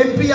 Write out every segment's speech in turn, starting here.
MP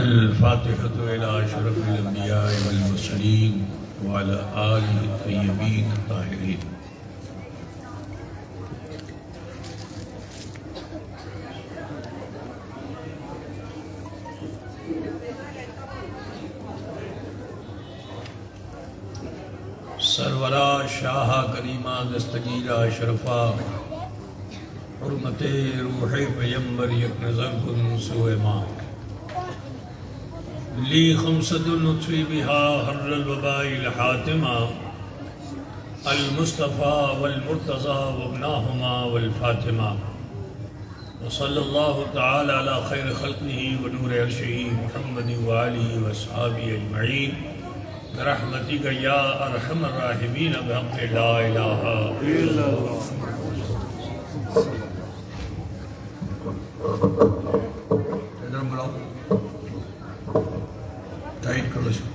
الفاتحة إلى أشرف الأنبياء والمرسلين وعلى آله الطيبين الطاهرين. سرورا شاہ کریمہ دستگیرہ اشرفا حرمت روح پیمبر یک نظر کن سوئے ماں لی خمسۃ نطفی بہا حر الوباء الحاتمہ المصطفیٰ والمرتضی وابناہما والفاطمہ وصلی اللہ تعالی علی خیر خلقہ ونور عرشہ محمد وآلہ واصحابہ اجمعین برحمتک یا ارحم الراحمین بحق لا الہ الا اللہ. ادھر بلاؤ ٹائٹ کرو اس کو.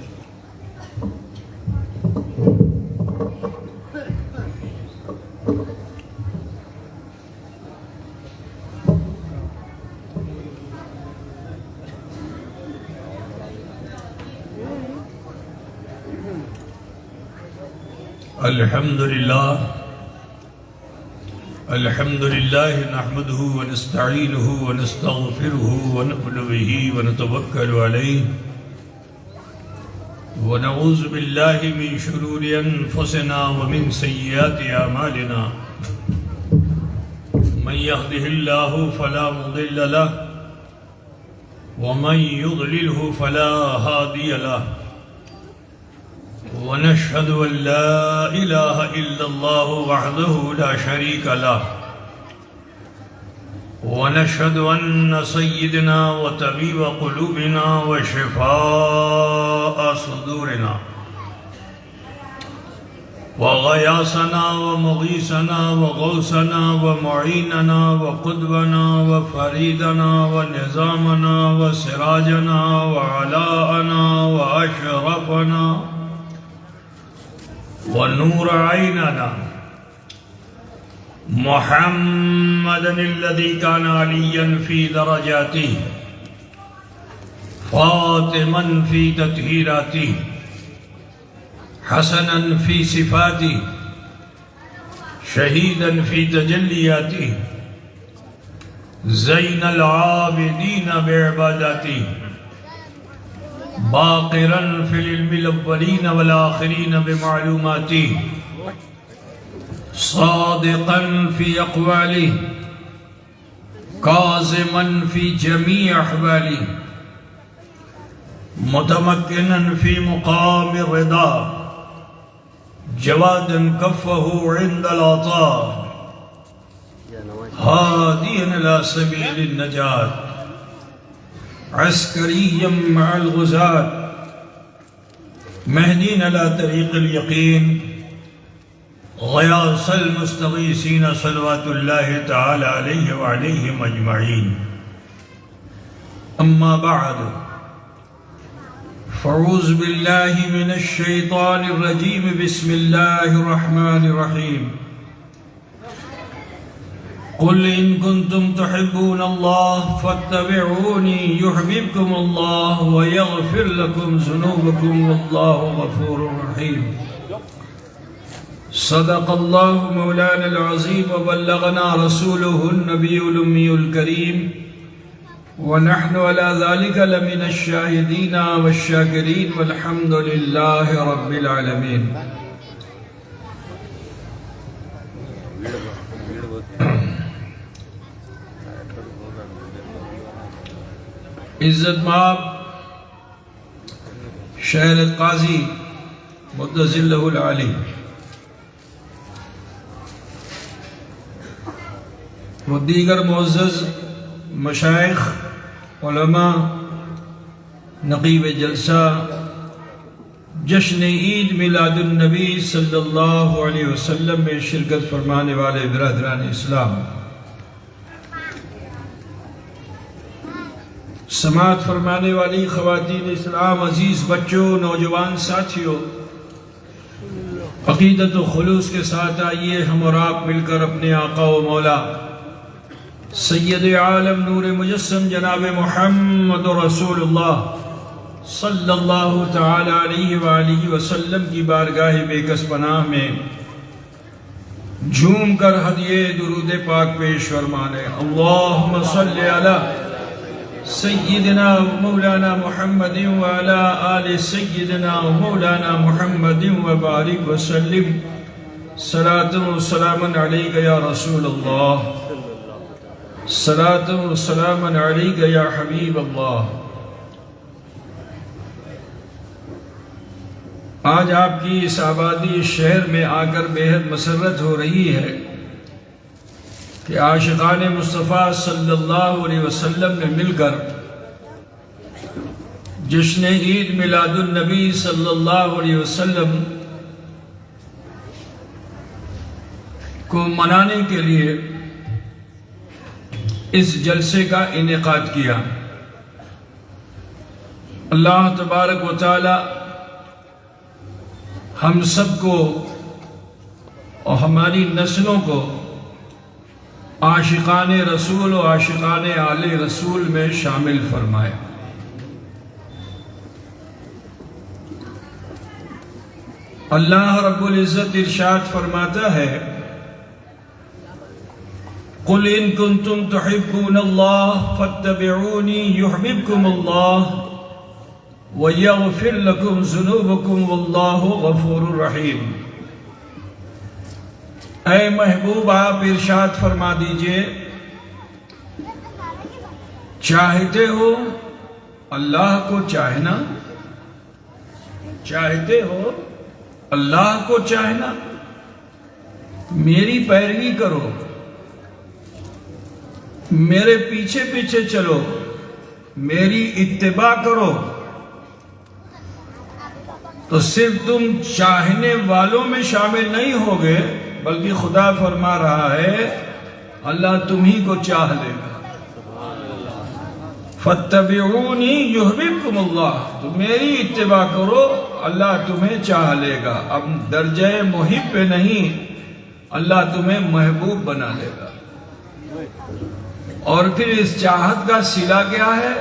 الحمد لله نحمده ونستعينه ونستغفره ونؤمن به ونتوكل عليه ونعوذ بالله من شرور أنفسنا ومن سيئات أعمالنا من يهده الله فلا مضل له ومن يضلله فلا هادي له ونشهد أن لا إله إلا الله وحده لا شريك له ونشهد أن سيدنا وطبيب قلوبنا وشفاء صدورنا وغياثنا ومغيثنا وغوثنا ومعيننا وقدونا وفريدنا ونظامنا وسراجنا وعلاءنا وأشرفنا ونور عيننا محمدا الذي كان عليا في درجاته فاطما في تطهيراته حسنا في صفاته شهيدا في تجلياته زين العابدين بعباداته باقرا في العلم الأولين والآخرين بمعلوماته صادقا في أقواله كاظما في جميع أحواله متمكنا في مقام الرضا جوادا كفه عند العطاء هاديا إلى سبيل النجاة عسكريا مع الغزاة مهدين على طريق اليقين غياث المستغيثين صلوات الله تعالى عليه وعليهم أجمعين. أما بعد فأعوذ بالله من الشيطان الرجيم بسم الله الرحمن الرحيم. قل إن كنتم تحبون الله فاتبعوني يحببكم الله ويغفر لكم ذنوبكم والله غفور رحيم. صدق الله مولانا العظيم وبلغنا رسوله النبي الأمي الكريم ونحن على ذلك لمن الشاهدين والشاكرين والحمد لله رب العالمين. عزت مآب شہر قاضی مدظلہ العالی و دیگر معزز مشائخ علماء نقیب جلسہ جشن عید میلاد النبی صلی اللہ علیہ وسلم میں شرکت فرمانے والے برادران اسلام، سماعت فرمانے والی خواتین اسلام، عزیز بچوں، نوجوان ساتھیوں، عقیدت و خلوص کے ساتھ آئیے ہم اور آپ مل کر اپنے آقا و مولا سید عالم نور مجسم جناب محمد رسول اللہ صلی اللہ تعالی علیہ وآلہ وسلم کی بارگاہ بے کس پناہ میں جھوم کر ہدیے درود پاک پیش فرمانے. اللہم صلی علی سیدنا مولانا محمد وعلی آل سیدنا مولانا محمد وبارک وسلم. صلاة و سلاما علیک یا رسول اللہ، صلاة و سلاما علیک یا حبیب اللہ. آج آپ کی اس آبادی شہر میں آ کر بےحد مسرت ہو رہی ہے کہ عاشقان مصطفیٰ صلی اللہ علیہ وسلم نے مل کر جشن عید میلاد النبی صلی اللہ علیہ وسلم کو منانے کے لیے اس جلسے کا انعقاد کیا. اللہ تبارک و تعالی ہم سب کو اور ہماری نسلوں کو عاشقان رسول و عاشقان آل رسول میں شامل فرمائے. اللہ رب العزت ارشاد فرماتا ہے قُلْ إِن كُنتُمْ تُحِبُّونَ اللَّهَ فَاتَّبِعُونِي يُحْبِبْكُمُ اللَّهُ وَيَغْفِرْ لَكُمْ ذُنُوبَكُمْ وَاللَّهُ غَفُورٌ رَحِيمٌ. اے محبوب آپ ارشاد فرما دیجئے چاہتے ہو اللہ کو چاہنا، چاہتے ہو اللہ کو چاہنا، میری پیروی کرو، میرے پیچھے پیچھے چلو، میری اتباع کرو، تو صرف تم چاہنے والوں میں شامل نہیں ہوگے بلکہ خدا فرما رہا ہے اللہ تمہیں کو چاہ لے گا. فَاتَّبِعُونِي يُحْبِبْكُمُ اللَّهُ، تو میری اتباع کرو اللہ تمہیں چاہ لے گا. اب درجہ محب پہ نہیں، اللہ تمہیں محبوب بنا لے گا. اور پھر اس چاہت کا صلہ کیا ہے؟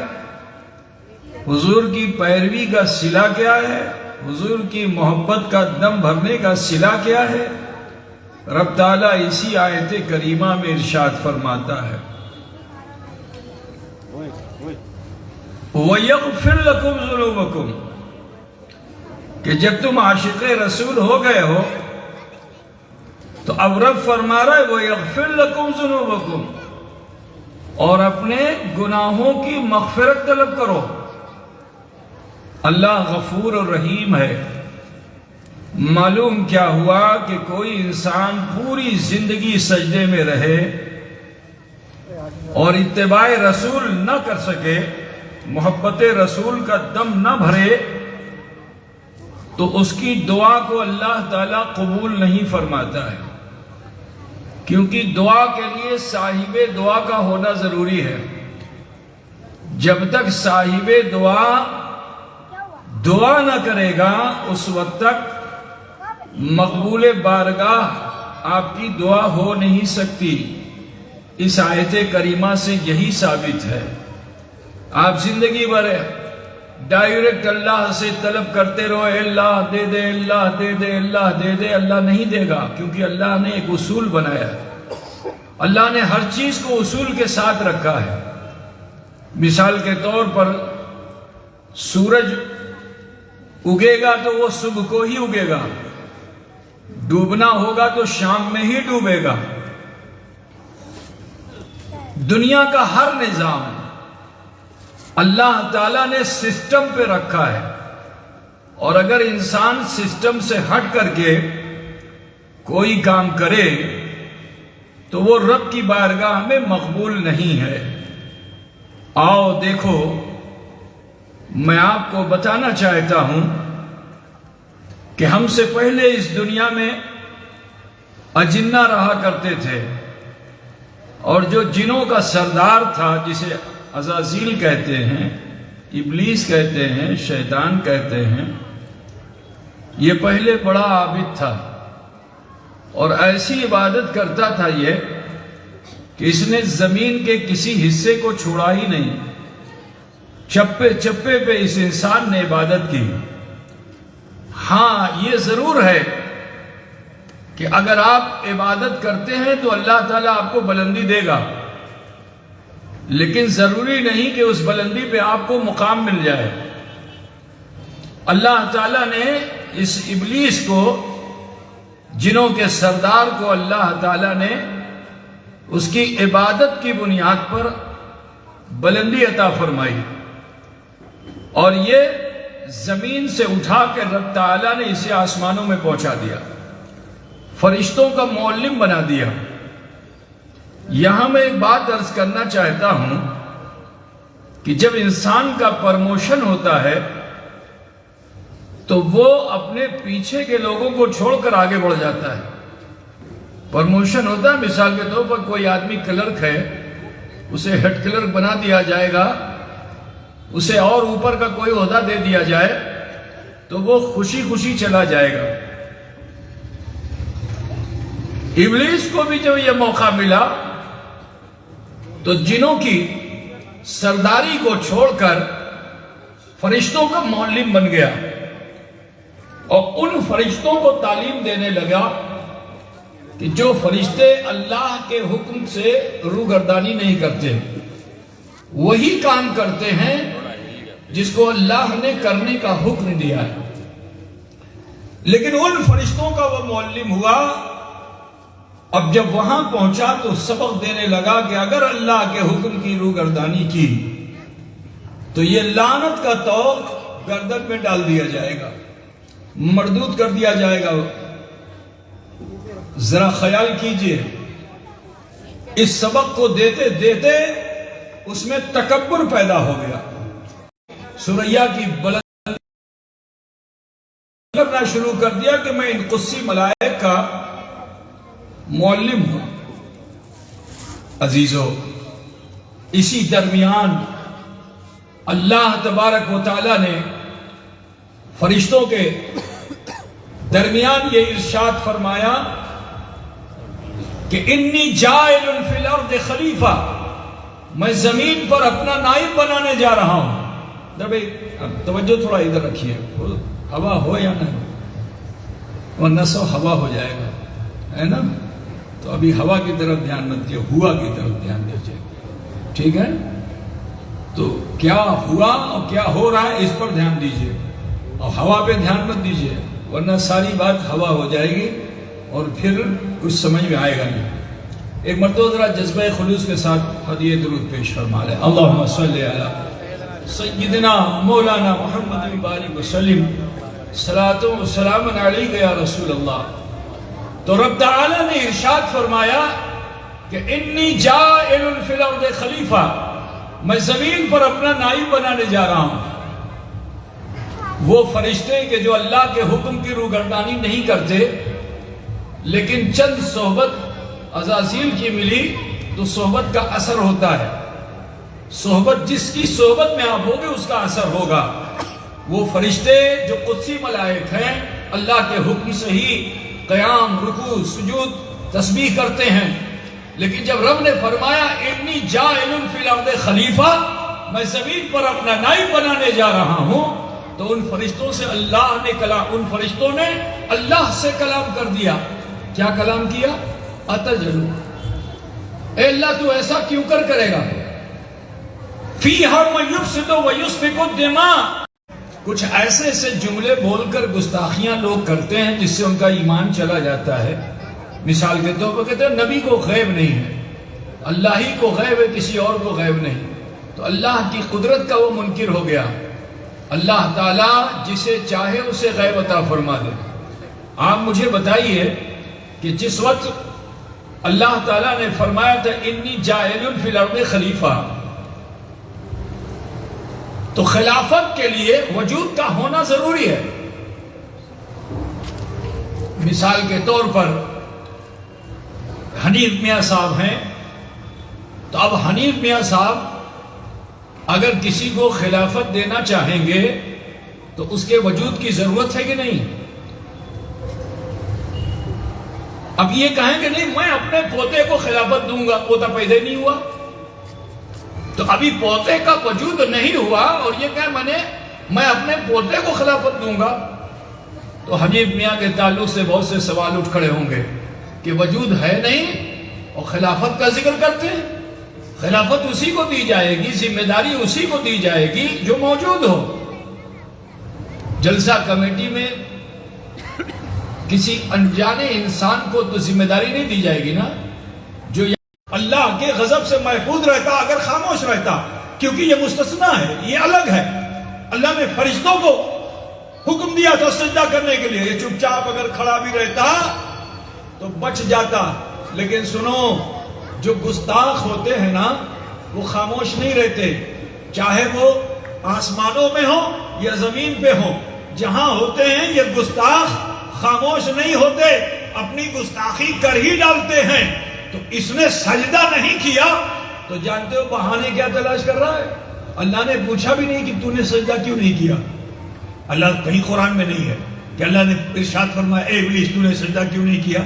حضور کی پیروی کا صلہ کیا ہے؟ حضور کی محبت کا دم بھرنے کا صلہ کیا ہے؟ رب تعالیٰ اسی آیت کریمہ میں ارشاد فرماتا ہے وَيَغْفِرْ لَكُمْ ذُنُوبَكُمْ، کہ جب تم عاشق رسول ہو گئے ہو تو اب رب فرما رہا ہے وَيَغْفِرْ لَكُمْ ذُنُوبَكُمْ، اور اپنے گناہوں کی مغفرت طلب کرو. اللہ غفور و رحیم ہے. معلوم کیا ہوا کہ کوئی انسان پوری زندگی سجدے میں رہے اور اتباع رسول نہ کر سکے، محبت رسول کا دم نہ بھرے، تو اس کی دعا کو اللہ تعالیٰ قبول نہیں فرماتا ہے. کیونکہ دعا کے لیے صاحب دعا کا ہونا ضروری ہے. جب تک صاحب دعا نہ کرے گا اس وقت تک مقبول بارگاہ آپ کی دعا ہو نہیں سکتی. اس آیت کریمہ سے یہی ثابت ہے. آپ زندگی بھر ڈائریکٹ اللہ سے طلب کرتے رہو اللہ دے دے، اللہ دے دے، اللہ دے دے، اللہ نہیں دے گا، کیونکہ اللہ نے ایک اصول بنایا ہے. اللہ نے ہر چیز کو اصول کے ساتھ رکھا ہے. مثال کے طور پر سورج اگے گا تو وہ صبح کو ہی اگے گا، ڈوبنا ہوگا تو شام میں ہی ڈوبے گا. دنیا کا ہر نظام اللہ تعالیٰ نے سسٹم پہ رکھا ہے، اور اگر انسان سسٹم سے ہٹ کر کے کوئی کام کرے تو وہ رب کی بارگاہ میں مقبول نہیں ہے. آؤ دیکھو، میں آپ کو بتانا چاہتا ہوں کہ ہم سے پہلے اس دنیا میں اجنہ رہا کرتے تھے، اور جو جنوں کا سردار تھا جسے عزازیل کہتے ہیں، ابلیس کہتے ہیں، شیطان کہتے ہیں، یہ پہلے بڑا عابد تھا اور ایسی عبادت کرتا تھا یہ کہ اس نے زمین کے کسی حصے کو چھوڑا ہی نہیں. چپے چپے پہ اس انسان نے عبادت کی۔ ہاں یہ ضرور ہے کہ اگر آپ عبادت کرتے ہیں تو اللہ تعالیٰ آپ کو بلندی دے گا، لیکن ضروری نہیں کہ اس بلندی پہ آپ کو مقام مل جائے۔ اللہ تعالیٰ نے اس ابلیس کو، جنوں کے سردار کو اللہ تعالیٰ نے اس کی عبادت کی بنیاد پر بلندی عطا فرمائی، اور یہ زمین سے اٹھا کے رب تعالیٰ نے اسے آسمانوں میں پہنچا دیا، فرشتوں کا معلم بنا دیا۔ یہاں میں ایک بات عرض کرنا چاہتا ہوں کہ جب انسان کا پرموشن ہوتا ہے تو وہ اپنے پیچھے کے لوگوں کو چھوڑ کر آگے بڑھ جاتا ہے۔ پرموشن ہوتا ہے، مثال کے طور پر کوئی آدمی کلرک ہے، اسے ہیڈ کلرک بنا دیا جائے گا، اسے اور اوپر کا کوئی عہدہ دے دیا جائے تو وہ خوشی خوشی چلا جائے گا۔ ابلیس کو بھی جب یہ موقع ملا تو جنوں کی سرداری کو چھوڑ کر فرشتوں کا معلم بن گیا، اور ان فرشتوں کو تعلیم دینے لگا کہ جو فرشتے اللہ کے حکم سے روگردانی نہیں کرتے، وہی کام کرتے ہیں جس کو اللہ نے کرنے کا حکم دیا ہے۔ لیکن ان فرشتوں کا وہ معلم ہوا، اب جب وہاں پہنچا تو سبق دینے لگا کہ اگر اللہ کے حکم کی روگردانی کی تو یہ لعنت کا توق گردن میں ڈال دیا جائے گا، مردود کر دیا جائے گا۔ ذرا خیال کیجئے، اس سبق کو دیتے دیتے اس میں تکبر پیدا ہو گیا، سریا کی بلند کرنا شروع کر دیا کہ میں ان قدسی ملائک کا معلم ہوں۔ عزیزو، اسی درمیان اللہ تبارک و تعالی نے فرشتوں کے درمیان یہ ارشاد فرمایا کہ انی جائل فی الارض خلیفہ، میں زمین پر اپنا نائب بنانے جا رہا ہوں۔ توجہ تھوڑا ادھر رکھیے، ہوا ہو یا نہ ہو، ورنہ سو ہوا ہو جائے گا، ہے نا؟ تو ابھی ہوا کی طرف دھیان مت دیجیے، ہوا کی طرف دھیان دیجیے، ٹھیک ہے؟ تو کیا ہوا اور کیا ہو رہا ہے اس پر دھیان دیجیے، اور ہوا پہ دھیان مت دیجیے، ورنہ ساری بات ہوا ہو جائے گی اور پھر کچھ سمجھ میں آئے گا نہیں۔ ایک مرتبہ ذرا جذبہ خلوص کے ساتھ ہدیہ درود پیش فرما لیں۔ اللہم صلی علی سیدنا مولانا محمد بارک وسلم، صلاۃ و سلام علیک یا رسول اللہ۔ تو رب تعالی نے ارشاد فرمایا کہ انی جائل فی الارض خلیفہ، میں زمین پر اپنا نائب بنانے جا رہا ہوں۔ وہ فرشتے کہ جو اللہ کے حکم کی روگردانی نہیں کرتے، لیکن چند صحبت عزازیل کی ملی تو صحبت کا اثر ہوتا ہے، صحبت جس کی صحبت میں آپ ہوگے اس کا اثر ہوگا۔ وہ فرشتے جو قدسی ملائک ہیں، اللہ کے حکم سے ہی قیام، رکوع، سجود، تسبیح کرتے ہیں، لیکن جب رب نے فرمایا انی جائل فی الارض خلیفہ، میں زمین پر اپنا نائب بنانے جا رہا ہوں، تو ان فرشتوں سے اللہ نے ان فرشتوں نے اللہ سے کلام کر دیا۔ کیا کلام کیا؟ اتجلو، اے اللہ تو ایسا کیوں کرے گا؟ فیہا من یفسد ویسفک الدماء، کچھ ایسے ایسے جملے بول کر گستاخیاں لوگ کرتے ہیں جس سے ان کا ایمان چلا جاتا ہے۔ مثال کے طور پر کہتے ہیں نبی کو غیب نہیں ہے، اللہ ہی کو غیب ہے، کسی اور کو غیب نہیں، تو اللہ کی قدرت کا وہ منکر ہو گیا۔ اللہ تعالیٰ جسے چاہے اسے غیب عطا فرما دے۔ آپ مجھے بتائیے کہ جس وقت اللہ تعالیٰ نے فرمایا تھا انی جائل فی الارض خلیفہ، تو خلافت کے لیے وجود کا ہونا ضروری ہے۔ مثال کے طور پر حنیف میاں صاحب ہیں، تو اب حنیف میاں صاحب اگر کسی کو خلافت دینا چاہیں گے تو اس کے وجود کی ضرورت ہے کہ نہیں؟ اب یہ کہیں کہ نہیں میں اپنے پوتے کو خلافت دوں گا، پوتا پیدا نہیں ہوا، تو ابھی پوتے کا وجود نہیں ہوا اور یہ کہ میں اپنے پوتے کو خلافت دوں گا. تو حبیب میاں کے تعلق سے بہت سے سوال اٹھ کھڑے ہوں گے کہ وجود ہے نہیں اور خلافت کا ذکر کرتے ہیں. خلافت اسی کو دی جائے گی, ذمہ داری اسی کو دی جائے گی جو موجود ہو. جلسہ کمیٹی میں کسی انجانے انسان کو تو ذمہ داری نہیں دی جائے گی نا, جو اللہ کے غضب سے محفوظ رہتا اگر خاموش رہتا, کیونکہ یہ مستثنا ہے, یہ الگ ہے. اللہ نے فرشتوں کو حکم دیا تھا سجدہ کرنے کے لیے, یہ چپ چاپ اگر کھڑا بھی رہتا تو بچ جاتا. لیکن سنو, جو گستاخ ہوتے ہیں نا وہ خاموش نہیں رہتے, چاہے وہ آسمانوں میں ہو یا زمین پہ ہو. جہاں ہوتے ہیں یہ گستاخ خاموش نہیں ہوتے, اپنی گستاخی کر ہی ڈالتے ہیں. تو اس نے سجدہ نہیں کیا تو جانتے ہو بہانے کیا تلاش کر رہا ہے. اللہ نے پوچھا بھی نہیں کہ تو نے سجدہ کیوں نہیں کیا. اللہ کہیں قرآن میں نہیں ہے کہ اللہ نے ارشاد فرمایا اے ابلیس تو نے سجدہ کیوں نہیں کیا,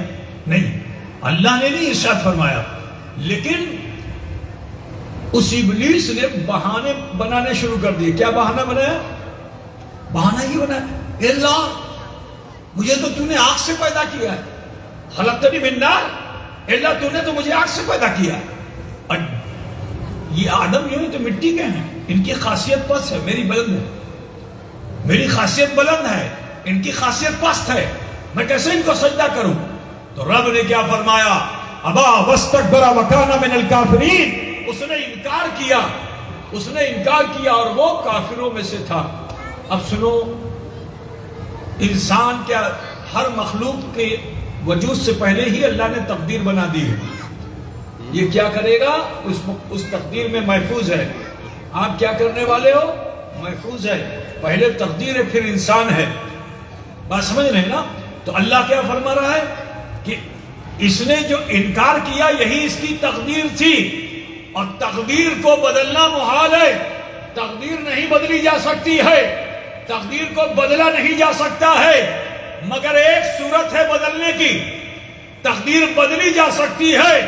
نہیں, اللہ نے نہیں ارشاد فرمایا. لیکن اس ابلیس نے بہانے بنانے شروع کر دیے. کیا بہانہ بنایا؟ بہانہ یہ بنایا, اے اللہ مجھے تو نے آگ سے پیدا کیا ہے, خلقتنی من نار, اے اللہ تو نے تو مجھے آگ سے پیدا کیا ہے. اور یہ آدم جو ہے تو مٹی کے ہیں, ان کی خاصیت پست ہے, میری بلند ہے, میری خاصیت بلند ہے, ان کی خاصیت پست ہے, میں کیسے ان کو سجدہ کروں. تو رب نے کیا فرمایا, ابا واستکبر وکان من الکافرین, اس نے انکار کیا, اس نے انکار کیا اور وہ کافروں میں سے تھا. اب سنو, انسان کیا ہر مخلوق کے وجود سے پہلے ہی اللہ نے تقدیر بنا دی ہے. یہ کیا کرے گا اس تقدیر میں محفوظ ہے. آپ کیا کرنے والے ہو محفوظ ہے, پہلے تقدیر ہے پھر انسان ہے. بات سمجھ رہے ہیں نا. تو اللہ کیا فرما رہا ہے کہ اس نے جو انکار کیا یہی اس کی تقدیر تھی, اور تقدیر کو بدلنا محال ہے. تقدیر نہیں بدلی جا سکتی ہے, تقدیر کو بدلا نہیں جا سکتا ہے, مگر ایک صورت ہے بدلنے کی. تقدیر بدلی جا سکتی ہے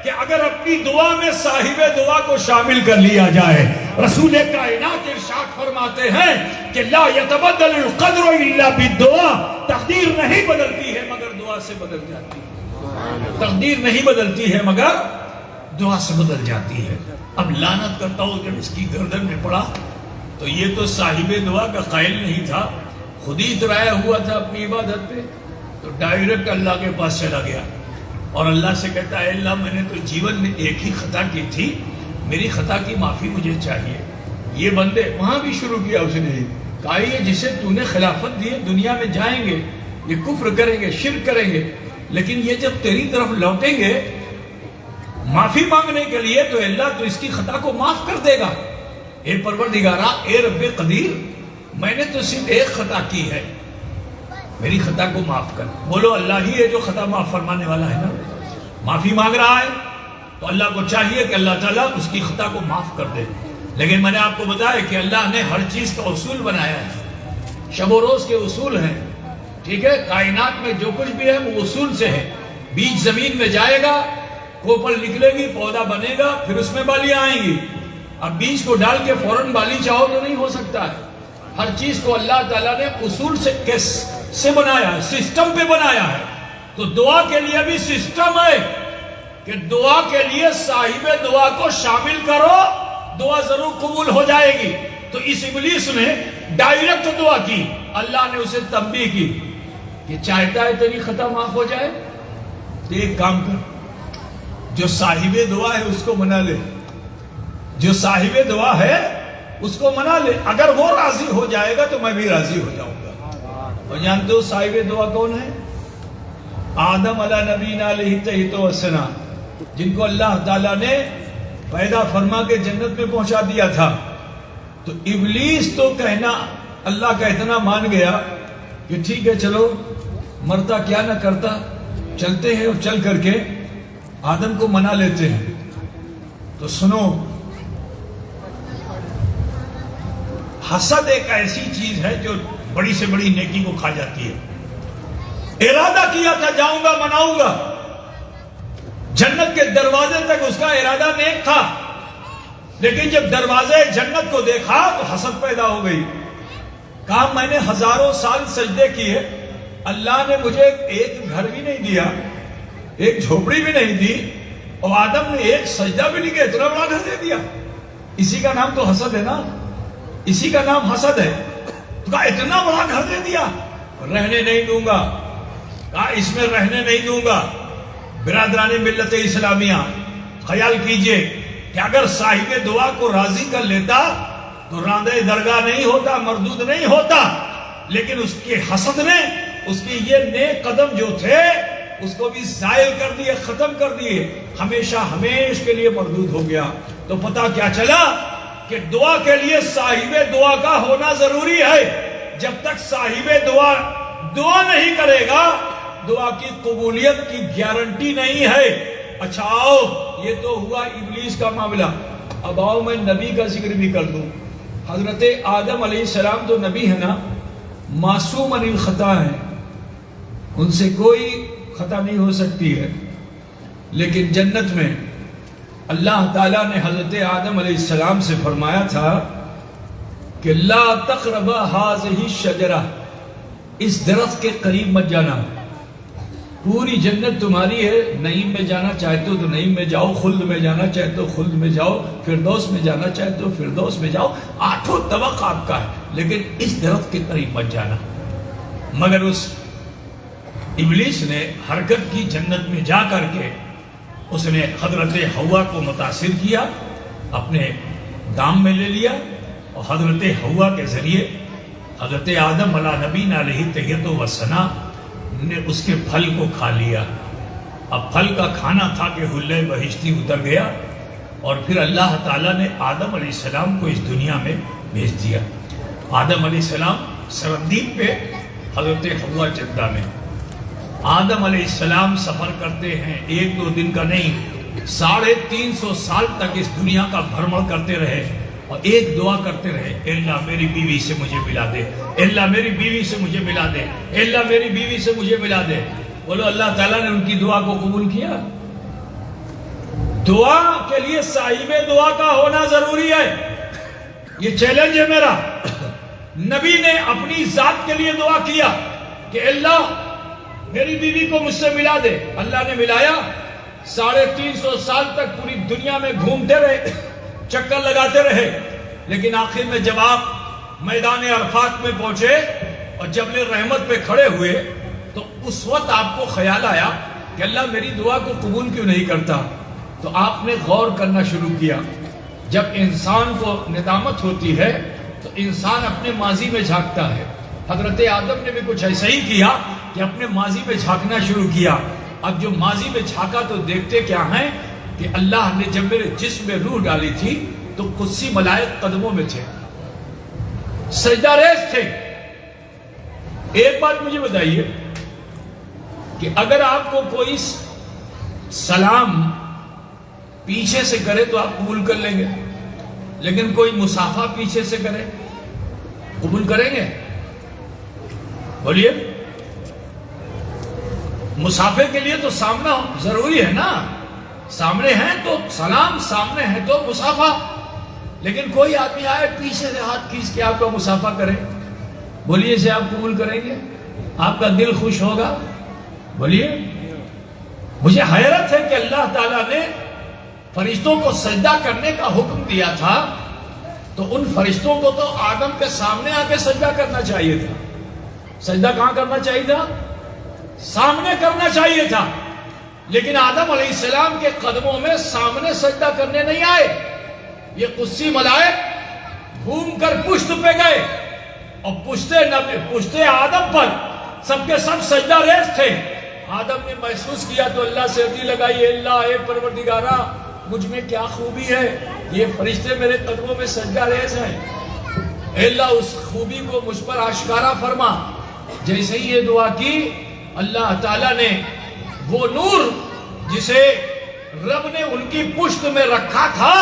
کہ اگر اپنی دعا میں صاحب دعا کو شامل کر لیا جائے. رسول کائنات ارشاد فرماتے ہیں کہ لا يتبدل القدر الا بالدعاء, تقدیر نہیں بدلتی ہے مگر دعا سے بدل جاتی ہے. تقدیر نہیں بدلتی ہے مگر دعا سے بدل جاتی ہے. اب لعنت کرتا ہوں جب اس کی گردن میں پڑا تو یہ تو صاحب دعا کا قائل نہیں تھا, خود ہی اترایا ہوا تھا اپنی عبادت پہ, تو ڈائریکٹ اللہ کے پاس چلا گیا اور اللہ سے کہتا ہے اللہ میں نے تو جیون میں ایک ہی خطا کی تھی, میری خطا کی معافی مجھے چاہیے. یہ بندے وہاں بھی شروع کیا اس نے کہا یہ جسے تو نے خلافت دی دنیا میں جائیں گے, یہ کفر کریں گے, شرک کریں گے, لیکن یہ جب تیری طرف لوٹیں گے معافی مانگنے کے لیے تو اللہ تو اس کی خطا کو معاف کر دے گا. اے پروردگارا, اے رب قدیر, میں نے تو صرف ایک خطا کی ہے, میری خطا کو معاف کر. بولو اللہ ہی ہے جو خطا معاف فرمانے والا ہے نا. معافی مانگ رہا ہے تو اللہ کو چاہیے کہ اللہ تعالیٰ اس کی خطا کو معاف کر دے. لیکن میں نے آپ کو بتایا کہ اللہ نے ہر چیز کا اصول بنایا ہے, شب و روز کے اصول ہیں, ٹھیک ہے. کائنات میں جو کچھ بھی ہے وہ اصول سے ہے. بیج زمین میں جائے گا, کوپل نکلے گی, پودا بنے گا, پھر اس میں بالیاں آئیں گی. اب بیج کو ڈال کے فوراً بالی چاہو تو نہیں ہو سکتا ہے. ہر چیز کو اللہ تعالیٰ نے اصول سے بنایا ہے, سسٹم پہ بنایا ہے. تو دعا کے لیے بھی سسٹم ہے کہ دعا کے لیے صاحب دعا کو شامل کرو, دعا ضرور قبول ہو جائے گی. تو اس ابلیس نے ڈائریکٹ دعا کی, اللہ نے اسے تنبیہ کی کہ چاہتا ہے تیری خطا معاف ہو جائے تو ایک کام کر, جو صاحب دعا ہے اس کو منا لے, جو صاحب دعا ہے اس کو منا لے. اگر وہ راضی ہو جائے گا تو میں بھی راضی ہو جاؤں گا. اور جانتے ہو صاحب دعا کون ہے؟ آدم علیہ نبینا علیہ تحیت و سنا, جن کو اللہ تعالیٰ نے پیدا فرما کے جنت میں پہنچا دیا تھا. تو ابلیس تو کہنا اللہ کا اتنا مان گیا کہ ٹھیک ہے چلو, مرتا کیا نہ کرتا, چلتے ہیں اور چل کر کے آدم کو منا لیتے ہیں. تو سنو, حسد ایک ایسی چیز ہے جو بڑی سے بڑی نیکی کو کھا جاتی ہے. ارادہ کیا تھا جاؤں گا مناؤں گا, جنت کے دروازے تک اس کا ارادہ نیک تھا, لیکن جب دروازے جنت کو دیکھا تو حسد پیدا ہو گئی. کہا میں نے ہزاروں سال سجدے کیے, اللہ نے مجھے ایک گھر بھی نہیں دیا, ایک جھوپڑی بھی نہیں دی, اور آدم نے ایک سجدہ بھی نہیں کیا, اتنا بڑا گھر دے دیا. اسی کا نام تو حسد ہے نا, اسی کا نام حسد ہے. تو کہا اتنا بڑا گھر دے دیا, رہنے نہیں دوں گا. کہا اس میں رہنے نہیں دوں گا. برادران ملت اسلامیہ, خیال کیجئے کہ اگر صاحب دعا کو راضی کر لیتا تو راندے درگاہ نہیں ہوتا, مردود نہیں ہوتا. لیکن اس کے حسد نے اس کی یہ نیک قدم جو تھے اس کو بھی زائل کر دیے, ختم کر دیے, ہمیشہ ہمیش کے لیے مردود ہو گیا. تو پتہ کیا چلا کہ دعا کے لیے صاحب دعا کا ہونا ضروری ہے. جب تک صاحب دعا نہیں کرے گا, دعا کی قبولیت کی گارنٹی نہیں ہے. اچھا آؤ, یہ تو ہوا ابلیس کا معاملہ. اب آؤ میں نبی کا ذکر بھی کر دوں. حضرت آدم علیہ السلام تو نبی ہے نا, معصوم عن الخطا ہے, ان سے کوئی خطا نہیں ہو سکتی ہے. لیکن جنت میں اللہ تعالیٰ نے حضرت آدم علیہ السلام سے فرمایا تھا کہ لا تقربا هذه الشجرہ, اس درخت کے قریب مت جانا. پوری جنت تمہاری ہے, نعیم میں جانا چاہتے ہو تو نعیم میں جاؤ, خلد میں جانا چاہتے ہو خلد میں جاؤ, فردوس میں جانا چاہتے ہو فردوس میں جاؤ, 8 طبق آپ کا ہے, لیکن اس درخت کے قریب مت جانا. مگر اس ابلیس نے حرکت کی جنت میں جا کر کے, اس نے حضرت حوا کو متاثر کیا, اپنے دام میں لے لیا, اور حضرت حوا کے ذریعے حضرت آدم علیہ نبینا علیہ تحیت و ثنا نے اس کے پھل کو کھا لیا. اب پھل کا کھانا تھا کہ حلے بہشتی اتر گیا, اور پھر اللہ تعالیٰ نے آدم علیہ السلام کو اس دنیا میں بھیج دیا. آدم علیہ السلام سرندیپ پہ, حضرت حوا جدہ میں. آدم علیہ السلام سفر کرتے ہیں, 1-2 دن کا نہیں, 350 سال تک اس دنیا کا بھرمڑ کرتے رہے, اور ایک دعا کرتے رہے, اے اللہ میری بیوی سے مجھے ملا دے, اے اللہ میری بیوی سے مجھے ملا دے, اے اللہ میری بیوی سے مجھے ملا دے. بولو اللہ تعالیٰ نے ان کی دعا کو قبول کیا. دعا کے لیے صاحب دعا کا ہونا ضروری ہے. یہ چیلنج ہے میرا. نبی نے اپنی ذات کے لیے دعا کیا کہ اللہ میری بیوی کو مجھ سے ملا دے. اللہ نے ملایا. 350 سال تک پوری دنیا میں گھومتے رہے, چکر لگاتے رہے, لیکن آخر میں جب آپ میدان عرفات میں پہنچے اور جبل رحمت پہ کھڑے ہوئے تو اس وقت آپ کو خیال آیا کہ اللہ میری دعا کو قبول کیوں نہیں کرتا. تو آپ نے غور کرنا شروع کیا. جب انسان کو ندامت ہوتی ہے تو انسان اپنے ماضی میں جھانکتا ہے. حضرت آدم نے بھی کچھ ایسا ہی کیا کہ اپنے ماضی میں جھانکنا شروع کیا. اب جو ماضی میں جھانکا تو دیکھتے کیا ہیں کہ اللہ نے جب میرے جسم میں روح ڈالی تھی تو قدسی ملائک قدموں میں تھے, سجدہ ریز تھے. ایک بات مجھے بتائیے کہ اگر آپ کو کوئی سلام پیچھے سے کرے تو آپ قبول کر لیں گے, لیکن کوئی مصافحہ پیچھے سے کرے قبول کریں گے؟ بولیے. مصافحے کے لیے تو سامنا ضروری ہے نا, سامنے ہیں تو سلام, سامنے ہے تو مصافحہ. لیکن کوئی آدمی آئے پیچھے سے ہاتھ کھینچ کے آپ کا مصافحہ کرے, بولیے اسے آپ قبول کریں گے؟ آپ کا دل خوش ہوگا؟ بولیے. مجھے حیرت ہے کہ اللہ تعالیٰ نے فرشتوں کو سجدہ کرنے کا حکم دیا تھا تو ان فرشتوں کو تو آدم کے سامنے آ کے سجدہ کرنا چاہیے تھا. سجدہ کہاں کرنا چاہیے تھا؟ سامنے کرنا چاہیے تھا. لیکن آدم علیہ السلام کے قدموں میں سامنے سجدہ کرنے نہیں آئے. یہ قدسی ملائک گھوم کر پشت پہ گئے اور پشتے آدم پر سب کے سب سجدہ ریز تھے. آدم نے محسوس کیا تو اللہ سے عرضی لگائی, اللہ اے پروردگارا مجھ میں کیا خوبی ہے, یہ فرشتے میرے قدموں میں سجدہ ریز ہیں, اے اللہ اس خوبی کو مجھ پر آشکارا فرما. جیسے ہی یہ دعا کی اللہ تعالیٰ نے وہ نور جسے رب نے ان کی پشت میں رکھا تھا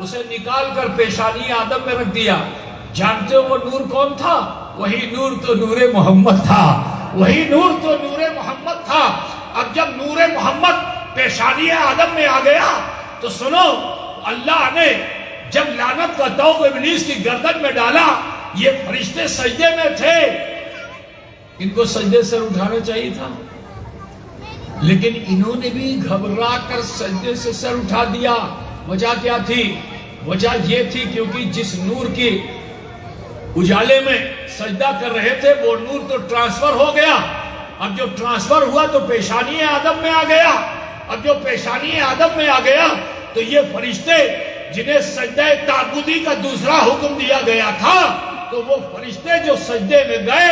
اسے نکال کر پیشانی آدم میں رکھ دیا. جانتے ہو وہ نور کون تھا؟ وہی نور تو نور محمد تھا, وہی نور تو نور محمد تھا. اب جب نور محمد پیشانی آدم میں آ گیا تو سنو, اللہ نے جب لعنت کا طوق ابلیس کی گردن میں ڈالا، یہ فرشتے سجدے میں تھے، ان کو سجدے سے اٹھانا چاہیے تھا، لیکن انہوں نے بھی گھبرا کر سجدے سے سر اٹھا دیا۔ وجہ کیا تھی؟ وجہ یہ تھی کیونکہ جس نور کی اجالے میں سجدہ کر رہے تھے وہ نور تو ٹرانسفر ہو گیا۔ اب جو ٹرانسفر ہوا تو پیشانی آدم میں آ گیا۔ اب جو پیشانی آدم میں آ گیا تو یہ فرشتے جنہیں سجدہ تعبدی کا دوسرا حکم دیا گیا تھا، تو وہ فرشتے جو سجدے میں گئے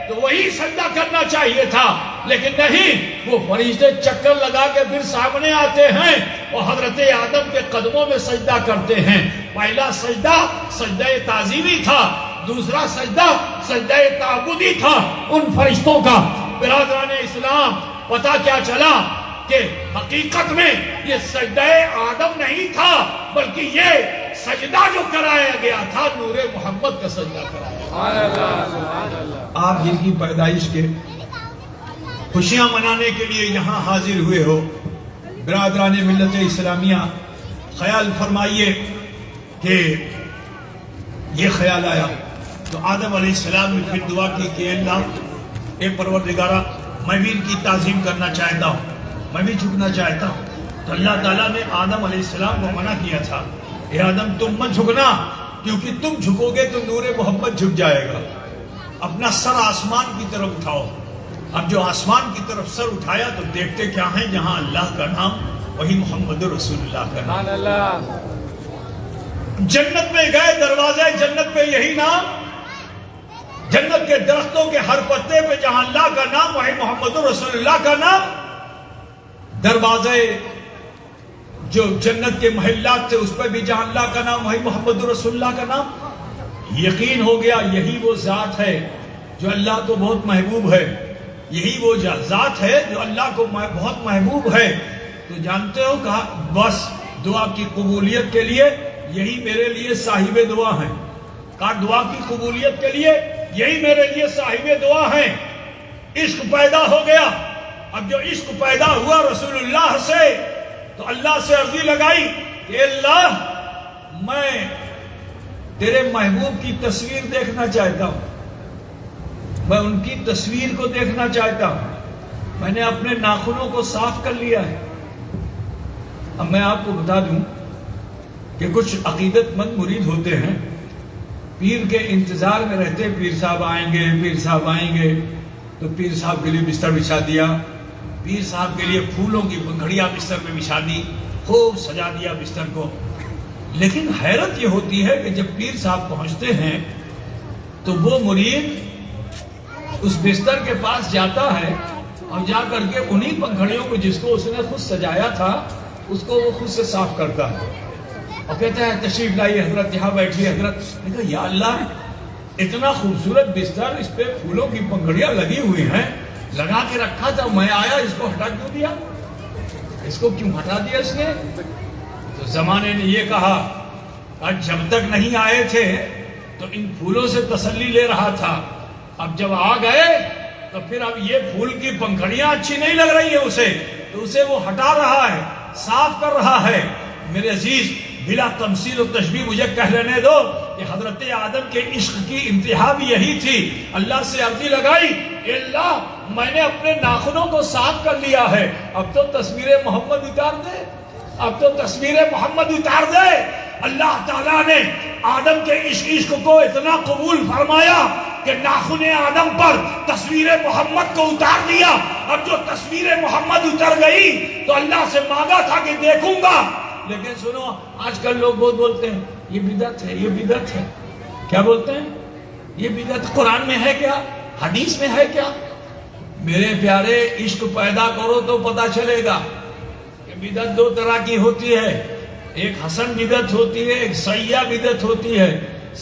تو وہی سجدہ کرنا چاہیے تھا، لیکن نہیں، وہ فرشتے چکر لگا کے پھر سامنے آتے ہیں اور حضرت آدم کے قدموں میں سجدہ کرتے ہیں۔ پہلا سجدہ سجدہ تعظیمی تھا، دوسرا سجدہ سجدہ تعبدی تھا ان فرشتوں کا۔ برادران اسلام، پتہ کیا چلا کہ حقیقت میں یہ سجدہ آدم نہیں تھا، بلکہ یہ سجدہ جو کرایا گیا تھا نور محمد کا سجدہ کرایا گیا۔ آپ جن کی پیدائش کے خوشیاں منانے کے لیے یہاں حاضر ہوئے ہو، برادران ملت اسلامیہ، خیال فرمائیے کہ یہ خیال آیا تو آدم علیہ السلام نے پھر دعا کی کہ اللہ، اے پروردگارہ، میں بھی ان کی تعظیم کرنا چاہتا ہوں، میں بھی جھکنا چاہتا ہوں۔ تو اللہ تعالیٰ نے آدم علیہ السلام کو منع کیا تھا، اے آدم تم مت جھکنا، کیونکہ تم جھکو گے تو نور محمد جھک جائے گا۔ اپنا سر آسمان کی طرف اٹھاؤ۔ اب جو آسمان کی طرف سر اٹھایا تو دیکھتے کیا ہیں؟ جہاں اللہ کا نام وہی محمد رسول اللہ کا نام۔ جنت میں گئے، دروازے جنت پہ یہی نام، جنت کے درختوں کے ہر پتے پہ جہاں اللہ کا نام وہی محمد رسول اللہ کا نام۔ دروازے جو جنت کے محلات تھے اس پہ بھی جہاں اللہ کا نام وہی محمد رسول اللہ کا نام۔ یقین ہو گیا یہی وہ ذات ہے جو اللہ کو بہت محبوب ہے، یہی وہ ذات ہے جو اللہ کو بہت محبوب ہے۔ تو جانتے ہو کہا بس دعا کی قبولیت کے لیے یہی میرے لیے صاحب دعا ہیں، کہا دعا کی قبولیت کے لیے یہی میرے لیے صاحب دعا ہیں۔ عشق پیدا ہو گیا۔ اب جو عشق پیدا ہوا رسول اللہ سے تو اللہ سے عرضی لگائی کہ اللہ، میں تیرے محبوب کی تصویر دیکھنا چاہتا ہوں، میں ان کی تصویر کو دیکھنا چاہتا ہوں۔ میں نے اپنے ناخنوں کو صاف کر لیا ہے۔ اب میں آپ کو بتا دوں کہ کچھ عقیدت مند مرید ہوتے ہیں، پیر کے انتظار میں رہتے، پیر صاحب آئیں گے، پیر صاحب آئیں گے، تو پیر صاحب کے لیے بستر بچھا دیا، پیر صاحب کے لیے پھولوں کی پنکھڑیاں بستر میں بچھا دی، خوب سجا دیا بستر کو۔ لیکن حیرت یہ ہوتی ہے کہ جب پیر صاحب پہنچتے ہیں تو وہ مرید اس بستر کے پاس جاتا ہے اور جا کر کے انہی پنکھڑیوں کو جس کو اس نے خود سجایا تھا اس کو وہ خود سے صاف کرتا ہے اور کہتا ہے تشریف لائیے حضرت، یہاں بیٹھیے حضرت۔ میں کہا یا اللہ، اتنا خوبصورت بستر، اس پہ پھولوں کی پنکھڑیاں لگی ہوئی ہیں، لگا کے رکھا تھا، میں آیا اس کو ہٹا کیوں دیا؟ اس کو کیوں ہٹا دیا اس نے؟ تو زمانے نے یہ کہا جب تک نہیں آئے تھے تو ان پھولوں سے تسلی لے رہا تھا، اب جب آ گئے تو پھر اب یہ پھول کی پنکھڑیاں اچھی نہیں لگ رہی ہیں اسے، تو اسے وہ ہٹا رہا ہے، صاف کر رہا ہے۔ میرے عزیز، بلا تمثیل و تشبیہ مجھے کہہ لینے دو کہ حضرت آدم کے عشق کی انتہا بھی یہی تھی۔ اللہ سے عرضی لگائی، اے اللہ، میں نے اپنے ناخنوں کو صاف کر لیا ہے، اب تو تصویر محمد اتار دے، اب تو تصویر محمد اتار دے۔ اللہ تعالیٰ نے آدم کے عشق کو اتنا قبول فرمایا کہ ناخن آدم پر تصویر محمد کو اتار دیا۔ اب جو تصویر محمد اتر گئی تو اللہ سے مانگا تھا کہ دیکھوں گا، لیکن سنو، آج کل لوگ بہت بولتے ہیں یہ بدعت ہے، یہ بدعت ہے۔ کیا بولتے ہیں؟ یہ بدعت قرآن میں ہے کیا؟ حدیث میں ہے کیا؟ میرے پیارے، عشق پیدا کرو تو پتہ چلے گا کہ بدعت دو طرح کی ہوتی ہے، ایک حسن بدعت ہوتی ہے، ایک سیاح بدعت ہوتی ہے۔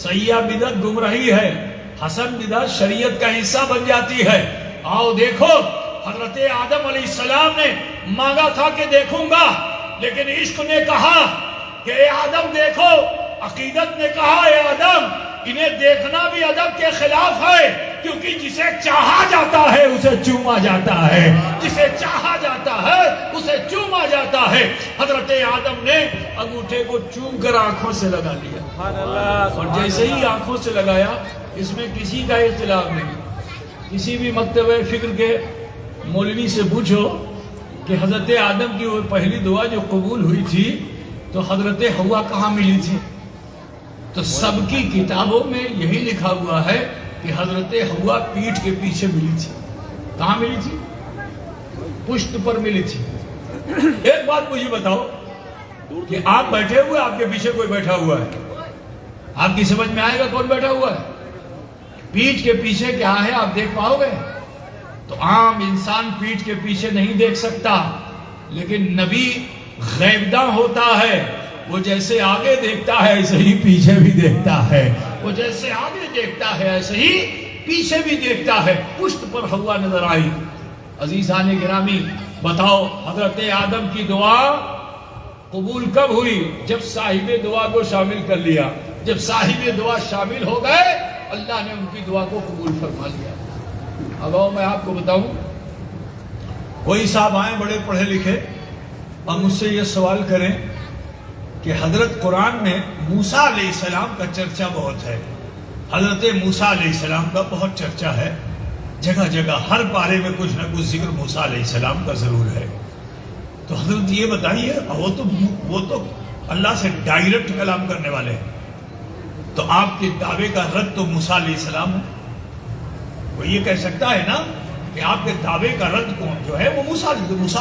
سیاح بدعت گمراہی ہے، حسن بدعت شریعت کا حصہ بن جاتی ہے۔ آؤ دیکھو، حضرت آدم علیہ السلام نے مانگا تھا کہ دیکھوں گا، لیکن عشق نے کہا کہ اے آدم دیکھو، عقیدت نے کہا اے آدم انہیں دیکھنا بھی ادب کے خلاف ہے، کیونکہ جسے چاہا جاتا ہے اسے چوما جاتا ہے، جسے چاہا جاتا ہوتا ہے اسے چوما جاتا ہے۔ حضرت آدم نے انگوٹھے کو چوم کر آنکھوں سے لگا لیا، اور جیسے ہی آنکھوں سے لگایا، اس میں کسی کا اختلاف نہیں۔ کسی بھی مکتبہ فکر کے مولوی سے پوچھو کہ حضرت آدم کی وہ پہلی دعا جو قبول ہوئی تھی تو حضرت حوا کہاں ملی تھی، تو سب کی کتابوں میں یہی لکھا ہوا ہے کہ حضرت حوا پیٹھ کے پیچھے ملی تھی۔ کہاں ملی تھی؟ پشت پر ملی تھی۔ ایک بات مجھے بتاؤ کہ آپ بیٹھے ہوئے، آپ کے پیچھے کوئی بیٹھا ہوا ہے، آپ کی سمجھ میں آئے گا کون بیٹھا ہوا ہے؟ پیٹھ کے پیچھے کیا ہے آپ دیکھ پاؤ گے؟ تو عام انسان پیٹھ کے پیچھے نہیں دیکھ سکتا، لیکن نبی غیبداں ہوتا ہے، وہ جیسے آگے دیکھتا ہے ایسے ہی پیچھے بھی دیکھتا ہے، وہ جیسے آگے دیکھتا ہے ایسے ہی پیچھے بھی دیکھتا ہے۔ پشت پر حوا نظر آئی۔ عزیزان گرامی بتاؤ، حضرت آدم کی دعا قبول کب ہوئی؟ جب صاحب دعا کو شامل کر لیا۔ جب صاحب دعا شامل ہو گئے، اللہ نے ان کی دعا کو قبول فرما لیا۔ اب میں آپ کو بتاؤں، کوئی صاحب آئیں بڑے پڑھے لکھے اور مجھ سے یہ سوال کریں کہ حضرت قرآن میں موسیٰ علیہ السلام کا چرچا بہت ہے، حضرت موسیٰ علیہ السلام کا بہت چرچا ہے، جگہ جگہ ہر پارے میں کچھ نہ کچھ ذکر موسیٰ علیہ السلام کا ضرور ہے۔ تو حضرت یہ بتائیے، وہ تو اللہ سے ڈائریکٹ کلام کرنے والے ہیں، تو آپ کے دعوے کا رد تو موسیٰ علیہ السلام ہے۔ وہ یہ کہہ سکتا ہے نا کہ آپ کے دعوے کا رد کون جو ہے وہ موسیٰ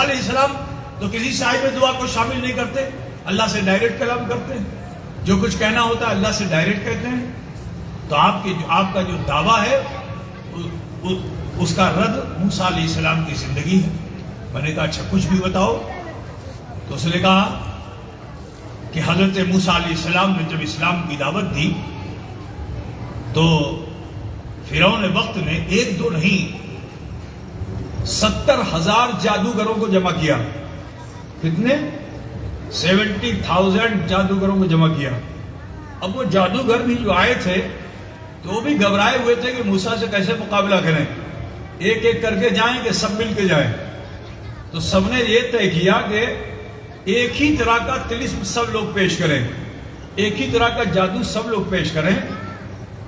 علیہ السلام تو کسی صاحب دعا کو شامل نہیں کرتے، اللہ سے ڈائریکٹ کلام کرتے ہیں، جو کچھ کہنا ہوتا ہے اللہ سے ڈائریکٹ کہتے ہیں۔ تو آپ کا جو دعویٰ ہے اس کا رد موسیٰ علیہ السلام کی زندگی ہے۔ میں نے کہا اچھا کچھ بھی بتاؤ، تو اس نے کہا کہ حضرت موسیٰ علیہ السلام نے جب اسلام کی دعوت دی تو فرعون وقت نے 1-2 نہیں 70,000 جادوگروں کو جمع کیا۔ کتنے؟ 70,000 جادوگروں کو جمع کیا۔ اب وہ جادوگر بھی جو آئے تھے تو وہ بھی گھبرائے ہوئے تھے کہ موسیٰ سے کیسے مقابلہ کریں، ایک ایک کر کے جائیں کہ سب مل کے جائیں۔ تو سب نے یہ طے کیا کہ ایک ہی طرح کا طلسم سب لوگ پیش کریں، ایک ہی طرح کا جادو سب لوگ پیش کریں،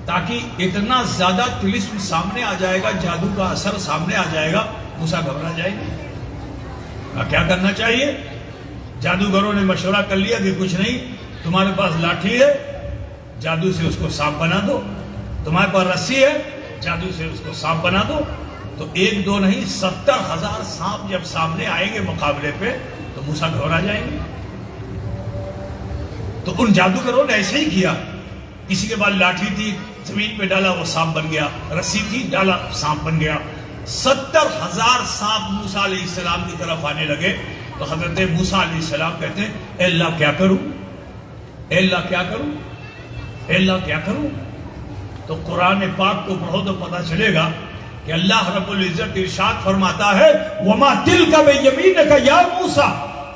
تاکہ اتنا زیادہ طلسم سامنے آ جائے گا، جادو کا اثر سامنے آ جائے گا، موسیٰ گھبرا جائیں گے۔ کیا کرنا چاہیے؟ جادوگروں نے مشورہ کر لیا کہ کچھ نہیں، تمہارے پاس لاٹھی ہے، جادو سے اس کو سانپ بنا دو، تمہارے پاس رسی ہے، جادو سے اس کو سانپ بنا دو۔ تو 1-2 نہیں 70,000 سانپ جب سامنے آئیں گے مقابلے پہ تو موسیٰ گھبرا جائیں گے۔ تو ان جادوگروں نے ایسے ہی کیا، کسی کے بعد لاٹھی تھی، زمین پہ ڈالا وہ سانپ بن گیا، رسی تھی ڈالا سانپ بن گیا۔ 70,000 سانپ موسیٰ علیہ السلام کی طرف آنے لگے۔ تو حضرت موسیٰ علیہ السلام کہتے ہیں اے اللہ کیا کروں، اے اللہ کیا کروں، اے اللہ کیا کروں۔ تو قرآن پاک کو پڑھو تو پتہ چلے گا کہ اللہ رب العزت ارشاد فرماتا ہے وَمَا تِلْكَ بِيَمِينِكَ يَا مُوسَىٰ،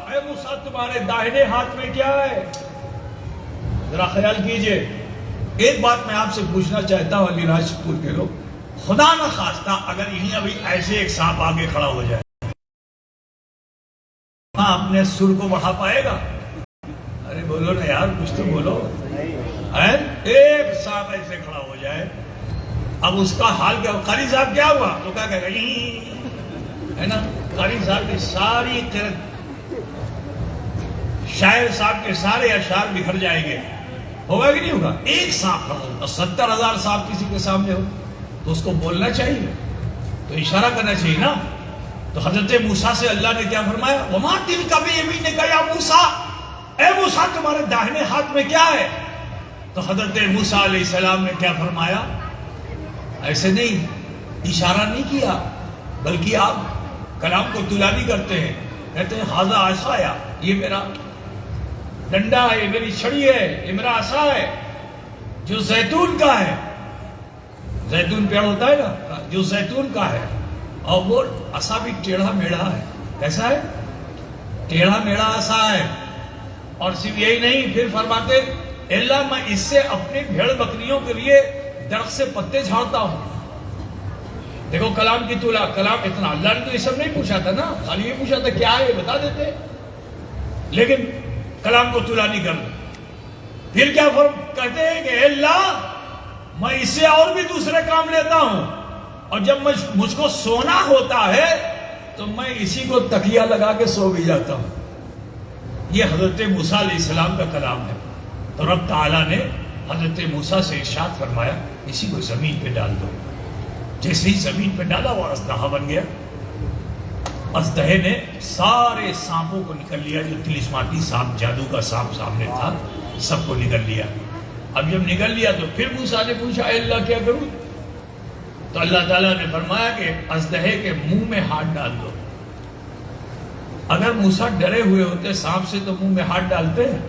اے موسیٰ تمہارے داہنے ہاتھ میں کیا ہے؟ ذرا خیال کیجئے۔ ایک بات میں آپ سے پوچھنا چاہتا ہوں علی راج پور کے لوگ، خدا نہ خواستہ اگر یہیں ابھی ایسے ایک سانپ آگے کھڑا ہو جائے، ہاں اپنے سر کو بڑھا پائے گا؟ ارے بولو نا یار، کچھ تو بولو۔ ایک سانپ ایسے کھڑا ہو جائے، اب اس کا حال کیا؟ قاری صاحب کیا ہوا؟ تو کیا کہے گا؟ ہے نا، قاری صاحب کی ساری شاعر صاحب کے سارے اشعار بکھر جائیں گے۔ ہوگا کہ نہیں ہوگا؟ ایک سانپ کھڑا ہو اور 70,000 سانپ کسی کے سامنے ہو تو اس کو بولنا چاہیے، تو اشارہ کرنا چاہیے نا۔ تو حضرت موسیٰ سے اللہ نے کیا فرمایا؟ وَمَا تِلْكَ بِيَمِينِكَ يَا مُوسَىٰ، اے موسیٰ تمہارے داہنے ہاتھ میں کیا ہے؟ تو حضرت موسیٰ علیہ السلام نے کیا فرمایا؟ ایسے نہیں، اشارہ نہیں کیا، بلکہ آپ کلام کو طولانی کرتے ہیں، کہتے ہیں ھذا عصایا، یہ میرا ڈنڈا ہے، یہ میری چھڑی ہے، یہ میرا عصا ہے جو زیتون کا ہے۔ زیتون پیڑ ہوتا ہے نا، جو زیتون کا ہے، اور وہ عصا بھی ٹیڑھا میڑھا ہے۔ کیسا ہے؟ ٹیڑھا میڑھا عصا ہے۔ اور صرف یہی نہیں، پھر فرماتے اللہ میں اس سے اپنی بھیڑ بکریوں کے لیے درخت سے پتے جھاڑتا ہوں۔ دیکھو کلام کی طولا، کلام اتنا، اللہ نے تو یہ سب نہیں پوچھا تھا نا، خالی یہ پوچھا تھا کیا ہے بتا دیتے، لیکن کلام کو طولا نہیں کرنا. پھر کیا کہتے ہیں کہ اے اللہ میں اس سے اور بھی دوسرے کام لیتا ہوں، اور جب مجھ کو سونا ہوتا ہے تو میں اسی کو تکیہ لگا کے سو بھی جاتا ہوں. یہ حضرت موسیٰ علیہ السلام کا کلام ہے. تو رب تعالیٰ نے حضرت موسیٰ سے ارشاد فرمایا اسی کو زمین پہ ڈال دو. جیسے ہی زمین پہ ڈالا وہ اژدہا بن گیا. اژدہے نے سارے سانپوں کو نکل لیا، جو طلسماتی سانپ، جادو کا سانپ سامنے تھا، سب کو نکل لیا. اب جب نکل لیا تو پھر موسیٰ نے پوچھا اے اللہ کیا کروں؟ تو اللہ تعالیٰ نے فرمایا کہ اژدہے کے منہ میں ہاتھ ڈال دو. اگر موسیٰ ڈرے ہوئے ہوتے سانپ سے تو منہ میں ہاتھ ڈالتے ہیں.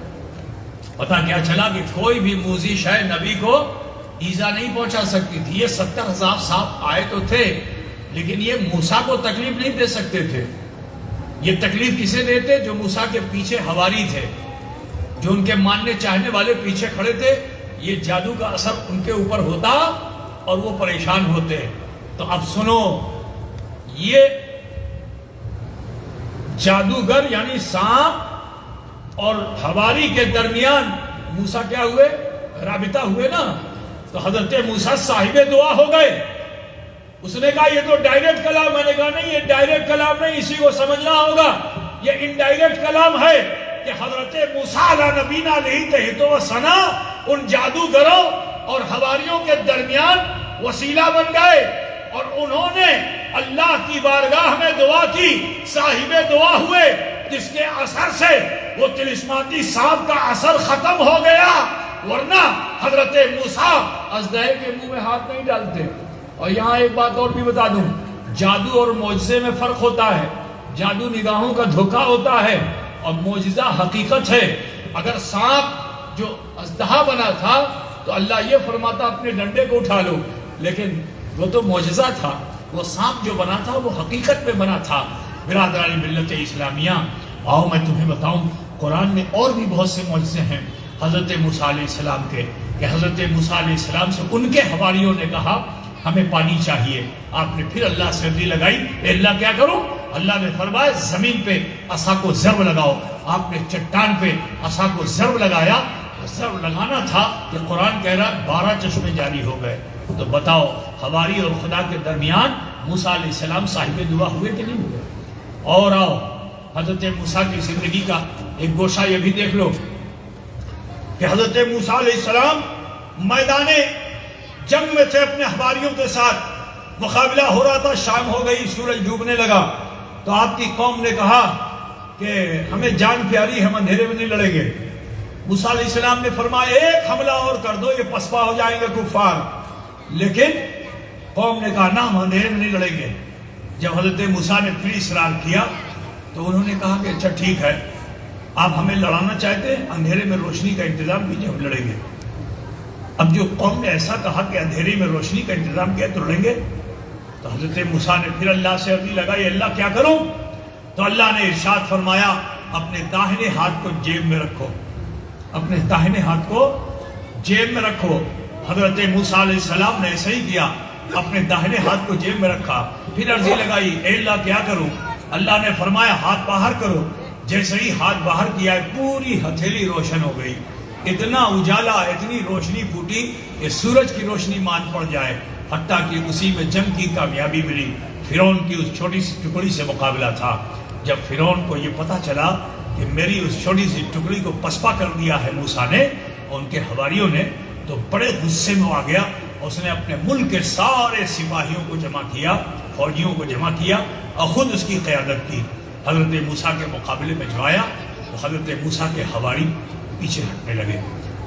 پتہ کیا چلا کہ کوئی بھی موذی شے نبی کو ایذا نہیں پہنچا سکتی تھی. یہ 70,000 سانپ آئے تو تھے لیکن یہ موسیٰ کو تکلیف نہیں دے سکتے تھے. یہ تکلیف کسے دیتے؟ جو موسیٰ کے پیچھے حواری تھے، جو ان کے ماننے چاہنے والے پیچھے کھڑے تھے. یہ جادو کا اثر ان کے اوپر ہوتا اور وہ پریشان ہوتے. تو اب سنو، یہ جادوگر یعنی سانپ اور حواری کے درمیان موسیٰ کیا ہوئے؟ رابطہ ہوئے نا. تو حضرت موسیٰ صاحب دعا ہو گئے. اس نے کہا یہ تو ڈائریکٹ کلام. میں نے کہا نہیں، یہ ڈائریکٹ کلام نہیں، اسی کو سمجھنا ہوگا. یہ انڈائریکٹ کلام ہے کہ حضرت موسیٰ علیہ نبینا علیہ تحت و ثنا ان جادوگروں اور حواریوں کے درمیان وسیلہ بن گئے، اور انہوں نے اللہ کی بارگاہ میں دعا کی، صاحب دعا ہوئے، جس کے اثر سے وہ طلسماتی سانپ کا اثر ختم ہو گیا. ورنہ حضرت موسیٰ اژدہے کے منہ میں ہاتھ نہیں ڈالتے. اور یہاں ایک بات اور بھی بتا دوں، جادو اور معجزے میں فرق ہوتا ہے. جادو نگاہوں کا دھوکہ ہوتا ہے اور معجزہ حقیقت ہے. اگر سانپ جو اژدہا بنا تھا تو اللہ یہ فرماتا اپنے ڈنڈے کو اٹھا لو، لیکن وہ تو معجزہ تھا. وہ سانپ جو بنا تھا وہ حقیقت میں بنا تھا. برادران ملت اسلامیہ، آؤ میں تمہیں بتاؤں، قرآن میں اور بھی بہت سے معجزے ہیں حضرت موسیٰ علیہ السلام کے، کہ حضرت موسیٰ علیہ السلام سے ان کے حواریوں نے کہا ہمیں پانی چاہیے. آپ نے پھر اللہ سے عرضی لگائی اے اللہ کیا کروں؟ اللہ نے فرمایا زمین پہ عصا کو ضرب لگاؤ. آپ نے چٹان پہ عصا کو ضرب لگایا. ضرب لگانا تھا کہ قرآن کہہ رہا 12 چشمے جاری ہو گئے. تو بتاؤ حواری اور خدا کے درمیان موسیٰ علیہ السلام صاحب دعا ہوئے کہ نہیں ہوئے؟ اور آؤ حضرت موسیٰ کی زندگی کا ایک گوشہ یہ بھی دیکھ لو کہ حضرت موسیٰ علیہ السلام میدان جنگ میں تھے، اپنے حواریوں کے ساتھ مقابلہ ہو رہا تھا. شام ہو گئی، سورج ڈوبنے لگا. تو آپ کی قوم نے کہا کہ ہمیں جان پیاری ہے، ہم اندھیرے میں نہیں لڑیں گے. موسیٰ علیہ السلام نے فرمایا ایک حملہ اور کر دو، یہ پسپا ہو جائیں گے کفار. لیکن قوم نے کہا نہ، ہم اندھیرے میں نہیں لڑیں گے. جب حضرت موسیٰ نے پھر اصرار کیا تو انہوں نے کہا کہ اچھا ٹھیک ہے، آپ ہمیں لڑانا چاہتے ہیں، اندھیرے میں روشنی کا انتظام کیجیے، ہم لڑیں گے. اب جو قوم نے ایسا کہا کہ اندھیرے میں روشنی کا انتظام کیا تو لڑیں گے، تو حضرت موسیٰ نے پھر اللہ سے عرضی لگائی اللہ کیا کروں؟ تو اللہ نے ارشاد فرمایا اپنے داہنے ہاتھ کو جیب میں رکھو. اپنے داہنے ہاتھ کو جیب میں رکھو. حضرت موسیٰ علیہ السلام نے ایسا ہی کیا، اپنے داہنے ہاتھ کو جیب میں رکھا. پھر عرضی لگائی اے اللہ کیا کروں؟ اللہ نے فرمایا ہاتھ باہر کرو. جیسے ہی ہاتھ باہر کیا پوری ہتھیلی روشن ہو گئی. اتنا اجالا، اتنی روشنی پھوٹی کہ سورج کی روشنی مان پڑ جائے. حتیٰ کہ اسی میں جنگ کی کامیابی ملی. فرعون کی اس چھوٹی سی ٹکڑی سے مقابلہ تھا. جب فرعون کو یہ پتا چلا کہ میری اس چھوٹی سی ٹکڑی کو پسپا کر دیا ہے موسیٰ نے اور ان کے حواریوں نے، تو بڑے غصے میں آ گیا. اس نے اپنے ملک کے سارے سپاہیوں کو جمع کیا، فوجیوں کو جمع کیا اور خود اس کی قیادت کی. حضرت موسیٰ کے مقابلے میں جو آیا تو حضرت موسیٰ کے حواری پیچھے ہٹنے لگے.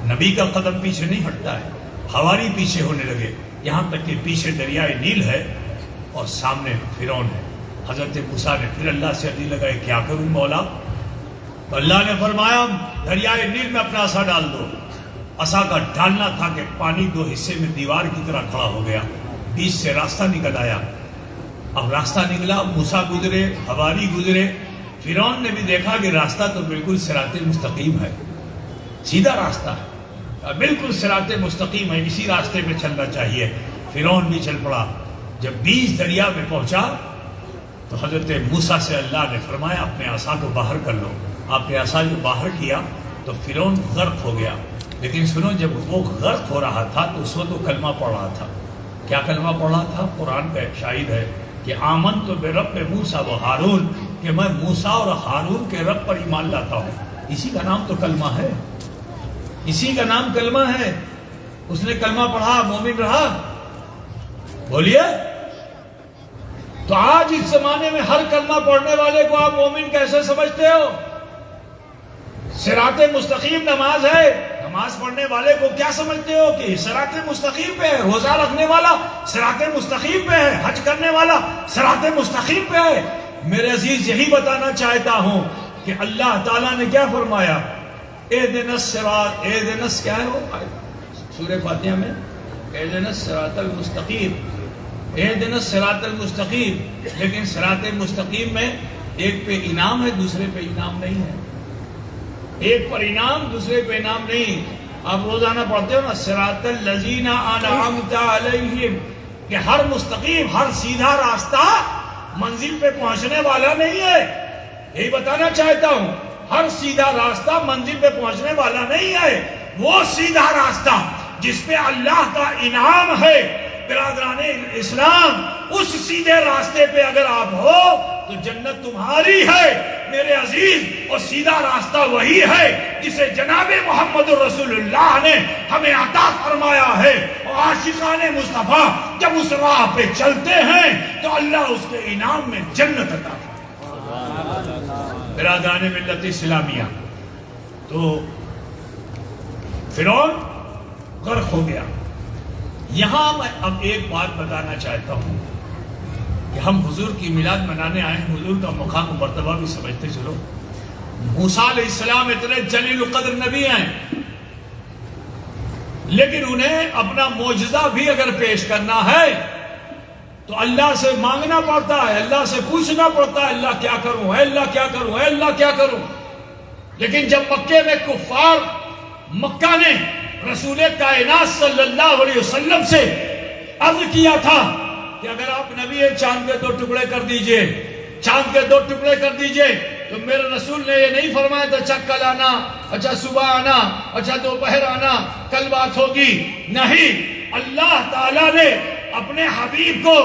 نبی کا قدم پیچھے نہیں ہٹتا ہے، حواری پیچھے ہونے لگے. یہاں تک کہ پیچھے دریائے نیل ہے اور سامنے فرعون ہے. حضرت موسیٰ نے پھر اللہ سے عرضی لگائی کیا کروں مولا؟ تو اللہ نے فرمایا دریائے نیل میں اپنا عصا ڈال دو. عصا کا ڈالنا تھا کہ پانی دو حصے میں دیوار کی طرح کھڑا ہو گیا. بیچ سے راستہ نکل آیا. اب راستہ نکلا، موسیٰ گزرے، حواری گزرے. فرعون نے بھی دیکھا کہ راستہ تو بالکل صراط مستقیم ہے، سیدھا راستہ ہے، بالکل صراط مستقیم ہے، اسی راستے پہ چلنا چاہیے. فرعون بھی چل پڑا. جب بیچ دریا میں پہنچا تو حضرت موسیٰ سے اللہ نے فرمایا اپنے عصا کو باہر کر لو. آپ نے عصا جو باہر کیا تو فرعون غرق ہو گیا. لیکن سنو، جب وہ غرق ہو رہا تھا تو اس وقت وہ کلمہ پڑھ رہا تھا. کیا کلمہ پڑھ رہا تھا؟ قرآن کا ایک شاہد ہے کہ آمنت برب موسیٰ و ہارون، کہ میں موسیٰ اور ہارون کے رب پر ایمان لاتا ہوں. اسی کا نام تو کلمہ ہے، اسی کا نام کلمہ ہے. اس نے کلمہ پڑھا، مومن رہا. بولیے. تو آج اس زمانے میں ہر کلمہ پڑھنے والے کو آپ مومن کیسے سمجھتے ہو؟ صراط مستقیم نماز ہے، نماز پڑھنے والے کو کیا سمجھتے ہو کہ صراط مستقیم پہ ہے؟ روزہ رکھنے والا صراط مستقیم پہ ہے، حج کرنے والا صراط مستقیم پہ ہے. میرے عزیز، یہی بتانا چاہتا ہوں کہ اللہ تعالیٰ نے کیا فرمایا؟ اہدنا الصراط، اہدنا کیا ہے وہ سورہ فاتحہ میں؟ اہدنا الصراط المستقیم، اہدنا الصراط المستقیم. لیکن صراط مستقیم میں ایک پہ انعام ہے، دوسرے پہ انعام نہیں ہے. ایک پر انعام، دوسرے پہ انعام نہیں. آپ روزانہ پڑھتے ہو نا صراط الذین انعمت علیہم، کہ ہر مستقیم، ہر سیدھا راستہ منزل پہ پہنچنے والا نہیں ہے. یہی بتانا چاہتا ہوں، ہر سیدھا راستہ منزل پہ پہنچنے والا نہیں ہے. وہ سیدھا راستہ جس پہ اللہ کا انعام ہے. برادران اسلام، اس سیدھے راستے پہ اگر آپ ہو تو جنت تمہاری ہے میرے عزیز. اور سیدھا راستہ وہی ہے جسے جناب محمد رسول اللہ نے ہمیں عطا فرمایا ہے. اور عاشقان مصطفیٰ جب اس راہ پہ چلتے ہیں تو اللہ اس کے انعام میں جنت عطا فرماتا. برادران ملت اسلامیہ، تو فرعون غرق ہو گیا. یہاں میں اب ایک بات بتانا چاہتا ہوں کہ ہم حضور کی میلاد منانے آئے ہیں، حضور کا مقام و مرتبہ بھی سمجھتے چلو. موسیٰ علیہ السلام اتنے جلیل القدر نبی ہیں، لیکن انہیں اپنا معجزہ بھی اگر پیش کرنا ہے تو اللہ سے مانگنا پڑتا ہے، اللہ سے پوچھنا پڑتا ہے اللہ کیا کروں، اے اللہ کیا کروں، اے اللہ کیا کروں. لیکن جب مکے میں کفار مکہ نے رسول کائنات صلی اللہ علیہ وسلم سے عرض کیا تھا کہ اگر آپ نبی ہیں چاند کے 2 ٹکڑے کر دیجئے، چاند کے 2 ٹکڑے کر دیجئے، تو میرے رسول نے یہ نہیں فرمایا تھا اچھا کل آنا، اچھا صبح آنا، اچھا دوپہر آنا، کل بات ہوگی. نہیں، اللہ تعالیٰ نے اپنے حبیب کو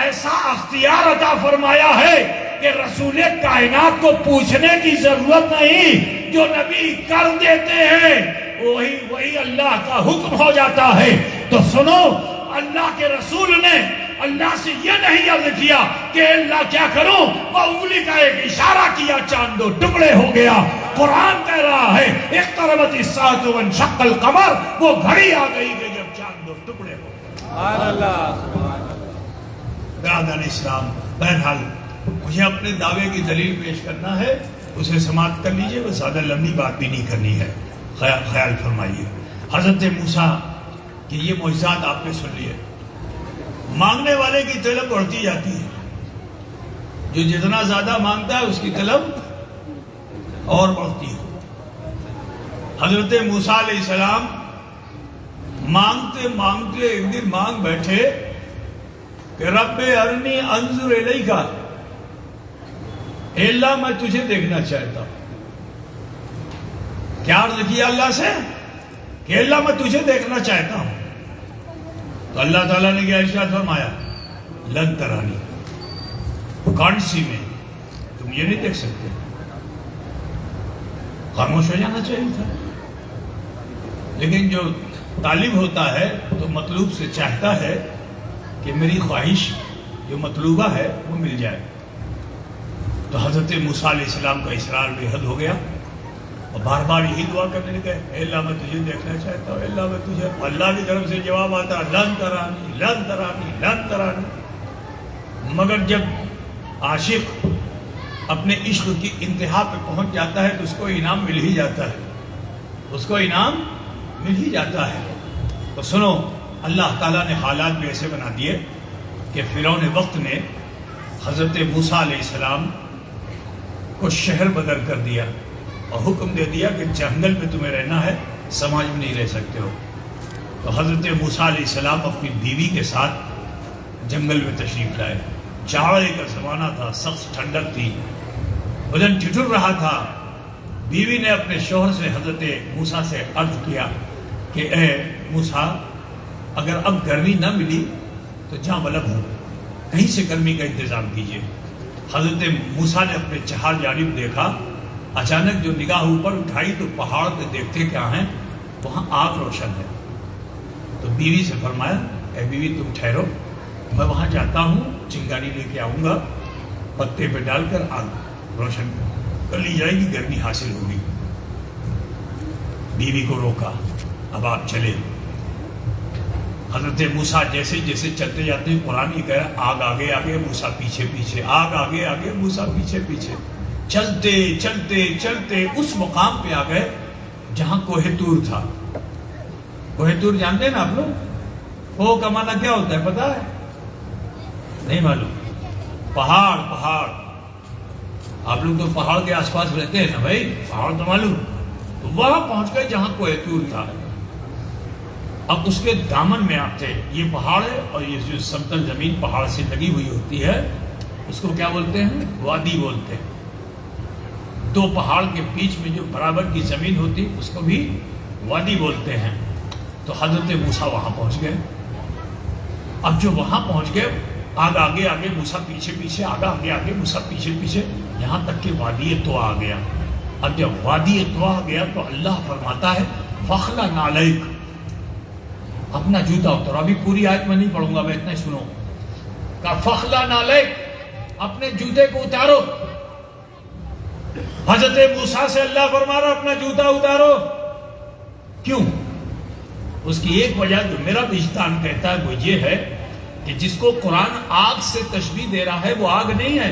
ایسا اختیار عطا فرمایا ہے کہ رسول کائنات کو پوچھنے کی ضرورت نہیں. جو نبی کر دیتے ہیں وہی اللہ کا حکم ہو جاتا ہے. تو سنو، اللہ کے رسول نے اللہ سے یہ نہیں عرض کیا کہ اللہ کیا کروں، وہ انگلی کا ایک اشارہ کیا، چاند 2 ٹکڑے ہو گیا. قرآن کہہ رہا ہے اقتربت الساعۃ وانشق القمر، وہ گھڑی آ گئی کہ جب چاند 2 ٹکڑے ہو گئے. سبحان اللہ. برادران اسلام، بہرحال مجھے اپنے دعوے کی دلیل پیش کرنا ہے، اسے سماعت کر لیجئے. وہ زیادہ لمبی بات بھی نہیں کرنی ہے، خیال فرمائیے. حضرت موسیٰ کہ یہ معجزات آپ نے سن لیے. مانگنے والے کی طلب بڑھتی جاتی ہے، جو جتنا زیادہ مانگتا ہے اس کی طلب اور بڑھتی ہے. حضرت موسیٰ علیہ السلام مانگتے مانگتے ایک دن مانگ بیٹھے کہ رب ارنی انظر الیک، اے اللہ میں تجھے دیکھنا چاہتا ہوں. کیا عرض کیا اللہ سے کہ اللہ میں تجھے دیکھنا چاہتا ہوں. تو اللہ تعالیٰ نے کیا ارشاد فرمایا؟ لن ترانی، کانٹ سی میں، تم یہ نہیں دیکھ سکتے. خاموش ہو جانا چاہیے تھا. لیکن جو طالب ہوتا ہے تو مطلوب سے چاہتا ہے کہ میری خواہش جو مطلوبہ ہے وہ مل جائے. تو حضرت موسیٰ علیہ السلام کا اصرار بے حد ہو گیا اور بار بار یہی دعا کرنے لگے، اے اللہ میں تجھے دیکھنا چاہتا ہوں، اے اللہ میں تجھے. اللہ کی طرف سے جواب آتا لن ترانی لن ترانی لن ترانی. مگر جب عاشق اپنے عشق کی انتہا پہ پہنچ جاتا ہے تو اس کو انعام مل ہی جاتا ہے، اس کو انعام مل ہی جاتا ہے. تو سنو، اللہ تعالیٰ نے حالات بھی ایسے بنا دیے کہ فرعون وقت نے حضرت موسیٰ علیہ السلام کو شہر بدر کر دیا اور حکم دے دیا کہ جنگل میں تمہیں رہنا ہے، سماج میں نہیں رہ سکتے ہو. تو حضرت موسیٰ علیہ السلام اپنی بیوی کے ساتھ جنگل میں تشریف لائے. جاڑے کا زمانہ تھا، سخت ٹھنڈک تھی، بدن ٹھٹر رہا تھا. بیوی نے اپنے شوہر سے حضرت موسیٰ سے عرض کیا کہ اے موسیٰ، اگر اب گرمی نہ ملی تو جہاں بلب ہو کہیں سے گرمی کا انتظام کیجیے. حضرت موسیٰ نے اپنے چہار جانب دیکھا. اچانک جو نگاہ اوپر اٹھائی تو پہاڑ پہ دیکھتے کیا ہیں، وہاں آگ روشن ہے. تو بیوی سے فرمایا اے بیوی تم ٹھہرو، میں وہاں جاتا ہوں، چنگاری لے کے آؤں گا، پتے پہ ڈال کر آگ روشن کر لی جائے گی، گرمی حاصل ہوگی. بیوی کو روکا، اب آپ چلے. حضرت موسیٰ جیسے جیسے چلتے جاتے ہیں، قرآن ہی کہہ رہا آگ آگے آگے موسیٰ پیچھے پیچھے، آگ آگے آگے موسیٰ پیچھے پیچھے. چلتے چلتے چلتے اس مقام پہ آ گئے جہاں کوہ طور تھا. کوہ طور جانتے ہیں نا آپ لوگ؟ کوہ کا معنی کیا ہوتا ہے پتہ ہے؟ نہیں معلوم. پہاڑ. پہاڑ آپ لوگ تو پہاڑ کے آس پاس رہتے ہیں نا بھائی، پہاڑ تو معلوم. تو وہاں پہنچ گئے جہاں کوہ طور تھا. اب اس کے دامن میں آپ تھے. یہ پہاڑ ہے اور یہ جو سمتل زمین پہاڑ سے لگی ہوئی ہوتی ہے اس کو کیا بولتے ہیں؟ وادی بولتے ہیں. دو پہاڑ کے بیچ میں جو برابر کی زمین ہوتی اس کو بھی وادی بولتے ہیں. تو حضرت موسیٰ وہاں پہنچ گئے. اب جو وہاں پہنچ گئے، آگ آگے آگے موسیٰ پیچھے پیچھے، آگ آگے آگے موسیٰ پیچھے پیچھے، یہاں تک کہ وادی طویٰ آ گیا. اب جب وادی طویٰ آ گیا تو اللہ فرماتا ہے فَخْلَعْ نَعْلَيْكَ، اپنا جوتا اتارو. ابھی پوری آیت میں نہیں پڑھوں گا، میں اتنا ہی سنو. کہا فَخْلَعْ نَعْلَيْكَ، اپنے جوتے کو اتارو. حضرت موسیٰ سے اللہ فرما رہا اپنا جوتا اتارو. کیوں؟ اس کی ایک وجہ جو میرا وجدان کہتا ہے وہ یہ ہے کہ جس کو قرآن آگ سے تشبیہ دے رہا ہے وہ آگ نہیں ہے،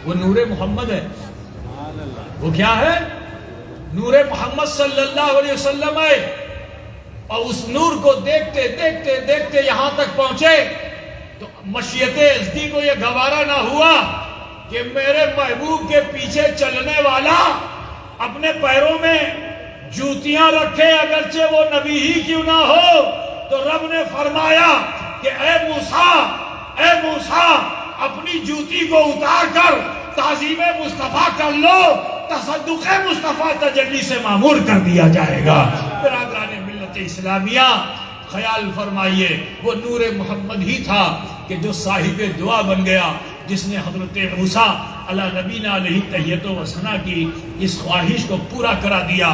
وہ نور محمد ہے. وہ کیا ہے؟ نور محمد صلی اللہ علیہ وسلم ہے. اور اس نور کو دیکھتے دیکھتے دیکھتے یہاں تک پہنچے تو مشیت ازدی کو یہ گوارا نہ ہوا کہ میرے محبوب کے پیچھے چلنے والا اپنے پیروں میں جوتیاں رکھے، اگرچہ وہ نبی ہی کیوں نہ ہو. تو رب نے فرمایا کہ اے موسیٰ اپنی جوتی کو اتار کر تعظیم مصطفیٰ کر لو، تصدق مصطفیٰ تجلی سے معمور کر دیا جائے گا. برادران ملت اسلامیہ خیال فرمائیے، وہ نور محمد ہی تھا کہ جو صاحب دعا بن گیا، جس نے حضرت موسیٰ علی نبینا علیہ تحیت و ثنا کی اس خواہش کو پورا کرا دیا.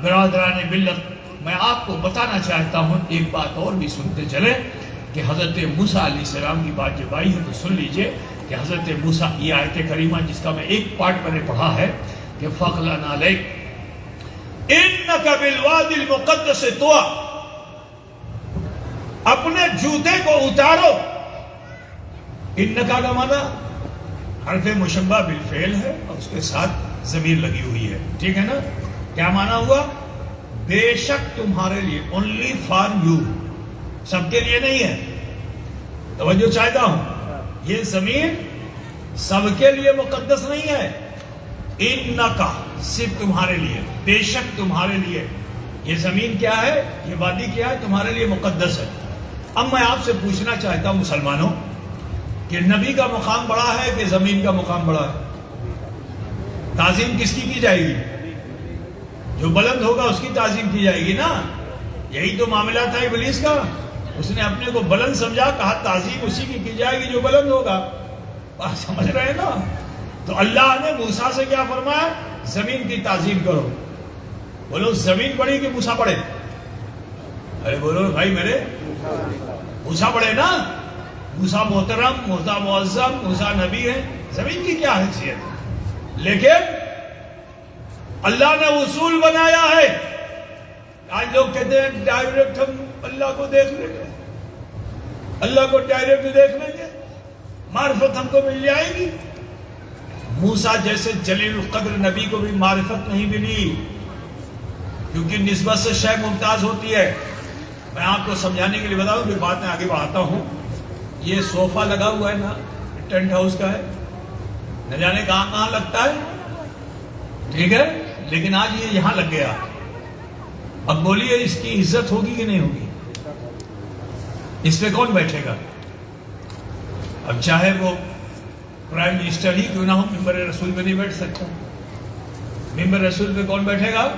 برادران ملت، میں آپ کو بتانا چاہتا ہوں ایک بات اور بھی سنتے چلے کہ حضرت موسیٰ علیہ السلام کی بات جب آئی ہے تو سن لیجئے کہ حضرت موسیٰ، یہ آیت کریمہ جس کا میں ایک پارٹ میں نے پڑھا ہے کہ فَخْلَعْ نَعْلَيْكَ إِنَّكَ بِالْوَادِ الْمُقَدَّسِ طُوًى، اپنے جوتے کو اتارو. انکا کا معنی حرف مشبہ بالفعل ہے اور اس کے ساتھ ضمیر لگی ہوئی ہے. ٹھیک ہے نا؟ کیا معنی ہوا؟ بے شک تمہارے لیے، only for you، سب کے لیے نہیں ہے. توجہ چاہتا ہوں، یہ ضمیر سب کے لیے مقدس نہیں ہے. انکا صرف تمہارے لیے، بے شک تمہارے لیے. یہ زمین کیا ہے؟ یہ وادی کیا ہے؟ تمہارے لیے مقدس ہے. اب میں آپ سے پوچھنا چاہتا ہوں مسلمانوں کہ نبی کا مقام بڑا ہے کہ زمین کا مقام بڑا ہے؟ تعظیم کس کی جائے گی؟ جو بلند ہوگا اس کی تعظیم کی جائے گی نا. یہی تو معاملہ تھا ابلیس کا. اس نے اپنے کو بلند سمجھا، کہا تعظیم اسی کی جائے گی جو بلند ہوگا. بات سمجھ رہے ہیں نا؟ تو اللہ نے موسیٰ سے کیا فرمایا؟ زمین کی تعظیم کرو. بولو زمین بڑی کہ موسیٰ بڑے؟ ارے بولو بھائی میرے، موسیٰ بڑے نا. موسیٰ محترم، موسیٰ معظم، موسیٰ نبی ہے. زمین کی کیا حیثیت؟ لیکن اللہ نے اصول بنایا ہے. آج لوگ کہتے ہیں ڈائریکٹ ہم اللہ کو دیکھ لیں گے، اللہ کو ڈائریکٹ دیکھ لیں گے، معرفت ہم کو مل جائے گی. موسیٰ جیسے جلیل القدر نبی کو بھی معرفت نہیں ملی، کیونکہ نسبت سے شے ممتاز ہوتی ہے. میں آپ کو سمجھانے کے لیے بتاؤں، پھر بات میں آگے بڑھاتا ہوں. یہ صوفہ لگا ہوا ہے نا، ٹینٹ ہاؤس کا ہے، نہ جانے کہاں کہاں لگتا ہے. ٹھیک ہے، لیکن آج یہ یہاں لگ گیا. اب بولیے اس کی عزت ہوگی کہ نہیں ہوگی؟ اس پہ کون بیٹھے گا؟ اب چاہے وہ پرائم منسٹر ہی کیوں نہ ہو، ممبر رسول پہ نہیں بیٹھ سکتا. ممبر رسول پہ کون بیٹھے گا؟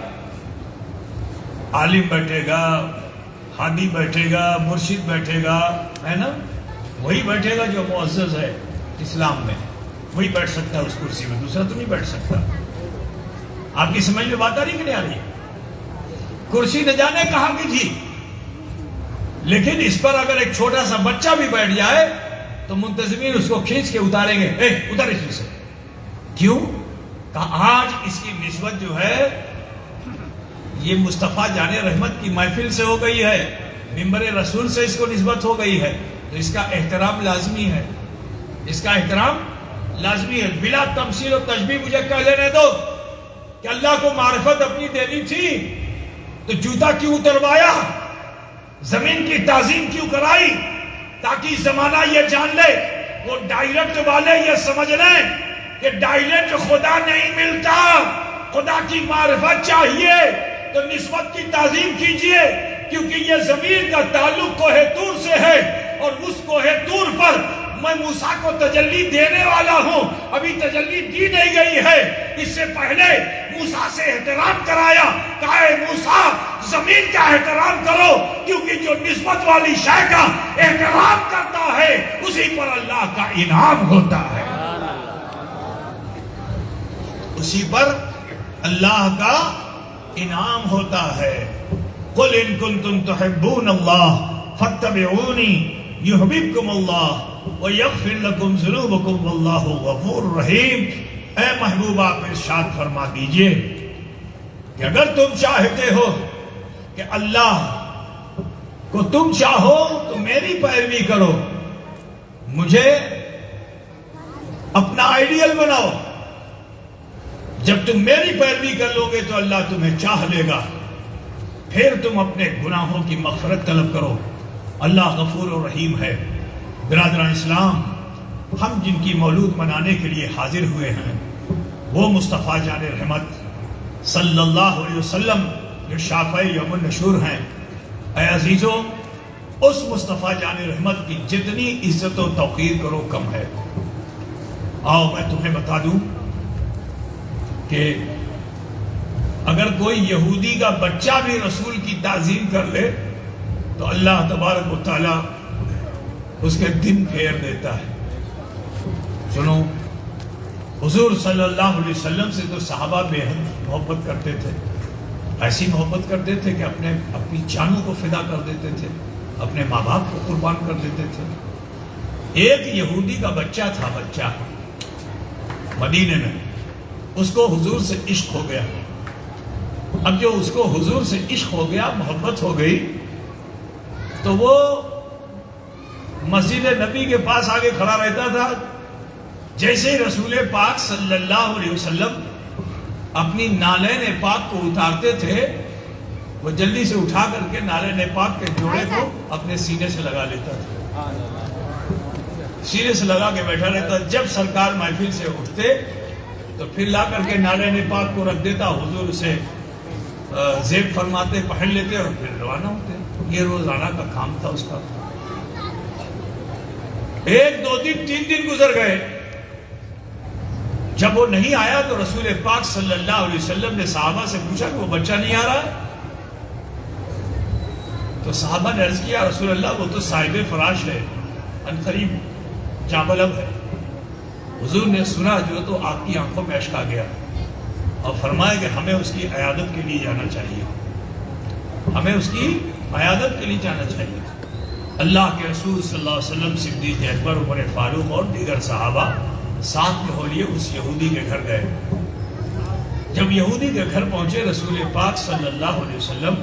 عالم بیٹھے گا، ہادی بیٹھے گا، مرشد بیٹھے گا، ہے نا؟ وہی بیٹھے گا جو معزز ہے اسلام میں، وہی بیٹھ سکتا ہے اس کرسی میں، دوسرا تو نہیں بیٹھ سکتا. آپ کی سمجھ میں بات آ رہی کہ نہیں آ رہی؟ کرسی نہ جانے کہاں کی تھی، لیکن اس پر اگر ایک چھوٹا سا بچہ بھی بیٹھ جائے تو منتظمین اس کو کھینچ کے اتاریں گے. اتر اس سے. کیوں؟ کہ آج اس کی نسبت جو ہے یہ مصطفیٰ جان رحمت کی محفل سے ہو گئی ہے، ممبر رسول سے اس کو نسبت ہو گئی ہے، تو اس کا احترام لازمی ہے. اس کا احترام لازمی ہے. بلا تمثیل و تشبیہ مجھے کہہ لینے دو کہ اللہ کو معرفت اپنی دینی تھی تو جوتا کیوں اتروایا، زمین کی تعظیم کیوں کرائی، تاکہ زمانہ یہ جان لے، وہ ڈائریکٹ والے یہ سمجھ لیں کہ ڈائریکٹ خدا نہیں ملتا، خدا کی معرفت چاہیے تو نسبت کی تعظیم کیجئے، کیونکہ یہ زمین کا تعلق کوہ طور سے ہے، اور اس کوہ طور پر میں موسیٰ کو تجلی دینے والا ہوں. ابھی تجلی دی نہیں گئی ہے، اس سے پہلے موسیٰ سے احترام کرایا، کہا اے موسیٰ زمین کا احترام کرو، کیونکہ جو نسبت والی شے کا احترام کرتا ہے اسی پر اللہ کا انعام ہوتا ہے، اسی پر اللہ کا انعام ہوتا ہے. قُلْ إِن كُنتُمْ تُحِبُّونَ اللَّهَ فَاتَّبِعُونِي يُحْبِبْكُمُ اللَّهُ وَيَغْفِرْ لَكُمْ ذُنُوبَكُمْ وَاللَّهُ غَفُورٌ رَحِيمٌ. اے محبوب آپ ارشاد فرما دیجئے کہ اگر تم چاہتے ہو کہ اللہ کو تم چاہو تو میری پیروی کرو، مجھے اپنا آئیڈیل بناؤ. جب تم میری پیروی کر لو گے تو اللہ تمہیں چاہ لے گا، پھر تم اپنے گناہوں کی مغفرت طلب کرو. اللہ غفور و رحیم ہے. برادران اسلام، ہم جن کی مولود منانے کے لیے حاضر ہوئے ہیں وہ مصطفیٰ جان رحمت صلی اللہ علیہ وسلم جو شافع یوم النشور ہیں. اے عزیزوں، اس مصطفیٰ جان رحمت کی جتنی عزت و توقیر کرو کم ہے. آؤ میں تمہیں بتا دوں کہ اگر کوئی یہودی کا بچہ بھی رسول کی تعظیم کر لے تو اللہ تبارک و تعالی اس کے دن پھیر دیتا ہے. سنو، حضور صلی اللہ علیہ وسلم سے تو صحابہ بے حد محبت کرتے تھے، ایسی محبت کرتے تھے کہ اپنی جانوں کو فدا کر دیتے تھے، اپنے ماں باپ کو قربان کر دیتے تھے. ایک یہودی کا بچہ تھا، بچہ مدینے میں، اس کو حضور سے عشق ہو گیا. اب جو اس کو حضور سے عشق ہو گیا، محبت ہو گئی، تو وہ مسجد نبی کے پاس آگے کھڑا رہتا تھا. جیسے ہی رسول پاک صلی اللہ علیہ وسلم اپنی نالین پاک کو اتارتے تھے، وہ جلدی سے اٹھا کر کے نالین پاک کے جوڑے کو اپنے سینے سے لگا لیتا تھا، سینے سے لگا کے بیٹھا رہتا. جب سرکار محفل سے اٹھتے تو پھر لا کر کے نالین پاک کو رکھ دیتا، حضور اسے زیب فرماتے، پہن لیتے اور پھر روانہ ہوتے. یہ روزانہ کا کام تھا اس کا. ایک دو دن تین دن گزر گئے. جب وہ نہیں آیا تو رسول پاک صلی اللہ علیہ وسلم نے صحابہ سے پوچھا کہ وہ بچہ نہیں آ رہا ہے. تو صحابہ نے عرض کیا رسول اللہ وہ تو صاحب فراش ہے، عنقریب جابلب ہے. حضور نے سنا جو تو آپ کی آنکھوں میں اشک آ گیا اور فرمایا کہ ہمیں اس کی عیادت کے لیے جانا چاہیے، ہمیں اس کی عیادت کے لیے جانا چاہیے. اللہ کے رسول صلی اللہ علیہ وسلم، صدیق اکبر، عمر فاروق اور دیگر صحابہ ساتھ میں ہو لیے اس یہودی کے گھر گئے. جب یہودی کے گھر پہنچے، رسول پاک صلی اللہ علیہ وسلم،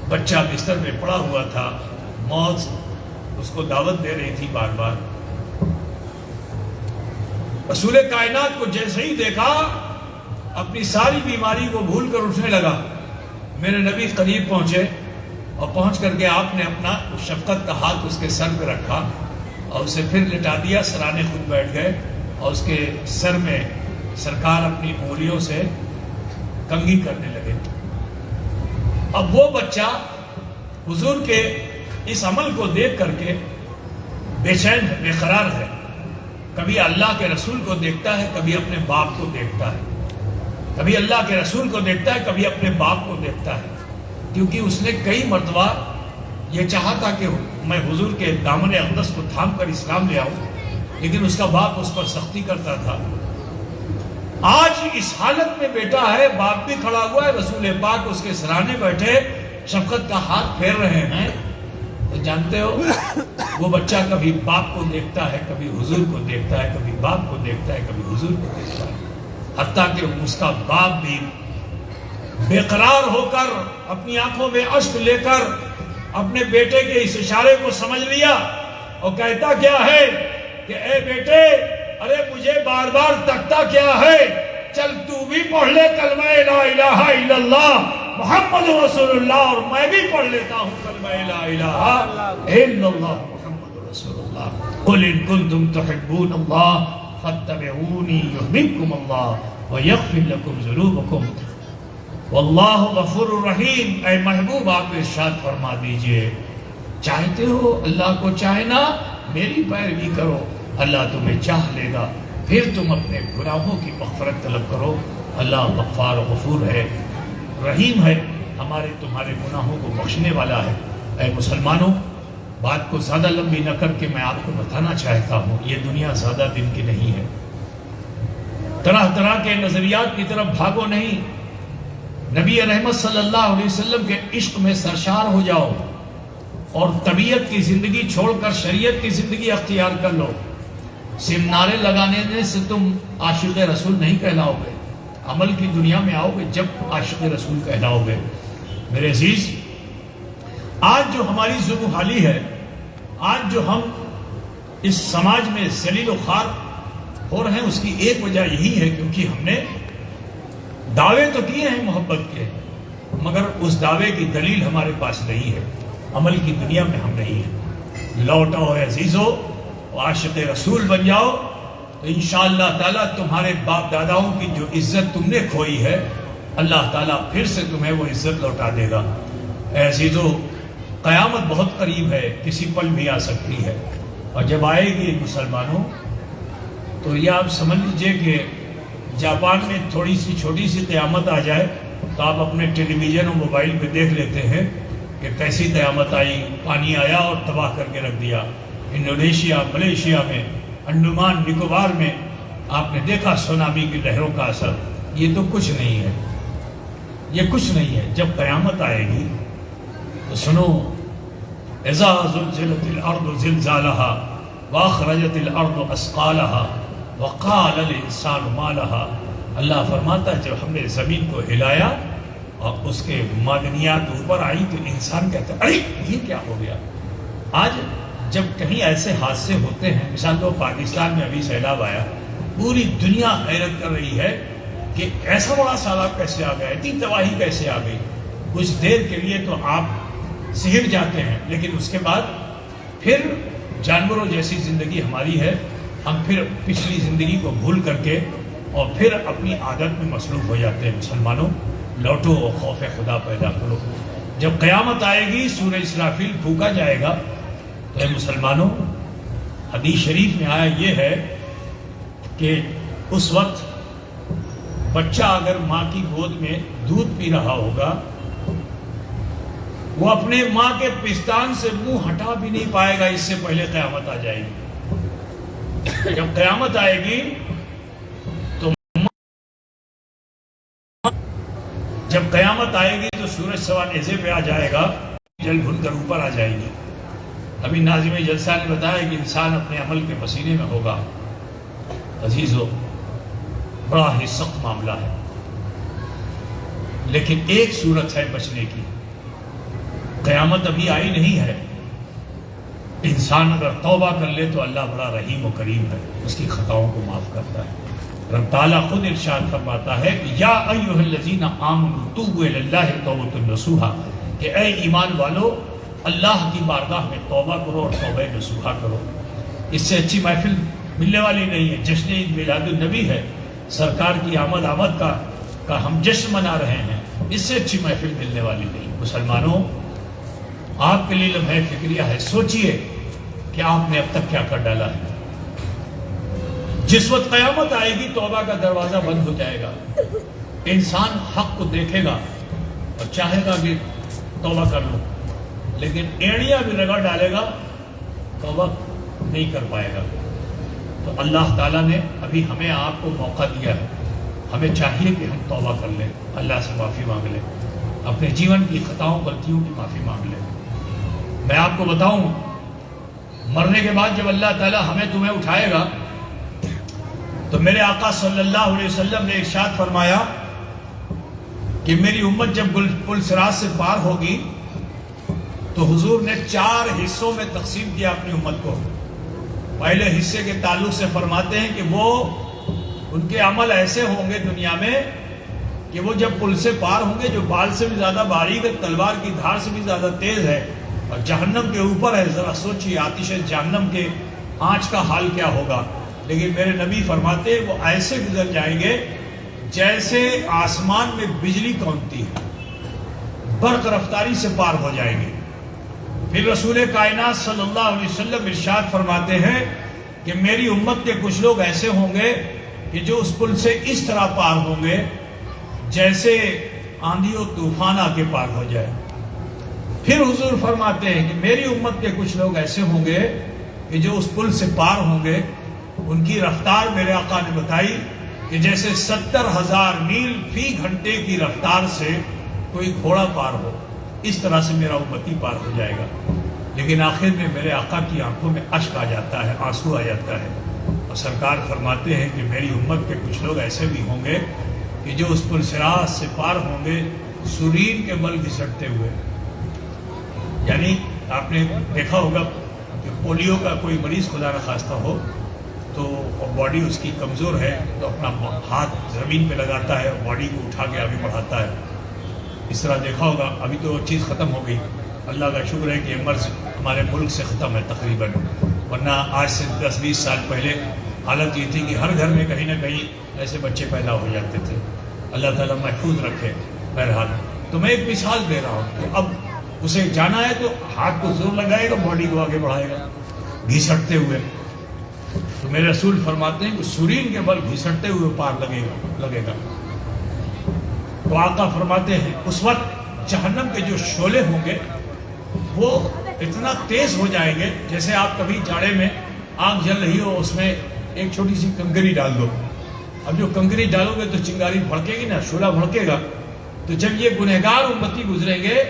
بچہ بستر میں پڑا ہوا تھا، موت اس کو دعوت دے رہی تھی بار بار. رسول کائنات کو جیسے ہی دیکھا اپنی ساری بیماری کو بھول کر اٹھنے لگا. میرے نبی قریب پہنچے اور پہنچ کر کے آپ نے اپنا شفقت کا ہاتھ اس کے سر پہ رکھا اور اسے پھر لٹا دیا. سرانے خود بیٹھ گئے اور اس کے سر میں سرکار اپنی انگلیوں سے کنگھی کرنے لگے. اب وہ بچہ حضور کے اس عمل کو دیکھ کر کے بے چین ہے، بے قرار ہے، کبھی اللہ کے رسول کو دیکھتا ہے، کبھی اپنے باپ کو دیکھتا ہے، کبھی اللہ کے رسول کو دیکھتا ہے، کبھی اپنے باپ کو دیکھتا ہے، کیونکہ اس نے کئی مرتبہ یہ چاہا تھا کہ میں حضور کے دامن اقدس کو تھام کر اسلام لے آؤں، لیکن اس کا باپ اس پر سختی کرتا تھا۔ آج اس حالت میں بیٹا ہے، باپ بھی کھڑا ہوا ہے، رسول پاک اس کے سرانے بیٹھے شفقت کا ہاتھ پھیر رہے ہیں، تو جانتے ہو وہ بچہ کبھی باپ کو دیکھتا ہے، کبھی حضور کو دیکھتا ہے، کبھی باپ کو دیکھتا ہے، کبھی حضور کو دیکھتا ہے، حتیٰ کہ اس کا باپ بھی بے قرار ہو کر اپنی آنکھوں میں اشک لے کر اپنے بیٹے کے اس اشارے کو سمجھ لیا اور کہتا کیا ہے کہ اے بیٹے، ارے مجھے بار بار تکتا کیا ہے، چل تو بھی پڑھ لے کلمہ لا الہ الا اللہ محمد رسول اللہ، اور میں بھی پڑھ لیتا ہوں کلمہ لا الہ الا اللہ محمد رسول اللہ۔ قل ان کنتم تحبون اللہ فاتبعونی یحببکم اللہ ویغفر لکم ذنوبکم واللہ غفور الرحیم۔ اے محبوب آپ ارشاد فرما دیجئے، چاہتے ہو اللہ کو چاہنا، میری پیروی کرو، اللہ تمہیں چاہ لے گا، پھر تم اپنے گناہوں کی مغفرت طلب کرو، اللہ غفار و غفور ہے، رحیم ہے، ہمارے تمہارے گناہوں کو بخشنے والا ہے۔ اے مسلمانوں، بات کو زیادہ لمبی نہ کر کے میں آپ کو بتانا چاہتا ہوں، یہ دنیا زیادہ دن کی نہیں ہے، طرح طرح کے نظریات کی طرف بھاگو نہیں، نبی رحمت صلی اللہ علیہ وسلم کے عشق میں سرشار ہو جاؤ اور طبیعت کی زندگی چھوڑ کر شریعت کی زندگی اختیار کر لو۔ صرف نعرے لگانے سے تم عاشق رسول نہیں کہلاؤ گے، عمل کی دنیا میں آؤ گے جب عاشق رسول کہلاؤ گے۔ میرے عزیز، آج جو ہماری ظلم حالی ہے، آج جو ہم اس سماج میں ذلیل و خوار ہو رہے ہیں، اس کی ایک وجہ یہی ہے کیونکہ ہم نے دعوے تو کیے ہیں محبت کے، مگر اس دعوے کی دلیل ہمارے پاس نہیں ہے، عمل کی دنیا میں ہم نہیں ہیں۔ لوٹو اے عزیزو، عاشق رسول بن جاؤ تو انشاءاللہ تعالیٰ تمہارے باپ داداؤں کی جو عزت تم نے کھوئی ہے، اللہ تعالیٰ پھر سے تمہیں وہ عزت لوٹا دے گا۔ اے عزیزو، قیامت بہت قریب ہے، کسی پل بھی آ سکتی ہے، اور جب آئے گی مسلمانوں تو یہ آپ سمجھ لیجئے کہ جاپان میں تھوڑی سی چھوٹی سی قیامت آ جائے تو آپ اپنے ٹیلی ویژن اور موبائل پہ دیکھ لیتے ہیں کہ کیسی قیامت آئی، پانی آیا اور تباہ کر کے رکھ دیا۔ انڈونیشیا، ملیشیا میں، انڈمان نکوبار میں آپ نے دیکھا سونامی کی لہروں کا اثر۔ یہ تو کچھ نہیں ہے، یہ کچھ نہیں ہے۔ جب قیامت آئے گی تو سنو، اذا زلزلت الارض زلزالها واخرجت الارض اثقالها وقال الانسان ما لها۔ اللہ فرماتا ہے جب ہم نے زمین کو ہلایا اور اس کے معدنیات اوپر آئی تو انسان کہتا ہے ارے یہ کیا ہو گیا۔ آج جب کہیں ایسے حادثے ہوتے ہیں، مثال تو پاکستان میں ابھی سیلاب آیا، پوری دنیا حیرت کر رہی ہے کہ ایسا بڑا سیلاب کیسے آ گیا، اتنی تباہی کیسے آ گئی۔ کچھ دیر کے لیے تو آپ سہر جاتے ہیں، لیکن اس کے بعد پھر جانوروں جیسی زندگی ہماری ہے، ہم پھر پچھلی زندگی کو بھول کر کے اور پھر اپنی عادت میں مصروف ہو جاتے ہیں۔ مسلمانوں، لوٹو اور خوف خدا پیدا کرو۔ جب قیامت آئے گی، سورہ اسرافیل پھونکا جائے گا تو اے مسلمانوں، حدیث شریف میں آیا یہ ہے کہ اس وقت بچہ اگر ماں کی گود میں دودھ پی رہا ہوگا، وہ اپنے ماں کے پستان سے منہ ہٹا بھی نہیں پائے گا، اس سے پہلے قیامت آ جائے گی۔ جب قیامت آئے گی تو سورج سوا نیزے پہ آ جائے گا، جل بھن کر اوپر آ جائے گی۔ ابھی ناظم جلسہ نے بتایا کہ انسان اپنے عمل کے پسینے میں ہوگا۔ عزیزو، بڑا ہی سخت معاملہ ہے، لیکن ایک صورت ہے بچنے کی۔ قیامت ابھی آئی نہیں ہے، انسان اگر توبہ کر لے تو اللہ بڑا رحیم و کریم ہے، اس کی خطاؤں کو معاف کرتا ہے۔ رب تعالیٰ خود ارشاد فرماتا ہے کہ یا ایھا الذین آمنوا توبوا الی اللہ توبۃ نصوحا، کہ اے ایمان والو اللہ کی بارگاہ میں توبہ کرو اور توبہ نصوحا کرو۔ اس سے اچھی محفل ملنے والی نہیں ہے۔ جشن عید میلاد النبی ہے، سرکار کی آمد کا ہم جشن منا رہے ہیں، اس سے اچھی محفل ملنے والی نہیں۔ مسلمانوں، آپ کے لیے لمحہ فکریہ ہے، سوچئے کہ آپ نے اب تک کیا کر ڈالا ہے۔ جس وقت قیامت آئے گی توبہ کا دروازہ بند ہو جائے گا، انسان حق کو دیکھے گا اور چاہے گا کہ توبہ کر لو، لیکن ایڑیاں بھی رگڑ ڈالے گا، توبہ نہیں کر پائے گا۔ تو اللہ تعالیٰ نے ابھی ہمیں آپ کو موقع دیا ہے، ہمیں چاہیے کہ ہم توبہ کر لیں، اللہ سے معافی مانگ لیں، اپنے جیون کی خطاؤں غلطیوں کی معافی مانگ لیں۔ میں آپ کو بتاؤں، مرنے کے بعد جب اللہ تعالیٰ ہمیں تمہیں اٹھائے گا تو میرے آقا صلی اللہ علیہ وسلم نے ارشاد فرمایا کہ میری امت جب پل صراط سے پار ہوگی تو حضور نے 4 حصوں میں تقسیم کیا اپنی امت کو۔ پہلے حصے کے تعلق سے فرماتے ہیں کہ وہ ان کے عمل ایسے ہوں گے دنیا میں کہ وہ جب پل سے پار ہوں گے، جو بال سے بھی زیادہ باریک ہے، تلوار کی دھار سے بھی زیادہ تیز ہے اور جہنم کے اوپر ہے۔ ذرا سوچیے آتش جہنم کے آنچ کا حال کیا ہوگا۔ لیکن میرے نبی فرماتے ہیں وہ ایسے گزر جائیں گے جیسے آسمان میں بجلی کونتی ہے، برق رفتاری سے پار ہو جائیں گے۔ پھر رسول کائنات صلی اللہ علیہ وسلم ارشاد فرماتے ہیں کہ میری امت کے کچھ لوگ ایسے ہوں گے کہ جو اس پل سے اس طرح پار ہوں گے جیسے آندھی و طوفان آ کے پار ہو جائے۔ پھر حضور فرماتے ہیں کہ میری امت کے کچھ لوگ ایسے ہوں گے کہ جو اس پل سے پار ہوں گے، ان کی رفتار میرے آقا نے بتائی کہ جیسے 70,000 میل فی گھنٹے کی رفتار سے کوئی گھوڑا پار ہو، اس طرح سے میرا امتی پار ہو جائے گا۔ لیکن آخر میں میرے آقا کی آنکھوں میں اشک آ جاتا ہے، آنسو آ جاتا ہے، اور سرکار فرماتے ہیں کہ میری امت کے کچھ لوگ ایسے بھی ہوں گے کہ جو اس پل صراط سے پار ہوں گے سرین کے بل گھسٹتے ہوئے۔ یعنی آپ نے دیکھا ہوگا کہ پولیو کا کوئی مریض خدا نخواستہ ہو تو باڈی اس کی کمزور ہے تو اپنا ہاتھ زمین پہ لگاتا ہے، باڈی کو اٹھا کے آگے بڑھاتا ہے۔ اس طرح دیکھا ہوگا، ابھی تو چیز ختم ہو گئی، اللہ کا شکر ہے کہ یہ مرض ہمارے ملک سے ختم ہے تقریباً، ورنہ آج سے 10-20 سال پہلے حالت یہ تھی کہ ہر گھر میں کہیں نہ کہیں ایسے بچے پیدا ہو جاتے تھے۔ اللہ تعالیٰ محفوظ رکھے۔ بہرحال تو میں ایک مثال دے رہا ہوں کہ اب اسے جانا ہے تو ہاتھ کو زور لگائے گا، باڈی کو آگے بڑھائے گا گھسٹتے ہوئے۔ تو میرے رسول فرماتے ہیں کہ سرین کے بل گھسٹتے ہوئے پار لگے گا۔ تو آقا فرماتے ہیں اس وقت جہنم کے جو شعلے ہوں گے وہ اتنا تیز ہو جائیں گے جیسے آپ کبھی جاڑے میں آگ جل رہی ہو، اس میں ایک چھوٹی سی کنکری ڈال دو، اب جو کنکری ڈالو گے تو چنگاری بھڑکے گی نا، شعلہ بھڑکے گا۔ تو جب یہ گنہگار امتی گزریں گے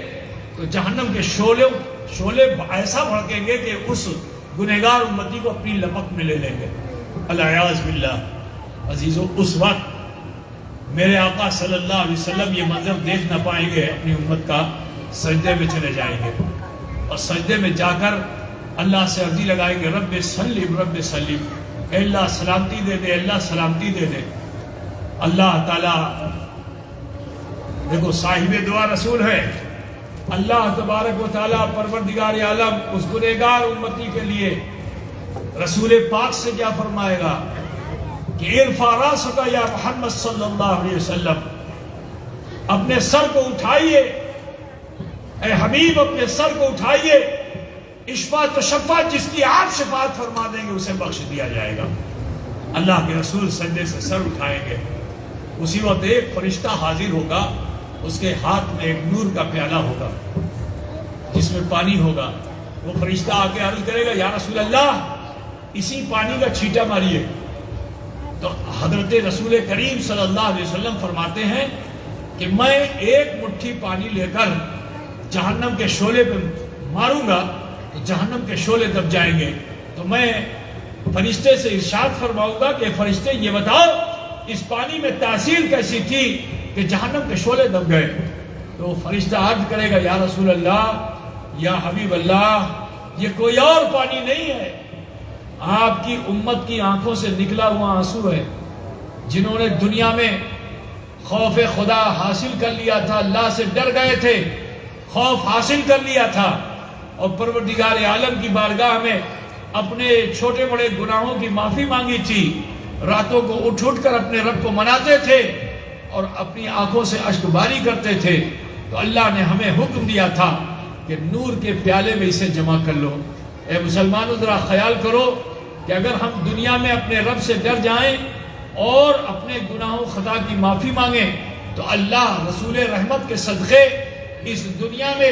تو جہنم کے شعلے ایسا بھڑکیں گے کہ اس گنہگار امتی کو اپنی لپک میں لے لیں گے، الیاذ باللہ۔ عزیزو، اس وقت میرے آقا صلی اللہ علیہ وسلم یہ منظر دیکھ نہ پائیں گے، اپنی امت کا سجدے میں چلے جائیں گے اور سجدے میں جا کر اللہ سے عرضی لگائیں گے، رب سلم رب سلم، اے اللہ سلامتی دے دے، اللہ سلامتی دے دے۔ اللہ تعالیٰ دیکھو صاحب دعا رسول ہے، اللہ تبارک و تعالیٰ پروردگار عالم اس گنہگار امتی کے لیے رسول پاک سے کیا فرمائے گا کہ ارفع راسک یا محمد صلی اللہ علیہ وسلم، اپنے سر کو اٹھائیے اے حبیب، اپنے سر کو اٹھائیے، اشفاعت و شفاعت جس کی آپ شفاعت فرما دیں گے اسے بخش دیا جائے گا۔ اللہ کے رسول سجدے سے سر اٹھائیں گے، اسی وقت ایک فرشتہ حاضر ہوگا، اس کے ہاتھ میں ایک نور کا پیالہ ہوگا جس میں پانی ہوگا۔ وہ فرشتہ آگے عرض کرے گا، یا رسول اللہ اسی پانی کا چھینٹا ماریے۔ تو حضرت رسول کریم صلی اللہ علیہ وسلم فرماتے ہیں کہ میں ایک مٹھی پانی لے کر جہنم کے شعلے پہ ماروں گا تو جہنم کے شعلے دب جائیں گے۔ تو میں فرشتے سے ارشاد فرماؤں گا کہ فرشتے یہ بتاؤ اس پانی میں تاثیر کیسی تھی کہ جہنم کے شعلے دب گئے۔ تو فرشتہ عرض کرے گا، یا رسول اللہ، یا حبیب اللہ، یہ کوئی اور پانی نہیں ہے، آپ کی امت کی آنکھوں سے نکلا ہوا آنسو ہے، جنہوں نے دنیا میں خوف خدا حاصل کر لیا تھا، اللہ سے ڈر گئے تھے، خوف حاصل کر لیا تھا، اور پروردگار عالم کی بارگاہ میں اپنے چھوٹے بڑے گناہوں کی معافی مانگی تھی، راتوں کو اٹھ کر اپنے رب کو مناتے تھے اور اپنی آنکھوں سے اشک باری کرتے تھے۔ تو اللہ نے ہمیں حکم دیا تھا کہ نور کے پیالے میں اسے جمع کر لو، اے مسلمانوں ذرا خیال کرو کہ اگر ہم دنیا میں اپنے رب سے ڈر جائیں اور اپنے گناہوں خطا کی معافی مانگیں تو اللہ رسول رحمت کے صدقے اس دنیا میں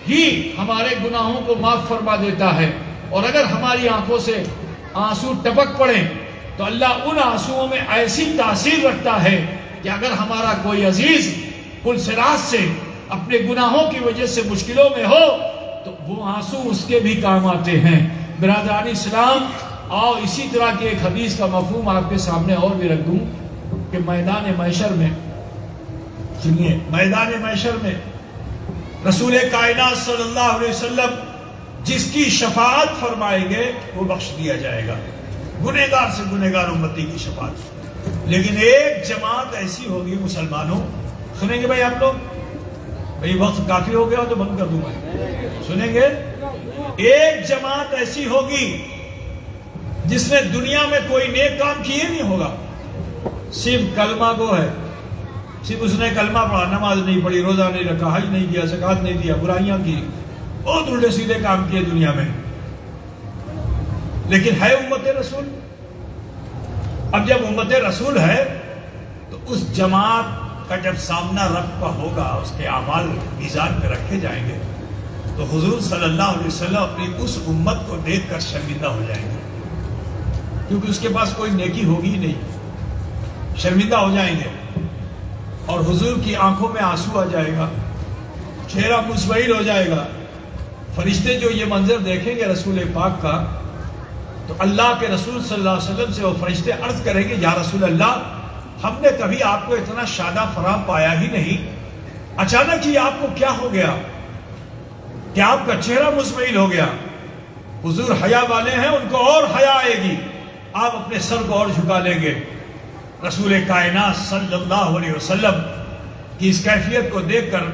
ہی ہمارے گناہوں کو معاف فرما دیتا ہے، اور اگر ہماری آنکھوں سے آنسو ٹپک پڑیں تو اللہ ان آنسوؤں میں ایسی تاثیر رکھتا ہے کہ اگر ہمارا کوئی عزیز پل صراط سے اپنے گناہوں کی وجہ سے مشکلوں میں ہو تو وہ آنسو اس کے بھی کام آتے ہیں۔ برادران اسلام، آؤ اسی طرح کی ایک حدیث کا مفہوم آپ کے سامنے اور بھی رکھ دوں کہ میدان محشر میں، سنیے، میدان محشر میں رسول کائنات صلی اللہ علیہ وسلم جس کی شفاعت فرمائیں گے وہ بخش دیا جائے گا، گنہگار سے گنہگار امتی کی شفاعت۔ لیکن ایک جماعت ایسی ہوگی مسلمانوں، سنیں گے بھائی آپ لوگ؟ بھائی وقت کافی ہو گیا تو بند کر دوں میں، سنیں گے؟ ایک جماعت ایسی ہوگی جس نے دنیا میں کوئی نیک کام کیے نہیں ہوگا، صرف کلمہ گو ہے، صرف اس نے کلمہ پڑھا، نماز نہیں پڑھی، روزہ نہیں رکھا، حج نہیں کیا، زکوٰۃ نہیں دیا، برائیاں کی، بہت الٹے سیدھے کام کیے دنیا میں، لیکن ہے امت رسول۔ اب جب امت رسول ہے تو اس جماعت کا جب سامنا رب کا ہوگا، اس کے اعمال میزان پہ رکھے جائیں گے تو حضور صلی اللہ علیہ وسلم اپنی اس امت کو دیکھ کر شرمندہ ہو جائیں گے، کیونکہ اس کے پاس کوئی نیکی ہوگی ہی نہیں، شرمندہ ہو جائیں گے، اور حضور کی آنکھوں میں آنسو آ جائے گا، چہرہ مسویل ہو جائے گا۔ فرشتے جو یہ منظر دیکھیں گے رسول پاک کا تو اللہ کے رسول صلی اللہ علیہ وسلم سے وہ فرشتے عرض کریں گے، یا رسول اللہ، ہم نے کبھی آپ کو اتنا شادہ فراہ پایا ہی نہیں، اچانک ہی آپ کو کیا ہو گیا کہ آپ کا چہرہ مسویل ہو گیا؟ حضور حیا والے ہیں، ان کو اور حیا آئے گی، آپ اپنے سر کو اور جھکا لیں گے۔ رسول کائنات صلی اللہ علیہ وسلم کی اس کیفیت کو دیکھ کر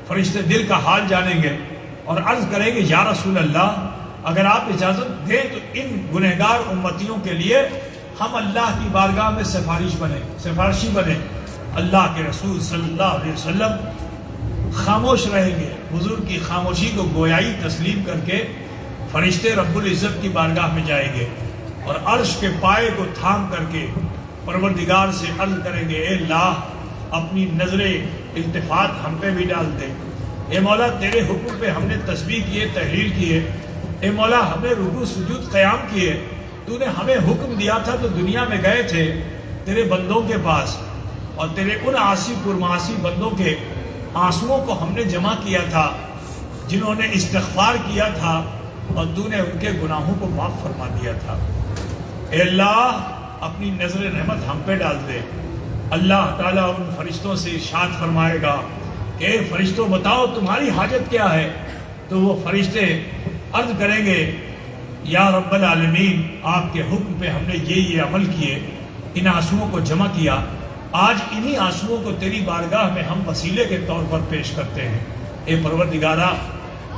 فرشتے دل کا حال جانیں گے اور عرض کریں گے، یا رسول اللہ، اگر آپ اجازت دیں تو ان گنہگار امتیوں کے لیے ہم اللہ کی بارگاہ میں سفارشی بنے۔ اللہ کے رسول صلی اللہ علیہ وسلم خاموش رہیں گے، حضور کی خاموشی کو گویائی تسلیم کر کے فرشتے رب العزت کی بارگاہ میں جائیں گے اور عرش کے پائے کو تھام کر کے پروردگار سے عرض کریں گے، اے اللہ، اپنی نظر التفات ہم پہ بھی ڈال دے۔ اے مولا، تیرے حکم پہ ہم نے تسبیح کیے، تحلیل کیے، اے مولا ہم نے رکوع سجود قیام کیے، تو نے ہمیں حکم دیا تھا تو دنیا میں گئے تھے تیرے بندوں کے پاس، اور تیرے ان عاصی پرمعاصی بندوں کے آنسوؤں کو ہم نے جمع کیا تھا جنہوں نے استغفار کیا تھا، اور تو نے ان کے گناہوں کو معاف فرما دیا تھا۔ اے اللہ، اپنی نظر رحمت ہم پہ ڈال دے۔ اللہ تعالیٰ ان فرشتوں سے ارشاد فرمائے گا کہ اے فرشتوں، بتاؤ تمہاری حاجت کیا ہے؟ تو وہ فرشتے عرض کریں گے، یا رب العالمین، آپ کے حکم پہ ہم نے یہ عمل کیے، ان آنسوؤں کو جمع کیا، آج انہی آنسوؤں کو تیری بارگاہ میں ہم وسیلے کے طور پر پیش کرتے ہیں۔ اے پروردگارہ،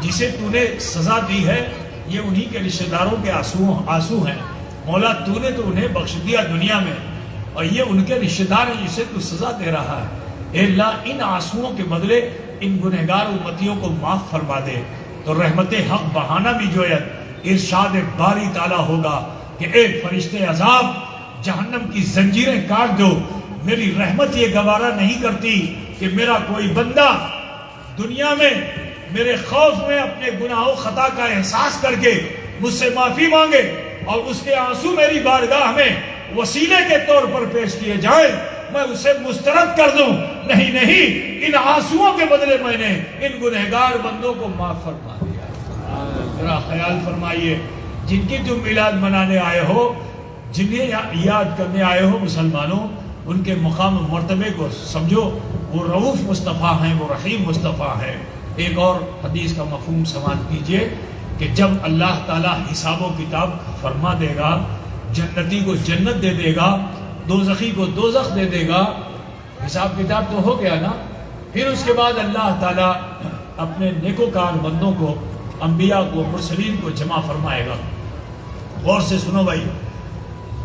جسے تو نے سزا دی ہے یہ انہی کے رشتہ داروں کے آنسو ہیں، مولا تو نے تو انہیں بخش دیا دنیا میں، اور یہ ان کے رشتہ دار ہیں جسے تو سزا دے رہا ہے۔ اے اللہ، ان آنسوؤں کے بدلے ان گنہگار امتیوں کو معاف فرما دے۔ تو رحمت حق بہانہ بھی جویت ارشاد باری تعالیٰ ہوگا کہ اے فرشتے عذاب، جہنم کی زنجیریں کاٹ دو، میری رحمت یہ گوارا نہیں کرتی کہ میرا کوئی بندہ دنیا میں میرے خوف میں اپنے گناہ و خطا کا احساس کر کے مجھ سے معافی مانگے اور اس کے آنسو میری بارگاہ میں وسیلے کے طور پر پیش کیے جائیں، میں اسے مسترد کر دوں۔ نہیں، ان آنسوؤں کے بدلے میں نے ان گنہگار بندوں کو معاف فرما دیا۔ ذرا خیال فرمائیے، جن کی تم میلاد منانے آئے ہو، جنہیں یاد کرنے آئے ہو مسلمانوں، ان کے مقام و مرتبے کو سمجھو، وہ رؤوف مصطفیٰ ہیں، وہ رحیم مصطفیٰ ہیں۔ ایک اور حدیث کا مفہوم سماعت کیجئے کہ جب اللہ تعالیٰ حساب و کتاب فرما دے گا، جنتی کو جنت دے دے گا، دوزخی کو دوزخ دے دے گا، حساب کتاب تو ہو گیا نا، پھر اس کے بعد اللہ تعالیٰ اپنے نیکوکار بندوں کو، انبیاء کو، مرسلین کو جمع فرمائے گا۔ غور سے سنو بھائی،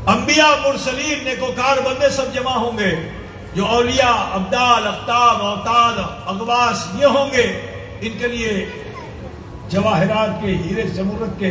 انبیاء، مرسلین، نیکوکار بندے سب جمع ہوں گے، جو اولیاء، ابدال، اقطاب، اوتاد، اغواس یہ ہوں گے، ان کے لیے جواہرات کے، ہیرے زمرد کے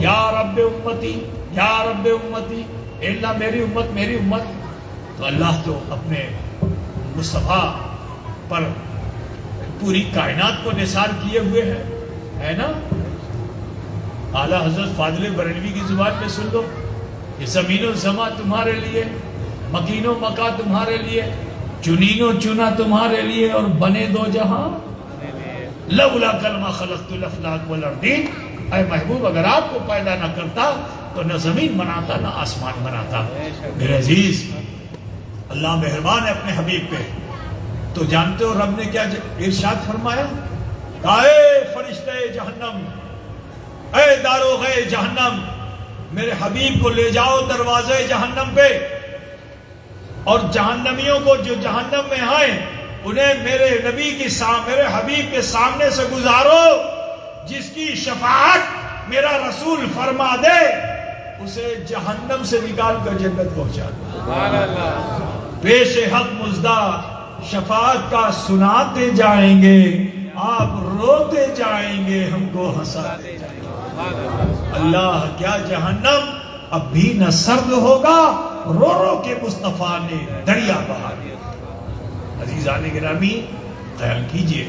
یا رب امتی یا رب امتی، اے اللہ میری امت. تو اللہ تو اپنے مصطفیٰ پر پوری کائنات کو نثار کیے ہوئے ہے نا. اعلیٰ حضرت فاضل بریلوی کی زبان پہ سن لو، یہ زمین و زماں تمہارے لیے، مکین و مکا تمہارے لیے، چنین و چنا تمہارے لیے، اور بنے دو جہاں لولا کلمہ خلقت الافلاک والارضین. اے محبوب اگر آپ کو پیدا نہ کرتا تو نہ زمین بناتا نہ آسمان بناتا. میرے عزیز، اللہ مہربان ہے اپنے حبیب پہ. تو جانتے ہو رب نے کیا ارشاد فرمایا؟ اے فرشتے جہنم، اے داروغے جہنم، میرے حبیب کو لے جاؤ دروازے جہنم پہ، اور جہنمیوں کو جو جہنم میں آئیں انہیں میرے نبی کی میرے حبیب کے سامنے سے گزارو. جس کی شفاعت میرا رسول فرما دے اسے جہنم سے نکال کر جنت پہنچا دو. پیش حق مزدہ شفاعت کا سناتے جائیں گے، آپ روتے جائیں گے، ہم کو ہنساتے جائیں گے. اللہ کیا جہنم اب بھی نہ سرد ہوگا، رو رو کے مصطفیٰ نے دریا بہا دیا. عزیزان گرامی خیال کیجئے،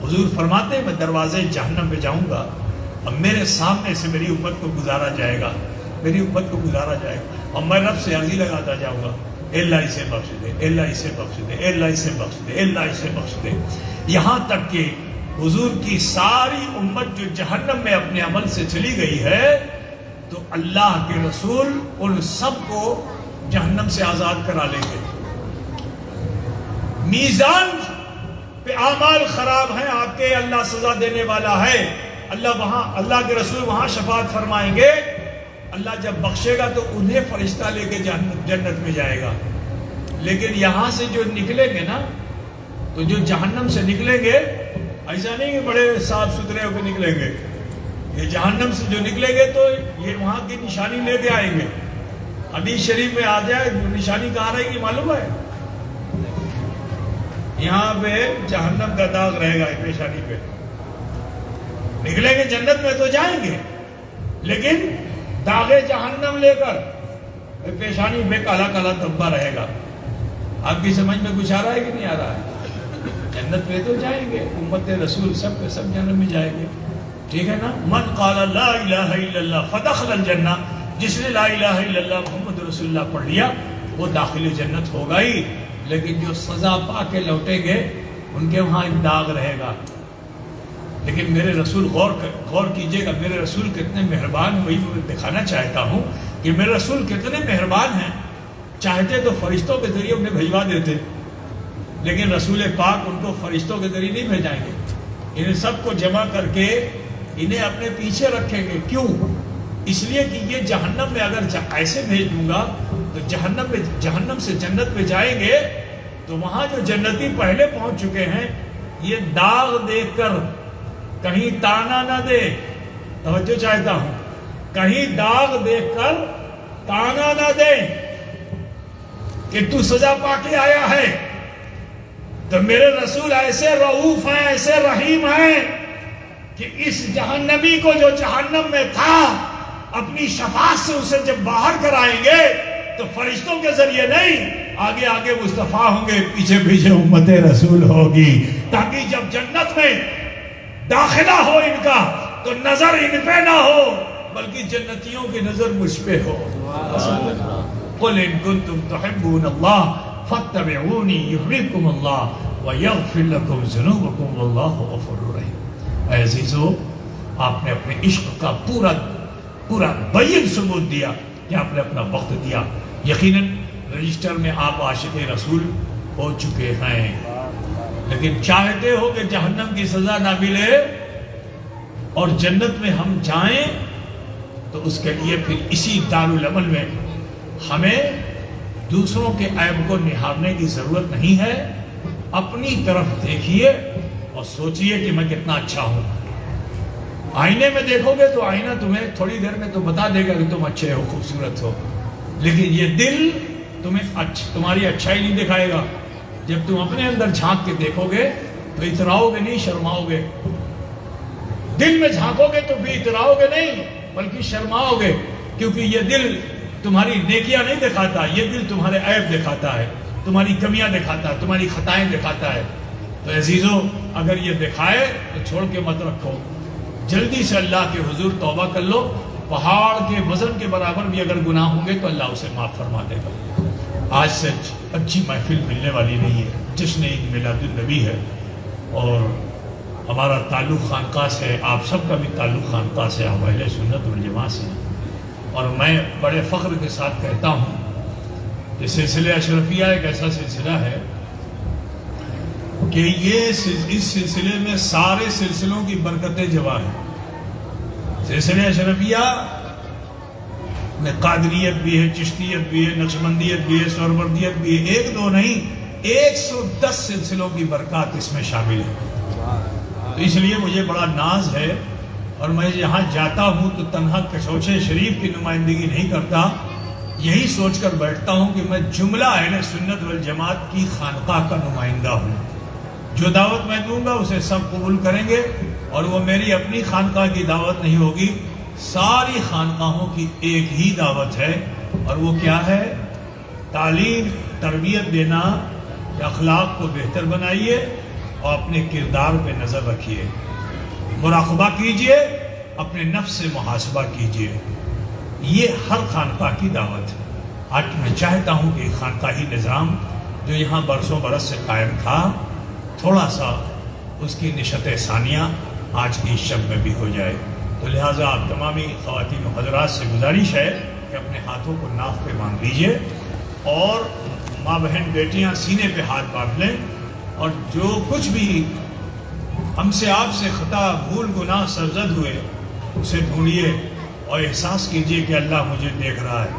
حضور فرماتے ہیں میں دروازے جہنم پہ جاؤں گا، اب میرے سامنے سے میری امت کو گزارا جائے گا، میری امت کو گزارا جائے گا، اور میں رب سے عرضی لگاتا جاؤں گا، اے اللہ اسے بخش دے، اے اللہ اسے بخش دے، اے اللہ اسے بخش دے، اے اللہ اسے بخش دے. یہاں تک کہ حضور کی ساری امت جو جہنم میں اپنے عمل سے چلی گئی ہے، تو اللہ کے رسول ان سب کو جہنم سے آزاد کرا لیں گے. میزان پہ اعمال خراب ہیں آپ کے، اللہ سزا دینے والا ہے. اللہ کے رسول وہاں شفاعت فرمائیں گے. اللہ جب بخشے گا تو انہیں فرشتہ لے کے جنت میں جائے گا. لیکن یہاں سے جو نکلیں گے نا، تو جو جہنم سے نکلیں گے ایسا نہیں کہ بڑے صاف ستھرے ہو کے نکلیں گے. یہ جہنم سے جو نکلیں گے تو یہ وہاں کی نشانی لے کے آئیں گے. حدیث شریف میں آ جائے نشانی کہاں رہے گی معلوم ہے؟ یہاں پہ جہنم کا داغ رہے گا پیشانی پہ. نکلیں گے جنت میں تو جائیں گے، لیکن داغ جہنم لے کر پیشانی پہ کالا کالا دھبا رہے گا. آپ کی سمجھ میں کچھ آ رہا ہے کہ نہیں آ رہا ہے؟ جنت میں تو جائیں گے، امت رسول سب کے سب جنت میں جائیں گے. ٹھیک ہے نا؟ من قال لا الہ الا اللہ فدخل الجنہ، جس نے لا الہ الا اللہ محمد رسول اللہ پڑھ لیا وہ داخل جنت ہوگا ہی. لیکن جو سزا پا کے لوٹیں گے ان کے وہاں ایک داغ رہے گا. لیکن میرے رسول غور کیجئے گا، میرے رسول کتنے مہربان، وہی میں دکھانا چاہتا ہوں کہ میرے رسول کتنے مہربان ہیں. چاہتے تو فرشتوں کے ذریعے انہیں بھجوا دیتے، لیکن رسول پاک ان کو فرشتوں کے ذریعے نہیں بھیجائیں گے. انہیں سب کو جمع کر کے انہیں اپنے پیچھے رکھیں گے. کیوں؟ اس لیے کہ یہ جہنم میں اگر ایسے بھیج دوں گا تو جہنم سے جنت پہ جائیں گے تو وہاں جو جنتی پہلے پہنچ چکے ہیں یہ داغ دیکھ کر کہیں تانا نہ دے. توجہ چاہتا ہوں، کہیں داغ دیکھ کر تانا نہ دے کہ تو سزا پا کے آیا ہے. تو میرے رسول ایسے رؤوف ہیں، ایسے رحیم ہیں کہ اس جہنمی کو جو جہنم میں تھا اپنی شفاعت سے اسے جب باہر کرائیں گے تو فرشتوں کے ذریعے نہیں، آگے آگے مصطفیٰ ہوں گے، پیچھے پیچھے امت رسول ہوگی، تاکہ جب جنت میں داخلہ ہو ان کا تو نظر ان پہ نہ ہو بلکہ جنتیوں کی نظر مجھ پہ ہو. قل ان کنتم تحبون اللہ فاتبعونی یحببکم اللہ ویغفر لکم ذنوبکم واللہ غفور رحیم. اے عزیزو، آپ نے اپنے عشق کا پورا بین ثبوت دیا کہ آپ نے اپنا وقت دیا. یقیناً رجسٹر میں آپ عاشق رسول ہو چکے ہیں، لیکن چاہتے ہو کہ جہنم کی سزا نہ ملے اور جنت میں ہم جائیں، تو اس کے لیے پھر اسی دارالعمل میں ہمیں دوسروں کے عیب کو نہارنے کی ضرورت نہیں ہے. اپنی طرف دیکھیے اور سوچئے کہ میں کتنا اچھا ہوں. آئینے میں دیکھو گے تو آئینہ تمہیں تھوڑی دیر میں تو بتا دے گا کہ تم اچھے ہو، خوبصورت ہو، لیکن یہ دل تمہیں تمہاری اچھائی نہیں دکھائے گا. جب تم اپنے اندر جھانک کے دیکھو گے تو اتراؤ گے نہیں، شرماؤ گے. دل میں جھانکو گے تو بھی اتراؤ گے نہیں، بلکہ شرماؤ گے، کیونکہ یہ دل تمہاری نیکیاں نہیں دکھاتا، یہ دل تمہارے عیب دکھاتا ہے، تمہاری کمیاں دکھاتا ہے، تمہاری خطائیں دکھاتا ہے۔ تو عزیزو، اگر یہ دکھائے تو چھوڑ کے مت رکھو، جلدی سے اللہ کے حضور توبہ کر لو۔ پہاڑ کے وزن کے برابر بھی اگر گناہ ہوں گے تو اللہ اسے معاف فرما دے گا۔ آج سے اچھی محفل ملنے والی نہیں ہے، جشن عید میلاد النبی ہے، اور ہمارا تعلق خانقاہ سے ہے، آپ سب کا بھی تعلق خانقاہ سے، آپ اہل سنت والجماعت سے، اور میں بڑے فخر کے ساتھ کہتا ہوں کہ سلسلہ اشرفیہ ایک ایسا سلسلہ ہے کہ اس سلسلے میں سارے سلسلوں کی برکتیں جمع ہیں۔ سلسلہ اشرفیہ میں قادریت بھی ہے، چشتیت بھی ہے، نقشبندیت بھی ہے، سہروردیت بھی ہے، ایک دو نہیں 110 سلسلوں کی برکات اس میں شامل ہے۔ تو اس لیے مجھے بڑا ناز ہے، اور میں یہاں جاتا ہوں تو تنہا کشوچے شریف کی نمائندگی نہیں کرتا، یہی سوچ کر بیٹھتا ہوں کہ میں جملہ اہل سنت والجماعت کی خانقاہ کا نمائندہ ہوں۔ جو دعوت میں دوں گا اسے سب قبول کریں گے، اور وہ میری اپنی خانقاہ کی دعوت نہیں ہوگی، ساری خانقاہوں کی ایک ہی دعوت ہے، اور وہ کیا ہے؟ تعلیم، تربیت دینا، اخلاق کو بہتر بنائیے اور اپنے کردار پہ نظر رکھیے، مراقبہ کیجئے، اپنے نفس سے محاسبہ کیجئے۔ یہ ہر خانقاہ کی دعوت ہے۔ آج میں چاہتا ہوں کہ خانقاہی نظام جو یہاں برسوں برس سے قائم تھا، تھوڑا سا اس کی نشت ثانیہ آج کی شب میں بھی ہو جائے۔ تو لہٰذا آپ تمامی خواتین و حضرات سے گزارش ہے کہ اپنے ہاتھوں کو ناف پہ باندھ لیجئے، اور ماں بہن بیٹیاں سینے پہ ہاتھ باندھ لیں، اور جو کچھ بھی ہم سے آپ سے خطا بھول گناہ سرزد ہوئے اسے ڈھونڈیے اور احساس کیجئے کہ اللہ مجھے دیکھ رہا ہے۔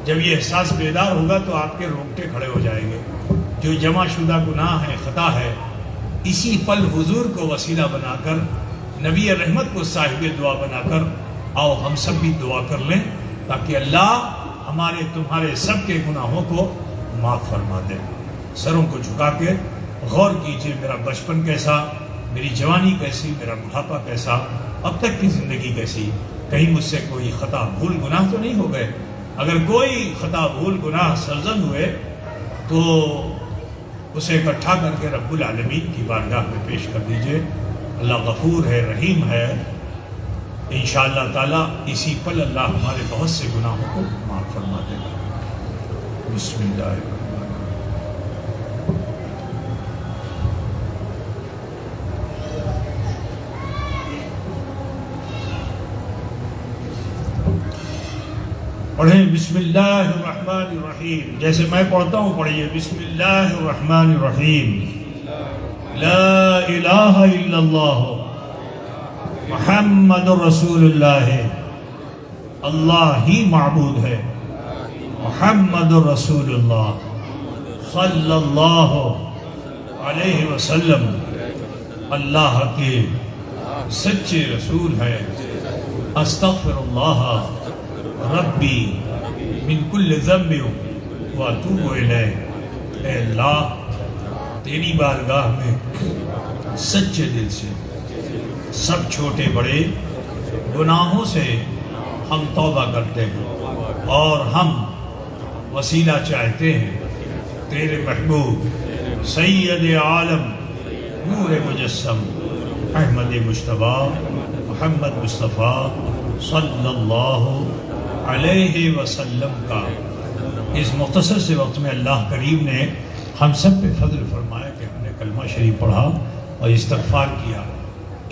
جب یہ احساس بیدار ہوگا تو آپ کے رونگٹے کھڑے ہو جائیں گے۔ جو جمع شدہ گناہ ہے، خطا ہے، اسی پل حضور کو وسیلہ بنا کر، نبی رحمت کو صاحب دعا بنا کر آؤ ہم سب بھی دعا کر لیں، تاکہ اللہ ہمارے تمہارے سب کے گناہوں کو معاف فرما دے۔ سروں کو جھکا کے غور کیجئے، میرا بچپن کیسا، میری جوانی کیسی، میرا بڑھاپا کیسا، اب تک کی زندگی کیسی، کہیں مجھ سے کوئی خطا بھول گناہ تو نہیں ہو گئے؟ اگر کوئی خطا بھول گناہ سرزد ہوئے تو اسے اکٹھا کر کے رب العالمین کی بارگاہ میں پیش کر دیجئے۔ اللہ غفور ہے، رحیم ہے، انشاءاللہ تعالی اسی پل اللہ ہمارے بہت سے گناہوں کو معاف فرما دے گا۔ بسم اللہ الرحمن پڑھیں بسم اللہ الرحمن الرحیم، جیسے میں پڑھتا ہوں پڑھیے، بسم اللہ الرحمن الرحیم۔ لا الہ الا اللہ محمد رسول اللہ، اللہ ہی معبود ہے، محمد رسول اللہ صلی اللہ علیہ وسلم اللہ کے سچے رسول ہے۔ استغفر اللہ ربی من کل ذنب واتوب الیہ، اے اللہ تیری بارگاہ میں سچے دل سے سب چھوٹے بڑے گناہوں سے ہم توبہ کرتے ہیں، اور ہم وسیلہ چاہتے ہیں تیرے محبوب سید عالم نور مجسم احمد مجتبیٰ محمد مصطفیٰ صلی اللہ علیہ وسلم کا۔ اس مختصر سے وقت میں اللہ کریم نے ہم سب پہ فضل فرمایا کہ ہم نے کلمہ شریف پڑھا اور استغفار کیا۔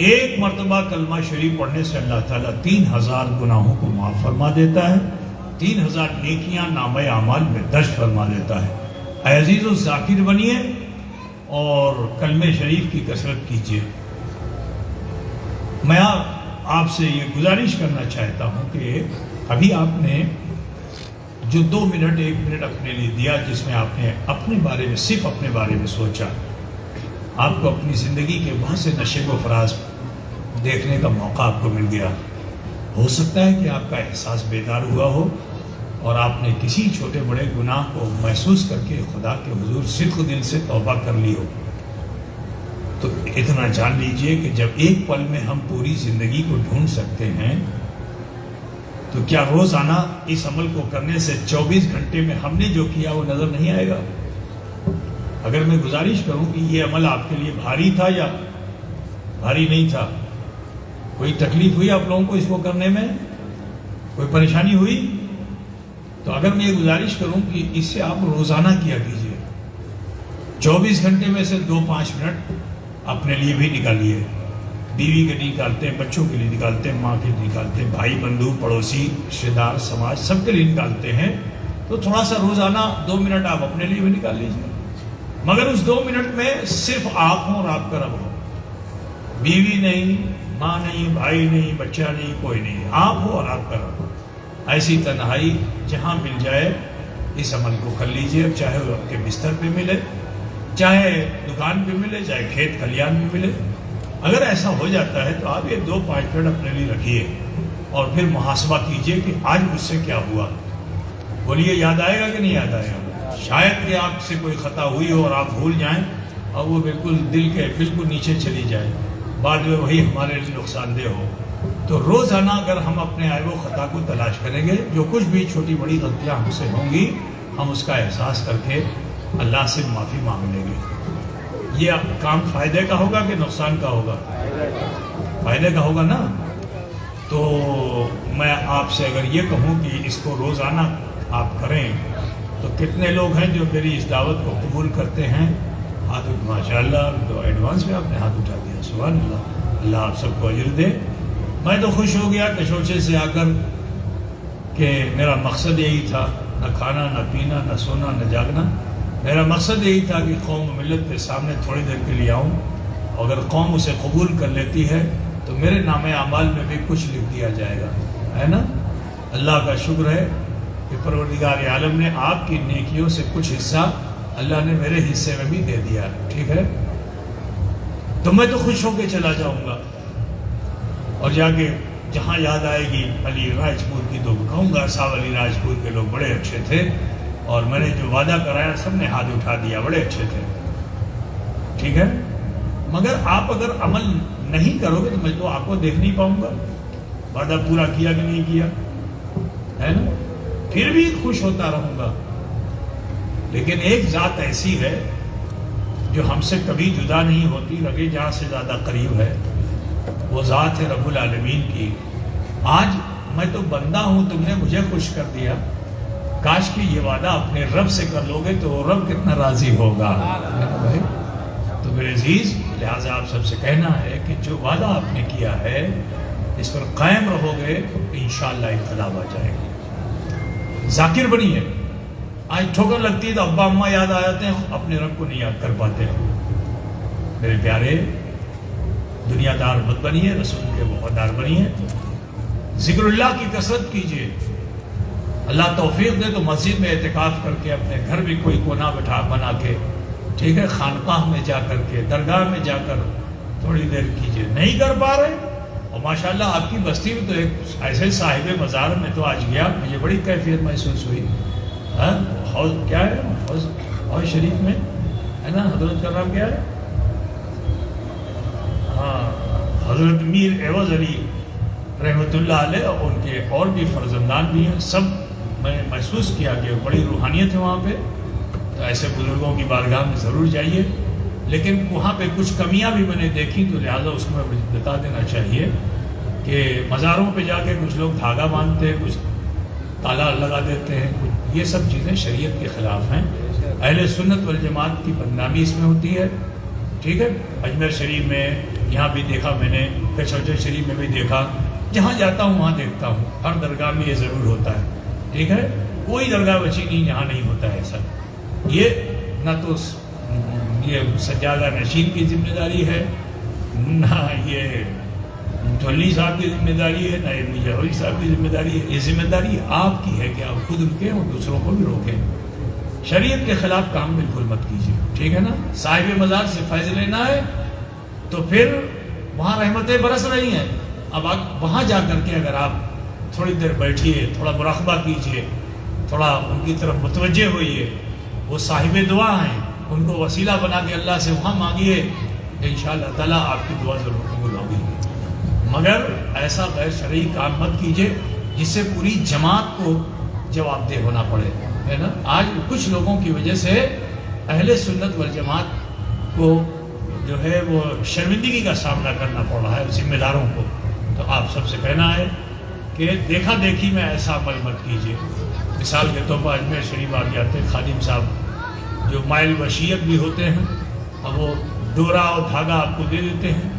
ایک مرتبہ کلمہ شریف پڑھنے سے اللہ تعالیٰ 3000 گناہوں کو معاف فرما دیتا ہے، 3000 نیکیاں نامہ اعمال میں درج فرما دیتا ہے۔ اے عزیزو، ذاکر بنیے اور کلمہ شریف کی کثرت کیجیے۔ میں آپ سے یہ گزارش کرنا چاہتا ہوں کہ ابھی آپ نے جو 2 منٹ 1 منٹ اپنے لیے دیا، جس میں آپ نے اپنے بارے میں، صرف اپنے بارے میں سوچا، آپ کو اپنی زندگی کے بہت سے نشیب و فراز دیکھنے کا موقع آپ کو مل گیا۔ ہو سکتا ہے کہ آپ کا احساس بیدار ہوا ہو اور آپ نے کسی چھوٹے بڑے گناہ کو محسوس کر کے خدا کے حضور صدق دل سے توبہ کر لی ہو۔ تو اتنا جان لیجئے کہ جب ایک پل میں ہم پوری زندگی کو ڈھونڈ سکتے ہیں تو کیا روزانہ اس عمل کو کرنے سے 24 گھنٹے میں ہم نے جو کیا وہ نظر نہیں آئے گا؟ اگر میں گزارش کروں کہ یہ عمل آپ کے لیے بھاری تھا یا بھاری نہیں تھا، کوئی تکلیف ہوئی آپ لوگوں کو اس کو کرنے میں، کوئی پریشانی ہوئی؟ تو اگر میں یہ گزارش کروں کہ اس سے آپ روزانہ کیا کیجئے، 24 گھنٹے میں سے 2-5 منٹ اپنے لیے بھی نکالیے، بیوی کے لیے نکالتے ہیں، بچوں کے لیے نکالتے ہیں، ماں کے لیے نکالتے ہیں، بھائی بندو پڑوسی رشتے دار سماج سب کے لیے نکالتے ہیں، تو تھوڑا سا روزانہ 2 منٹ آپ اپنے لیے بھی نکال لیجیے، مگر اس 2 منٹ میں صرف آپ ہوں اور آپ کا رب ہو، بیوی نہیں، ماں نہیں، بھائی نہیں، بچہ نہیں، کوئی نہیں، آپ ہو اور آپ کا رب ہو۔ ایسی تنہائی جہاں مل جائے اس عمل کو کر لیجیے، چاہے وہ آپ کے بستر پہ ملے، چاہے دکان پہ ملے، چاہے کھیت کھلیان میں ملے۔ اگر ایسا ہو جاتا ہے تو آپ یہ 2-5 منٹ اپنے لیے رکھیے اور پھر محاسبہ کیجئے کہ آج مجھ سے کیا ہوا۔ بولیے یاد آئے گا کہ نہیں یاد آئے گا؟ شاید کہ آپ سے کوئی خطا ہوئی ہو اور آپ بھول جائیں اور وہ بالکل دل کے بالکل نیچے چلی جائے، بعد میں وہی ہمارے لیے نقصان دہ ہو۔ تو روزانہ اگر ہم اپنے عیب و خطا کو تلاش کریں گے، جو کچھ بھی چھوٹی بڑی غلطیاں ہم سے ہوں گی، ہم اس کا احساس کر کے اللہ سے معافی مانگ لیں گے۔ یہ کام فائدے کا ہوگا کہ نقصان کا ہوگا؟ فائدے کا ہوگا نا۔ تو میں آپ سے اگر یہ کہوں کہ اس کو روزانہ آپ کریں تو کتنے لوگ ہیں جو میری اس دعوت کو قبول کرتے ہیں؟ ہاتھ ماشاء اللہ، تو ایڈوانس میں آپ نے ہاتھ اٹھا دیا، سبحان اللہ، اللہ آپ سب کو اجر دے۔ میں تو خوش ہو گیا کشوچے سے آ کر کہ میرا مقصد یہی تھا، نہ کھانا نہ پینا نہ سونا نہ جاگنا، میرا مقصد یہی تھا کہ قوم و ملت کے سامنے تھوڑی دیر کے لیے آؤں، اگر قوم اسے قبول کر لیتی ہے تو میرے نام اعمال میں بھی کچھ لکھ دیا جائے گا، ہے نا۔ اللہ کا شکر ہے کہ پروردگار عالم نے آپ کی نیکیوں سے کچھ حصہ اللہ نے میرے حصے میں بھی دے دیا ہے، ٹھیک ہے۔ تو میں تو خوش ہو کے چلا جاؤں گا اور جا کے جہاں یاد آئے گی علی راجپور کی تو کہوں گا صاحب علی راجپور کے لوگ بڑے اچھے تھے اور میں نے جو وعدہ کرایا سب نے ہاتھ اٹھا دیا، بڑے اچھے تھے، ٹھیک ہے۔ مگر آپ اگر عمل نہیں کرو گے تو میں تو آپ کو دیکھ نہیں پاؤں گا، وعدہ پورا کیا کہ نہیں کیا، ہے نا۔ پھر بھی خوش ہوتا رہوں گا، لیکن ایک ذات ایسی ہے جو ہم سے کبھی جدا نہیں ہوتی، لگے جہاں سے زیادہ قریب ہے، وہ ذات ہے رب العالمین کی۔ آج میں تو بندہ ہوں، تم نے مجھے خوش کر دیا، کاش کہ یہ وعدہ اپنے رب سے کر لو گے تو وہ رب کتنا راضی ہوگا۔ تو میرے عزیز، لہٰذا آپ سب سے کہنا ہے کہ جو وعدہ آپ نے کیا ہے اس پر قائم رہو گے تو انشاءاللہ انقلاب آ جائے گا۔ ذاکر بنیے، آج ٹھوکر لگتی ہے تو ابا اماں یاد آ جاتے ہیں، اپنے رب کو نہیں یاد کر پاتے۔ میرے پیارے، دنیا دار مت بنیے، رسول کے وفادار بنیے، ذکر اللہ کی کثرت کیجیے۔ اللہ توفیق دے تو مسجد میں اعتکاف کر کے، اپنے گھر بھی کوئی کونا بنا کے، ٹھیک ہے، خانقاہ میں جا کر کے، درگاہ میں جا کر تھوڑی دیر کیجیے۔ نہیں کر پا رہے، اور ماشاءاللہ آپ کی بستی میں تو ایک ایسے صاحب مزار میں تو آج گیا، مجھے بڑی کیفیت محسوس ہوئی۔ ہاں، حوض کیا ہے، حوض شریف میں ہے نا، حضرت کا نام کیا ہے؟ ہاں، حضرت میر عوض علی رحمۃ اللہ علیہ، اور ان کے اور بھی فرزندان بھی ہیں، سب میں نے محسوس کیا کہ بڑی روحانیت ہے وہاں پہ۔ تو ایسے بزرگوں کی بارگاہ میں ضرور جائیے، لیکن وہاں پہ کچھ کمیاں بھی میں نے دیکھی، تو لہٰذا اس کو میں بتا دینا چاہیے کہ مزاروں پہ جا کے کچھ لوگ دھاگا باندھتے ہیں، کچھ تالا لگا دیتے ہیں، یہ سب چیزیں شریعت کے خلاف ہیں۔ اہل سنت والجماعت کی بدنامی اس میں ہوتی ہے، ٹھیک ہے۔ اجمیر شریف میں یہاں بھی دیکھا میں نے، کچھوچے شریف میں بھی دیکھا، جہاں جاتا ہوں وہاں دیکھتا ہوں، ہر درگاہ میں یہ ضرور ہوتا ہے، ٹھیک ہے۔ کوئی درگاہ بچی نہیں جہاں نہیں ہوتا ہے ایسا۔ یہ نہ تو یہ سجادہ نشین کی ذمہ داری ہے، نہ یہ متولی صاحب کی ذمہ داری ہے، نہ یہ مجاوری صاحب کی ذمہ داری ہے۔ یہ ذمہ داری آپ کی ہے کہ آپ خود رکیں اور دوسروں کو بھی روکیں۔ شریعت کے خلاف کام بالکل مت کیجیے، ٹھیک ہے نا۔ صاحب مزار سے فیض لینا ہے تو پھر وہاں رحمتیں برس رہی ہیں، اب آپ وہاں جا کر کے اگر آپ تھوڑی دیر بیٹھیے، تھوڑا مراقبہ کیجیے، تھوڑا ان کی طرف متوجہ ہوئیے، وہ صاحب دعا ہیں، ان کو وسیلہ بنا کے اللہ سے وہاں مانگیے، انشاءاللہ تعالیٰ آپ کی دعا ضرور قبول ہوگی۔ مگر ایسا غیر شرعی کام مت کیجیے جس سے پوری جماعت کو جواب دہ ہونا پڑے، ہے نا۔ آج کچھ لوگوں کی وجہ سے اہل سنت والجماعت کو جو ہے وہ شرمندگی کا سامنا کرنا پڑ رہا ہے ذمہ داروں کو۔ تو آپ سب سے کہنا ہے کہ دیکھا دیکھی میں ایسا عمل مت کیجیے۔ مثال کے طور پر اجمیر شریف آ جاتے ہیں خادم صاحب جو مائل وشیت بھی ہوتے ہیں، اب وہ ڈورا اور دھاگا آپ کو دے دیتے ہیں،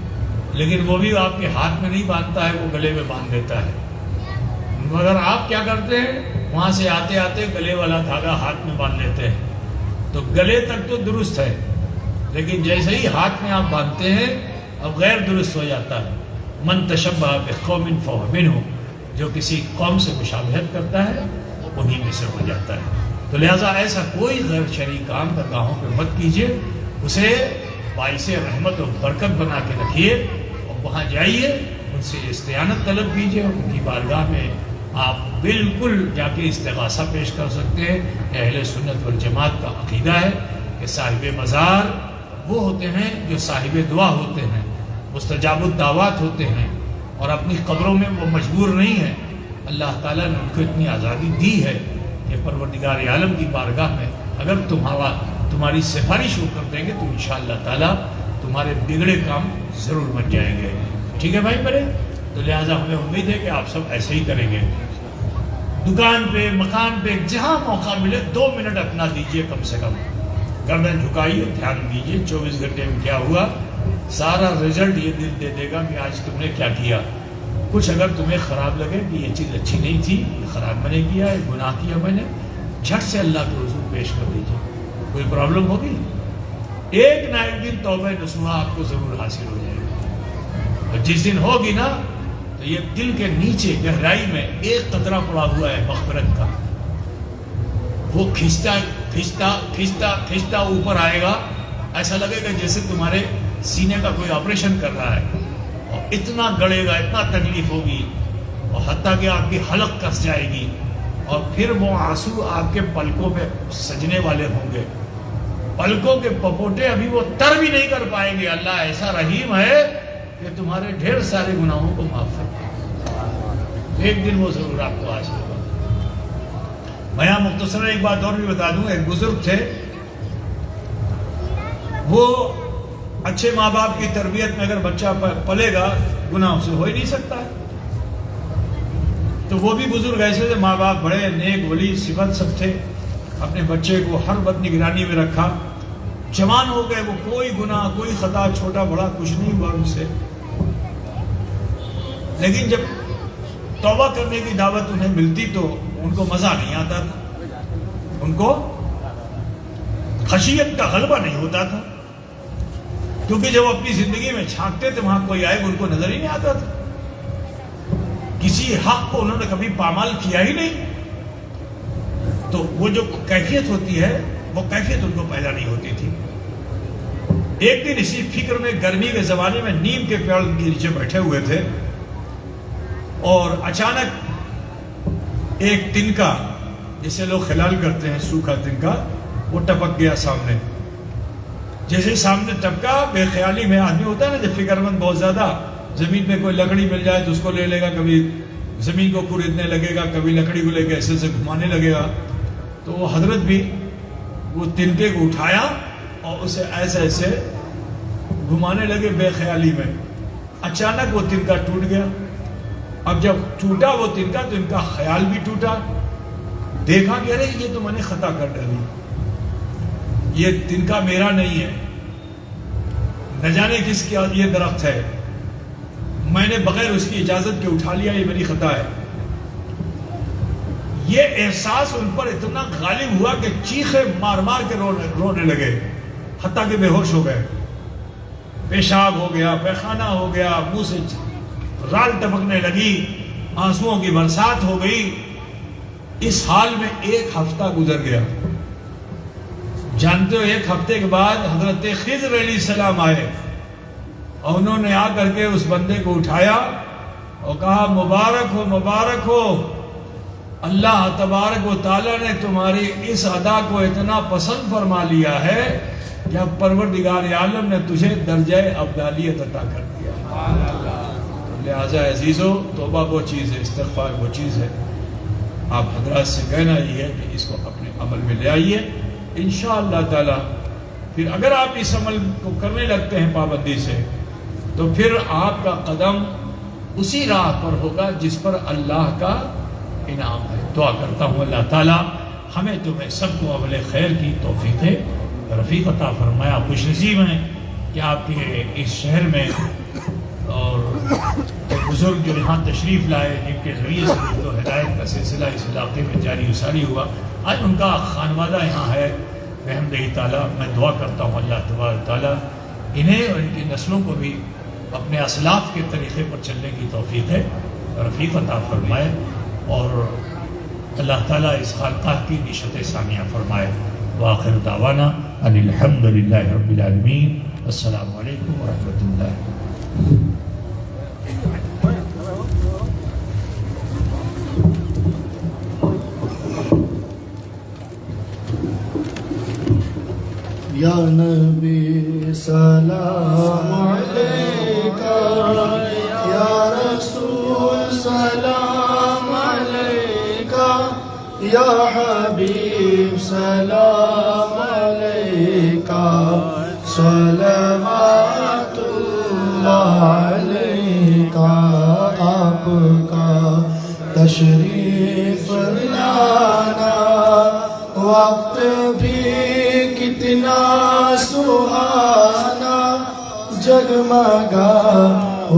لیکن وہ بھی آپ کے ہاتھ میں نہیں باندھتا ہے، وہ گلے میں باندھ دیتا ہے۔ مگر آپ کیا کرتے ہیں، وہاں سے آتے آتے گلے والا دھاگا ہاتھ میں باندھ لیتے ہیں، تو گلے تک تو درست ہے، لیکن جیسے ہی ہاتھ میں آپ باندھتے ہیں اب غیر درست ہو جاتا ہے۔ من تشبہ بقوم فہو منہم، جو کسی قوم سے مشابہت کرتا ہے انہی میں سے ہو جاتا ہے۔ تو لہٰذا ایسا کوئی غیر شرعی کام درگاہوں پہ مت کیجیے، اسے باعث رحمت و برکت بنا کے رکھیے، اور وہاں جائیے ان سے استعانت طلب کیجیے، ان کی بارگاہ میں آپ بالکل جا کے استغاثہ پیش کر سکتے ہیں۔ اہل سنت والجماعت کا عقیدہ ہے کہ صاحب مزار وہ ہوتے ہیں جو صاحب دعا ہوتے ہیں، مستجاب الدعوات ہوتے ہیں، اور اپنی قبروں میں وہ مجبور نہیں ہیں۔ اللہ تعالیٰ نے ان کو اتنی آزادی دی ہے کہ پروردگار عالم کی بارگاہ میں اگر تمہاری سفارش وہ کر دیں گے تو انشاءاللہ تعالیٰ تمہارے بگڑے کام ضرور بن جائیں گے۔ ٹھیک ہے بھائی میرے؟ تو لہٰذا ہمیں امید ہے کہ آپ سب ایسے ہی کریں گے۔ دکان پہ، مکان پہ، جہاں موقع ملے 2 منٹ اپنا دیجئے، کم سے کم گردن جھکائیے، دھیان دیجئے 24 گھنٹے میں کیا ہوا، سارا رزلٹ یہ دل دے دے گا کہ آج تم نے کیا کیا۔ کچھ اگر تمہیں خراب لگے کہ یہ چیز اچھی نہیں تھی، یہ خراب میں نے کیا، یہ گناہ کیا میں نے، جھٹ سے اللہ کے حضور پیش کر دیجئے۔ کوئی پرابلم ہوگی، ایک نہ ایک دن توبہ نصوحہ آپ کو ضرور حاصل ہو جائے گی، اور جس دن ہوگی نا تو یہ دل کے نیچے گہرائی میں ایک قطرہ پڑا ہوا ہے مغفرت کا، وہ کھینچتا کھینچتا کھینچتا کھینچتا اوپر آئے گا، ایسا لگے گا جیسے تمہارے سینے کا کوئی آپریشن کر رہا ہے، اور اتنا گڑے گا، اتنا تکلیف ہوگی، اور حتیٰ کہ آپ کی حلق کس جائے گی، اور پھر وہ آنسو آپ کے پلکوں پہ سجنے والے ہوں گے، پلکوں کے پپوٹے ابھی وہ تر بھی نہیں کر پائیں گے۔ اللہ ایسا رحیم ہے کہ تمہارے ڈھیر سارے گناہوں کو معاف کرتا ہے، ایک دن وہ ضرور آپ کو حاصل ہوگا۔ میں یہاں مختصر ایک بات اور بھی بتا دوں، ایک بزرگ تھے، وہ اچھے ماں باپ کی تربیت میں اگر بچہ پلے گا گناہوں سے ہو ہی نہیں سکتا ہے، تو وہ بھی بزرگ ایسے تھے، ماں باپ بڑے نیک ولی صفت سب تھے، اپنے بچے کو ہر وقت نگرانی میں رکھا، جوان ہو گئے، وہ کوئی گناہ کوئی خطا چھوٹا بڑا کچھ نہیں ہوا ان سے، لیکن جب توبہ کرنے کی دعوت انہیں ملتی تو ان کو مزہ نہیں آتا تھا، ان کو خشیت کا غلبہ نہیں ہوتا تھا، کیونکہ جب اپنی زندگی میں چھانکتے تھے وہاں کوئی آئے ان کو نظر ہی نہیں آتا تھا، کسی حق کو انہوں نے کبھی پامال کیا ہی نہیں، تو وہ جو کیفیت ہوتی ہے وہ کیفیت ان کو پیدا نہیں ہوتی تھی۔ ایک دن اسی فکر میں گرمی کے زمانے میں نیم کے پیڑ کے نیچے بیٹھے ہوئے تھے، اور اچانک ایک تنکا جسے لوگ خلال کرتے ہیں، سوکھا تنکا، وہ ٹپک گیا سامنے۔ جیسے سامنے ٹپکا، بے خیالی میں آدمی ہوتا ہے نا جب فکر مند بہت زیادہ، زمین پہ کوئی لکڑی مل جائے تو اس کو لے لے گا، کبھی زمین کو خریدنے لگے گا، کبھی لکڑی کو لے کے ایسے سے گھمانے لگے گا، تو وہ حضرت بھی وہ تنکے کو اٹھایا اور اسے ایسے ایسے گھمانے لگے بے خیالی میں۔ اچانک وہ تنکا ٹوٹ گیا۔ اب جب ٹوٹا وہ تنکا تو ان کا خیال بھی ٹوٹا، دیکھا کہ ارے یہ تو میں نے خطا کر ڈالی، یہ تنکا میرا نہیں ہے، نہ جانے کس کا یہ درخت ہے، میں نے بغیر اس کی اجازت کے اٹھا لیا، یہ میری خطا ہے۔ یہ احساس ان پر اتنا غالب ہوا کہ چیخے مار مار کے رونے لگے، حتیٰ کہ بے ہوش ہو گئے، پیشاب ہو گیا، پیخانہ ہو گیا، منہ سے رال ٹپکنے لگی، آنسوؤں کی برسات ہو گئی۔ اس حال میں 1 ہفتہ گزر گیا۔ جانتے ہو 1 ہفتے کے بعد حضرت خضر علیہ السلام آئے، اور انہوں نے آ کر کے اس بندے کو اٹھایا اور کہا مبارک ہو مبارک ہو، اللہ تبارک و تعالیٰ نے تمہاری اس ادا کو اتنا پسند فرما لیا ہے کہ اب پروردگار عالم نے تجھے درجہ ابدالیت عطا کر دیا۔ لہٰذا عزیزو توبہ وہ چیز ہے، استغفار وہ چیز ہے، آپ حضرات سے کہنا یہ ہے کہ اس کو اپنے عمل میں لے آئیے انشاءاللہ تعالی۔ پھر اگر آپ اس عمل کو کرنے لگتے ہیں پابندی سے تو پھر آپ کا قدم اسی راہ پر ہوگا جس پر اللہ کا انعام ہے۔ دعا کرتا ہوں اللہ تعالیٰ ہمیں تمہیں سب کو عمل خیر کی توفیق رفیق عطا فرمایا۔ خوش نصیب ہیں کہ آپ کے اس شہر میں اور بزرگ جو یہاں تشریف لائے، جن کے ذریعے سے جو ہدایت کا سلسلہ اس علاقے میں جاری و ساری ہوا، آج ان کا خانوادہ یہاں ہے بحمدہ تعالیٰ۔ میں دعا کرتا ہوں اللہ تبارک تعالیٰ انہیں اور ان کی نسلوں کو بھی اپنے اسلاف کے طریقے پر چلنے کی توفیق رفیق عطا فرمائے، اور اللہ تعالیٰ اس خانقاہ کی نشت ثانیہ فرمائے۔ وآخر دعوانا ان الحمد للہ رب العالمین۔ السلام علیکم ورحمۃ اللہ۔ یا نبی سلام علیکہ، یا رسول سلام علیکہ، یا حبیب سلام علیکہ، صلوات اللہ علیکہ۔ آپ کا تشریف لانا وقت بھی کتنا سہانا، جگمگا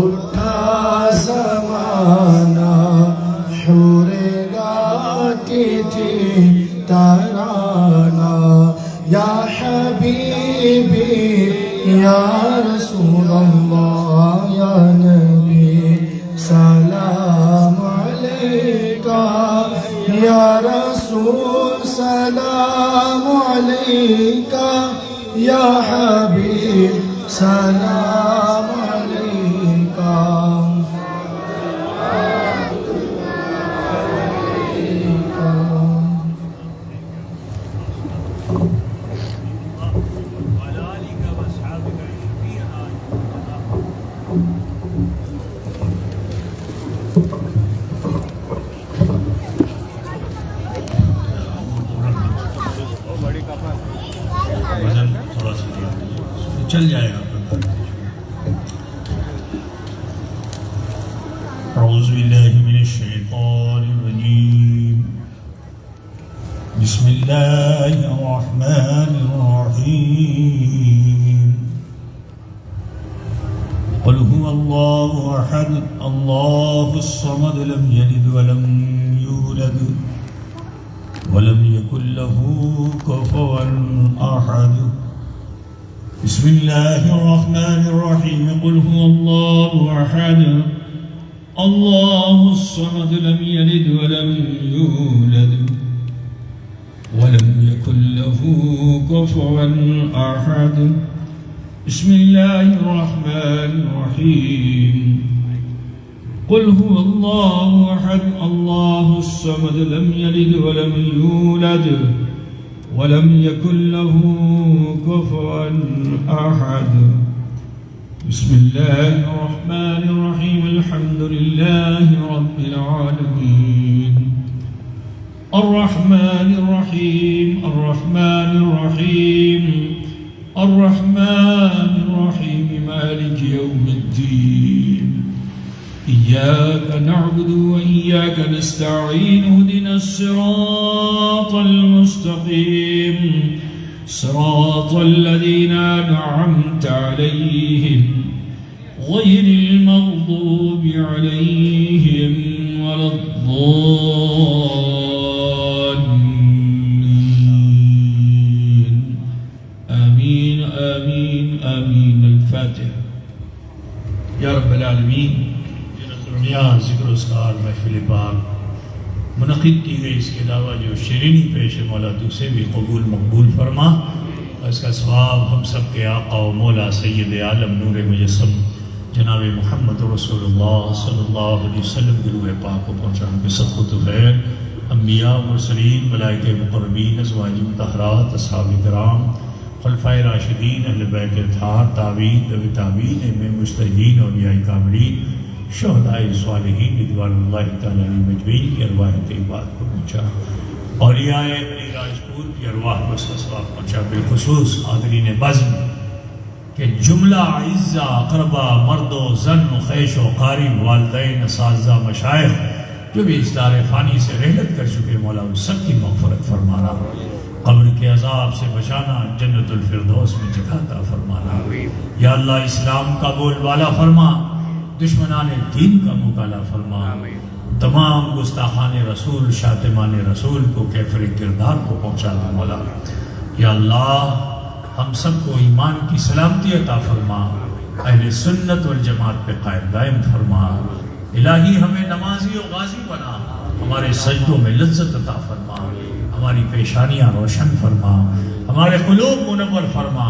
اٹھا زمانہ، حور گاتی تھی ترانہ، یا حبیبی یا رسول اللہ، یا نبی سلام علیکہ، یا رسول سلام علیکہ، یا حبیب سلام علیکہ۔ وزن تھوڑا سا چل جائے گا۔ اعوذ باللہ من الشیطان الرجیم، بسم اللہ الرحمن الرحیم، قل هو اللہ احد اللہ الصمد لم یلد ولم یولد ولم يكن له كفوا أحد۔ بسم الله الرحمن الرحيم، قل هو الله أحد الله الصمد لم يلد ولم يولد ولم يكن له كفوا أحد۔ بسم الله الرحمن الرحيم، قل هو الله أحد الله الصمد لم يلد ولم يولد ولم يكن له كفوا أحد۔ بسم الله الرحمن الرحيم، الحمد لله رب العالمين، الرحمن الرحيم، الرحمن الرحيم، الرحمن الرحيم، مالك يوم الدين، إياك نعبد وإياك نستعين، اهدنا الصراط المستقيم، صراط الذين أنعمت عليهم غير المغضوب عليهم ولا الضالين، آمين آمين آمين۔ الفاتحة۔ یا رب العالمین، درمیان ذکر اذکار محفل پاک منعقد کی گئی، اس کے علاوہ جو شیرینی پیش مولا تو سے بھی قبول مقبول فرما، اور اس کا ثواب ہم سب کے آقا و مولا سید عالم نور مجسم جناب محمد رسول اللہ صلی اللہ علیہ وسلم کی روح پاک کو پہنچانے کے صدقۃ خیر، انبیاء مرسلین، ملائکہ مقربین، ازواج مطہرات، اصحاب کرام، خلفائے راشدین، اہل بیت اطہار، تابعین، تابعین، ائمہ مجتہدین، اولیاء کاملین، شہدائے صالحین رضوان اللہ تعالیٰ علیہ مجمعین کی ارواح طیبات کو پہنچا، اولیاء علی راجپور کی ارواح کو ثواب پہنچا، بالخصوص حاضرین بزم کہ جملہ اعزہ اقربا مرد و زن و خیش و قارب والدین اساتذہ مشائخ جو بھی اس دار فانی سے رحلت کر چکے، مولا ان سب کی مغفرت فرمانا، قبر کے عذاب سے بچانا، جنت الفردوس میں جگہ عطا فرمانا۔ یا اللہ اسلام کا بول بالا فرما، دشمنان دین کا مکالا فرما، تمام گستاخان رسول شاتمان رسول کو کیفر کردار کو پہنچا دے مولا۔ یا اللہ ہم سب کو ایمان کی سلامتی عطا فرما، اہل سنت والجماعت پہ قائم دائم فرما۔ الہی ہمیں نمازی و غازی بنا، ہمارے سجدوں میں لذت عطا فرما، ہماری پیشانیاں روشن فرما، ہمارے قلوب منور فرما۔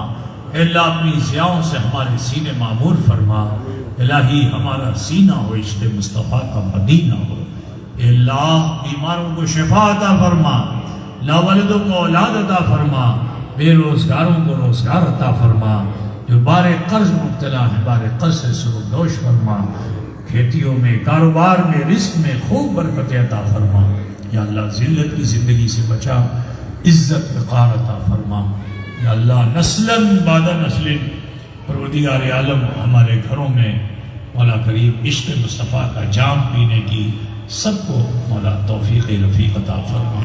اے اللہ اپنی ضیاؤں سے ہمارے سینے معمور فرما۔ الہی ہمارا سینہ ہو عشق مصطفیٰ کا مدینہ ہو۔ اے اللہ بیماروں کو شفا عطا فرما، لاولدوں کو اولاد عطا فرما، بے روزگاروں کو روزگار عطا فرما، جو بار قرض مبتلا ہیں بار قرض سے سرودوش فرما، کھیتیوں میں کاروبار میں رزق میں خوب برکت عطا فرما۔ یا اللہ ذلت کی زندگی سے بچا، عزت وقار عطا فرما۔ یا اللہ نسلاً بعد نسل پروردگار عالم ہمارے گھروں میں مولا کریم عشق مصطفیٰ کا جام پینے کی سب کو مولا توفیق رفیق عطا فرما۔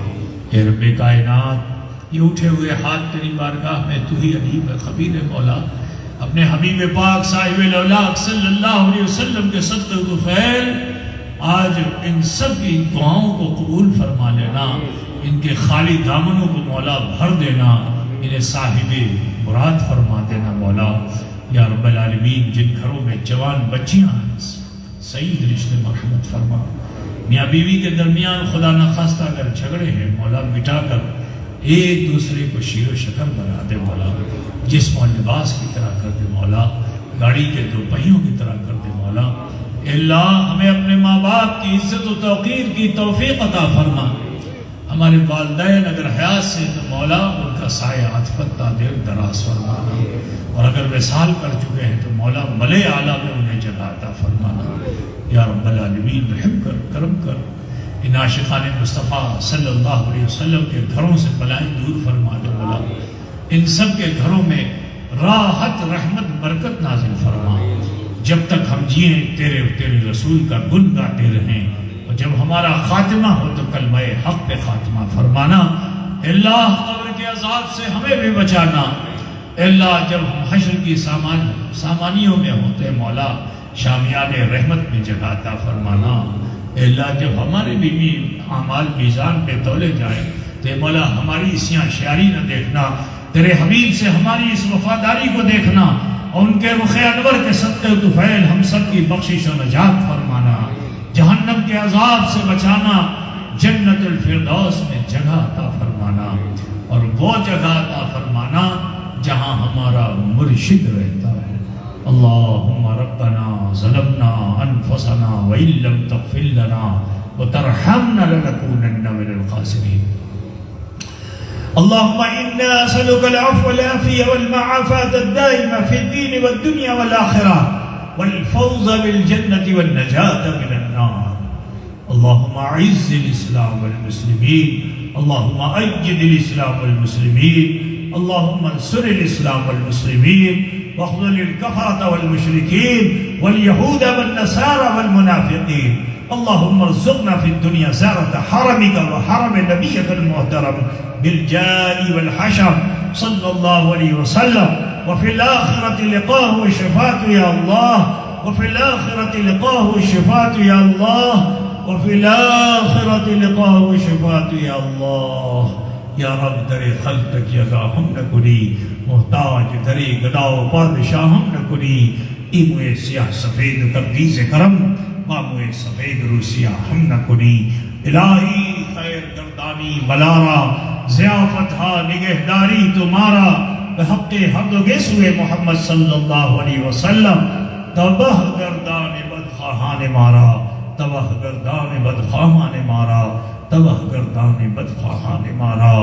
اے رب کائنات یہ اٹھے ہوئے ہاتھ تیری بارگاہ میں تو ہی علیم خبیر مولا، اپنے حبیب پاک صاحب الاولاق صلی اللہ علیہ وسلم کے صدقے طفیل آج ان سب کی دعاؤں کو قبول فرما لینا، ان کے خالی دامنوں کو مولا بھر دینا، انہیں صاحب مراد فرما دینا مولا۔ یا رب العالمین جن گھروں میں جوان بچیاں ہیں سعید رشتے مرحمت فرما، میاں بیوی کے درمیان خدا نخواستہ اگر جھگڑے ہیں مولا مٹا کر ایک دوسرے کو شیر و شکر بنا دے مولا، جسم و لباس کی طرح کر دے مولا، گاڑی کے دو پہیوں کی طرح کر دے مولا۔ اے اللہ ہمیں اپنے ماں باپ کی عزت و توقیر کی توفیق عطا فرما، ہمارے والدین اگر حیات سے تو مولا ان کا سایہ عاطفت تا دیر دراز فرمانا، اور اگر وصال کر چکے ہیں تو مولا ملے اعلیٰ میں انہیں جگہ عطا فرمانا۔ یا رب العالمین رحم کر کرم کر، ان عاشقان مصطفیٰ صلی اللہ علیہ وسلم کے گھروں سے بلائیں دور فرما دے مولا، ان سب کے گھروں میں راحت رحمت برکت نازل فرما، جب تک ہم جئیں تیرے رسول کا گن گاتے رہیں، اور جب ہمارا خاتمہ ہو تو کلمہ حق پہ خاتمہ فرمانا۔ اے اللہ قبر کے عذاب سے ہمیں بھی بچانا۔ اے اللہ جب ہم حشر کی سامانیوں میں ہوتے مولا شامیان رحمت میں جگہ عطا فرمانا۔ اے اللہ جب ہمارے بھی اعمال میزان پہ تولے جائیں تو اے مولا ہماری اسیاں شیاری نہ دیکھنا، تیرے حبیب سے ہماری اس وفاداری کو دیکھنا، اور ان کے رخ انور کے صدقے طفیل ہم سب کی بخشش و نجات فرمانا، جہنم کے عذاب سے بچانا، جنت الفردوس میں جگہ عطا فرمانا، اور وہ جگہ عطا فرمانا جہاں ہمارا مرشد رہتا ہے۔ اللہم ربنا ظلمنا انفسنا وإن لم تغفر لنا وترحمنا لنكونن من الخاسرين۔ اللهم إنا أسألك العفو والعافية والمعافاة الدائمة في الدين والدنيا والآخرة والفوز بالجنة والنجاة من النار۔ اللهم أعز الإسلام والمسلمين، اللهم أيد الإسلام والمسلمين، اللهم انصر الإسلام والمسلمين واخذل الكفرة والمشركين واليهود والنصارى والمنافقين۔ اللهم ارزقنا في الدنيا زيارة حرمك وحرم نبيك المحترم بالجاه والحشر صلى الله عليه وسلم، وفي الآخرة لقاه وشفاة يا الله، وفي الآخرة لقاه وشفاة يا الله، وفي الآخرة لقاه وشفاة يا الله۔ یا رب در خلق تک یگا ہم نہ کنی، محتاج در گداؤ بادشاہ ہم نہ کنی، ایموے سیاہ سفید تبدیز کرم ماموے سفید روسیہ ہم نہ کنی۔ الہی خیر گردانی بلارا ضیافت ہا نگہداری تمہارا، بحق حمد و گسوے محمد صلی اللہ علیہ وسلم، تباہ گردان بدخواہان مارا، تباہ گردان بدخواہان مارا، تباہ گردان بدخواہان مارا۔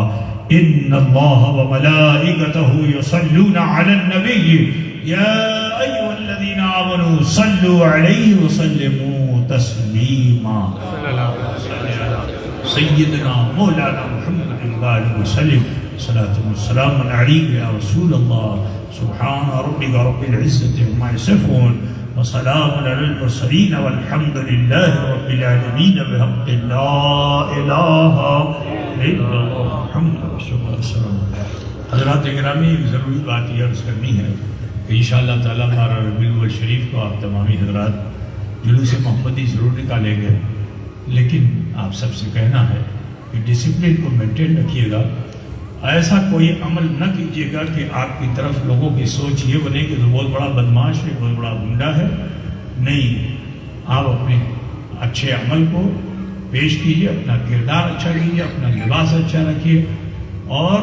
ان اللہ و ملائکتہ یصلون علی النبی یا ایھا الذین آمنوا صلوا علیہ وسلموا تسلیما سیدنا مولانا محمد وآلہ وسلم صلاۃ والسلام علیک یا رسول اللہ سبحان ربک رب العزۃ عما یصفون وسلام علی المرسلین والحمد للہ رب العالمین بحق لا الہ الا اللہ محمد رسول اللہ صلی اللہ علیہ وسلم۔ حضرات گرامی، ایک ضروری بات یہ عرض کرنی ہے کہ انشاءاللہ تعالیٰ ہمارا ربیع الاول شریف کو آپ تمامی حضرات جلوس محمدی ضرور نکالیں گے، لیکن آپ سب سے کہنا ہے کہ ڈسپلن کو مینٹین رکھیے گا۔ ایسا کوئی عمل نہ کیجیے گا کہ آپ کی طرف لوگوں کی سوچ یہ بنے کہ تو بہت بڑا بدماش ہے، بہت بڑا گنڈا ہے۔ نہیں، آپ اپنے اچھے عمل کو پیش کیجیے، اپنا کردار اچھا کیجیے، اپنا لباس اچھا رکھیے، اور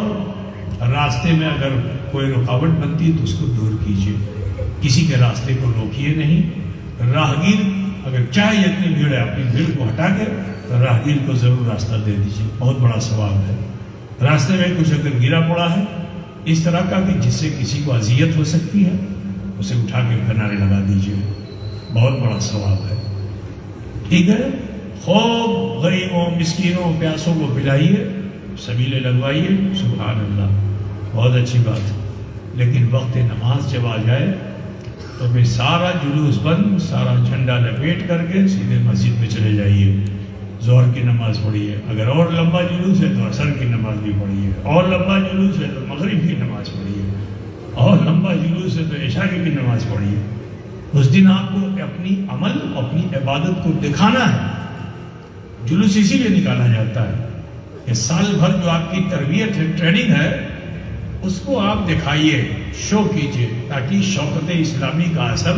راستے میں اگر کوئی رکاوٹ بنتی ہے تو اس کو دور کیجیے، کسی کے راستے کو روکیے نہیں۔ راہگیر اگر چاہے اتنی بھیڑ ہے، اپنی بھیڑ کو ہٹا کے راہگیر کو ضرور راستہ دے دیجیے، بہت بڑا ثواب ہے۔ راستے میں کچھ اگر گرا پڑا ہے اس طرح کا کہ جس سے کسی کو اذیت ہو سکتی ہے، اسے اٹھا کے کنارے لگا دیجیے، بہت بڑا ثواب ہے، ٹھیک ہے۔ خوب غریبوں، مسکینوں، پیاسوں کو پلائیے، سبیلے لگوائیے، سبحان اللہ، بہت اچھی بات ہے۔ لیکن وقت نماز جب آ جائے تو پھر سارا جلوس بند، سارا جھنڈا لپیٹ کر کے سیدھے مسجد میں چلے جائیے، ظہر کی نماز پڑھیے، اگر اور لمبا جلوس ہے تو عصر کی نماز بھی پڑھیے، اور لمبا جلوس ہے تو مغرب کی نماز پڑھیے، اور لمبا جلوس ہے تو عشاء کی بھی نماز پڑھیے۔ اس دن آپ کو اپنی عمل، اپنی عبادت کو دکھانا ہے۔ جلوس اسی لیے نکالا جاتا ہے کہ سال بھر جو آپ کی تربیت ہے، ٹریننگ ہے، اس کو آپ دکھائیے، شو کیجیے، تاکہ شوکت اسلامی کا اثر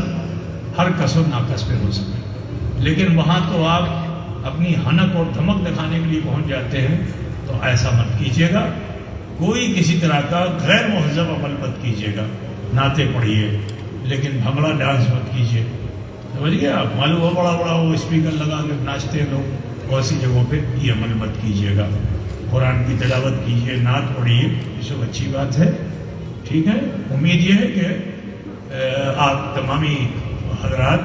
ہر کس و ناقص پہ ہو سکے۔ لیکن وہاں تو آپ اپنی حنک اور دھمک دکھانے کے لیے پہنچ جاتے ہیں، تو ایسا مت کیجیے گا۔ کوئی کسی طرح کا غیر مہذب عمل مت کیجیے گا، نعتیں پڑھیے لیکن بھنگڑا ڈانس مت کیجیے، سمجھ گئے آپ؟ معلوم ہو بڑا بڑا وہ اسپیکر لگا کے ناچتے ہیں لوگ، ایسی جگہوں پہ یہ عمل مت کیجیے گا۔ قرآن کی تلاوت کیجیے، نعت پڑھیے، یہ سب اچھی بات ہے، ٹھیک ہے۔ امید یہ ہے کہ آپ تمامی حضرات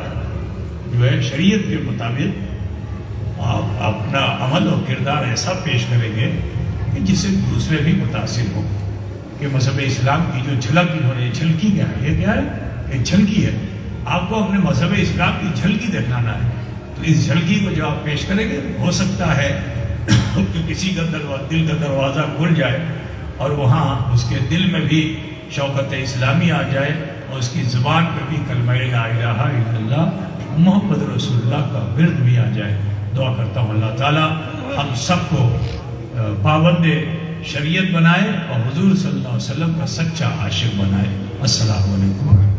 جو ہے شریعت کے مطابق آپ اپنا عمل اور کردار ایسا پیش کریں گے کہ جس سے دوسرے بھی متاثر ہوں، کہ مذہب اسلام کی جو جھلک انہوں نے، جھلکی کیا ہے، یہ کیا ہے؟ ایک جھلکی ہے۔ آپ کو اپنے مذہب اسلام کی جھلکی دکھانا ہے، تو اس جھلکی کو جو آپ پیش کریں گے، ہو سکتا ہے کہ کسی کا دل کا دروازہ کھل جائے اور وہاں اس کے دل میں بھی شوکت اسلامی آ جائے، اور اس کی زبان پہ بھی کلمہ لا الہ الا اللہ محمد رسول اللہ کا ورد بھی آ جائے۔ دعا کرتا ہوں اللہ تعالیٰ ہم سب کو پابند شریعت بنائے اور حضور صلی اللہ علیہ وسلم کا سچا عاشق بنائے۔ السلام علیکم۔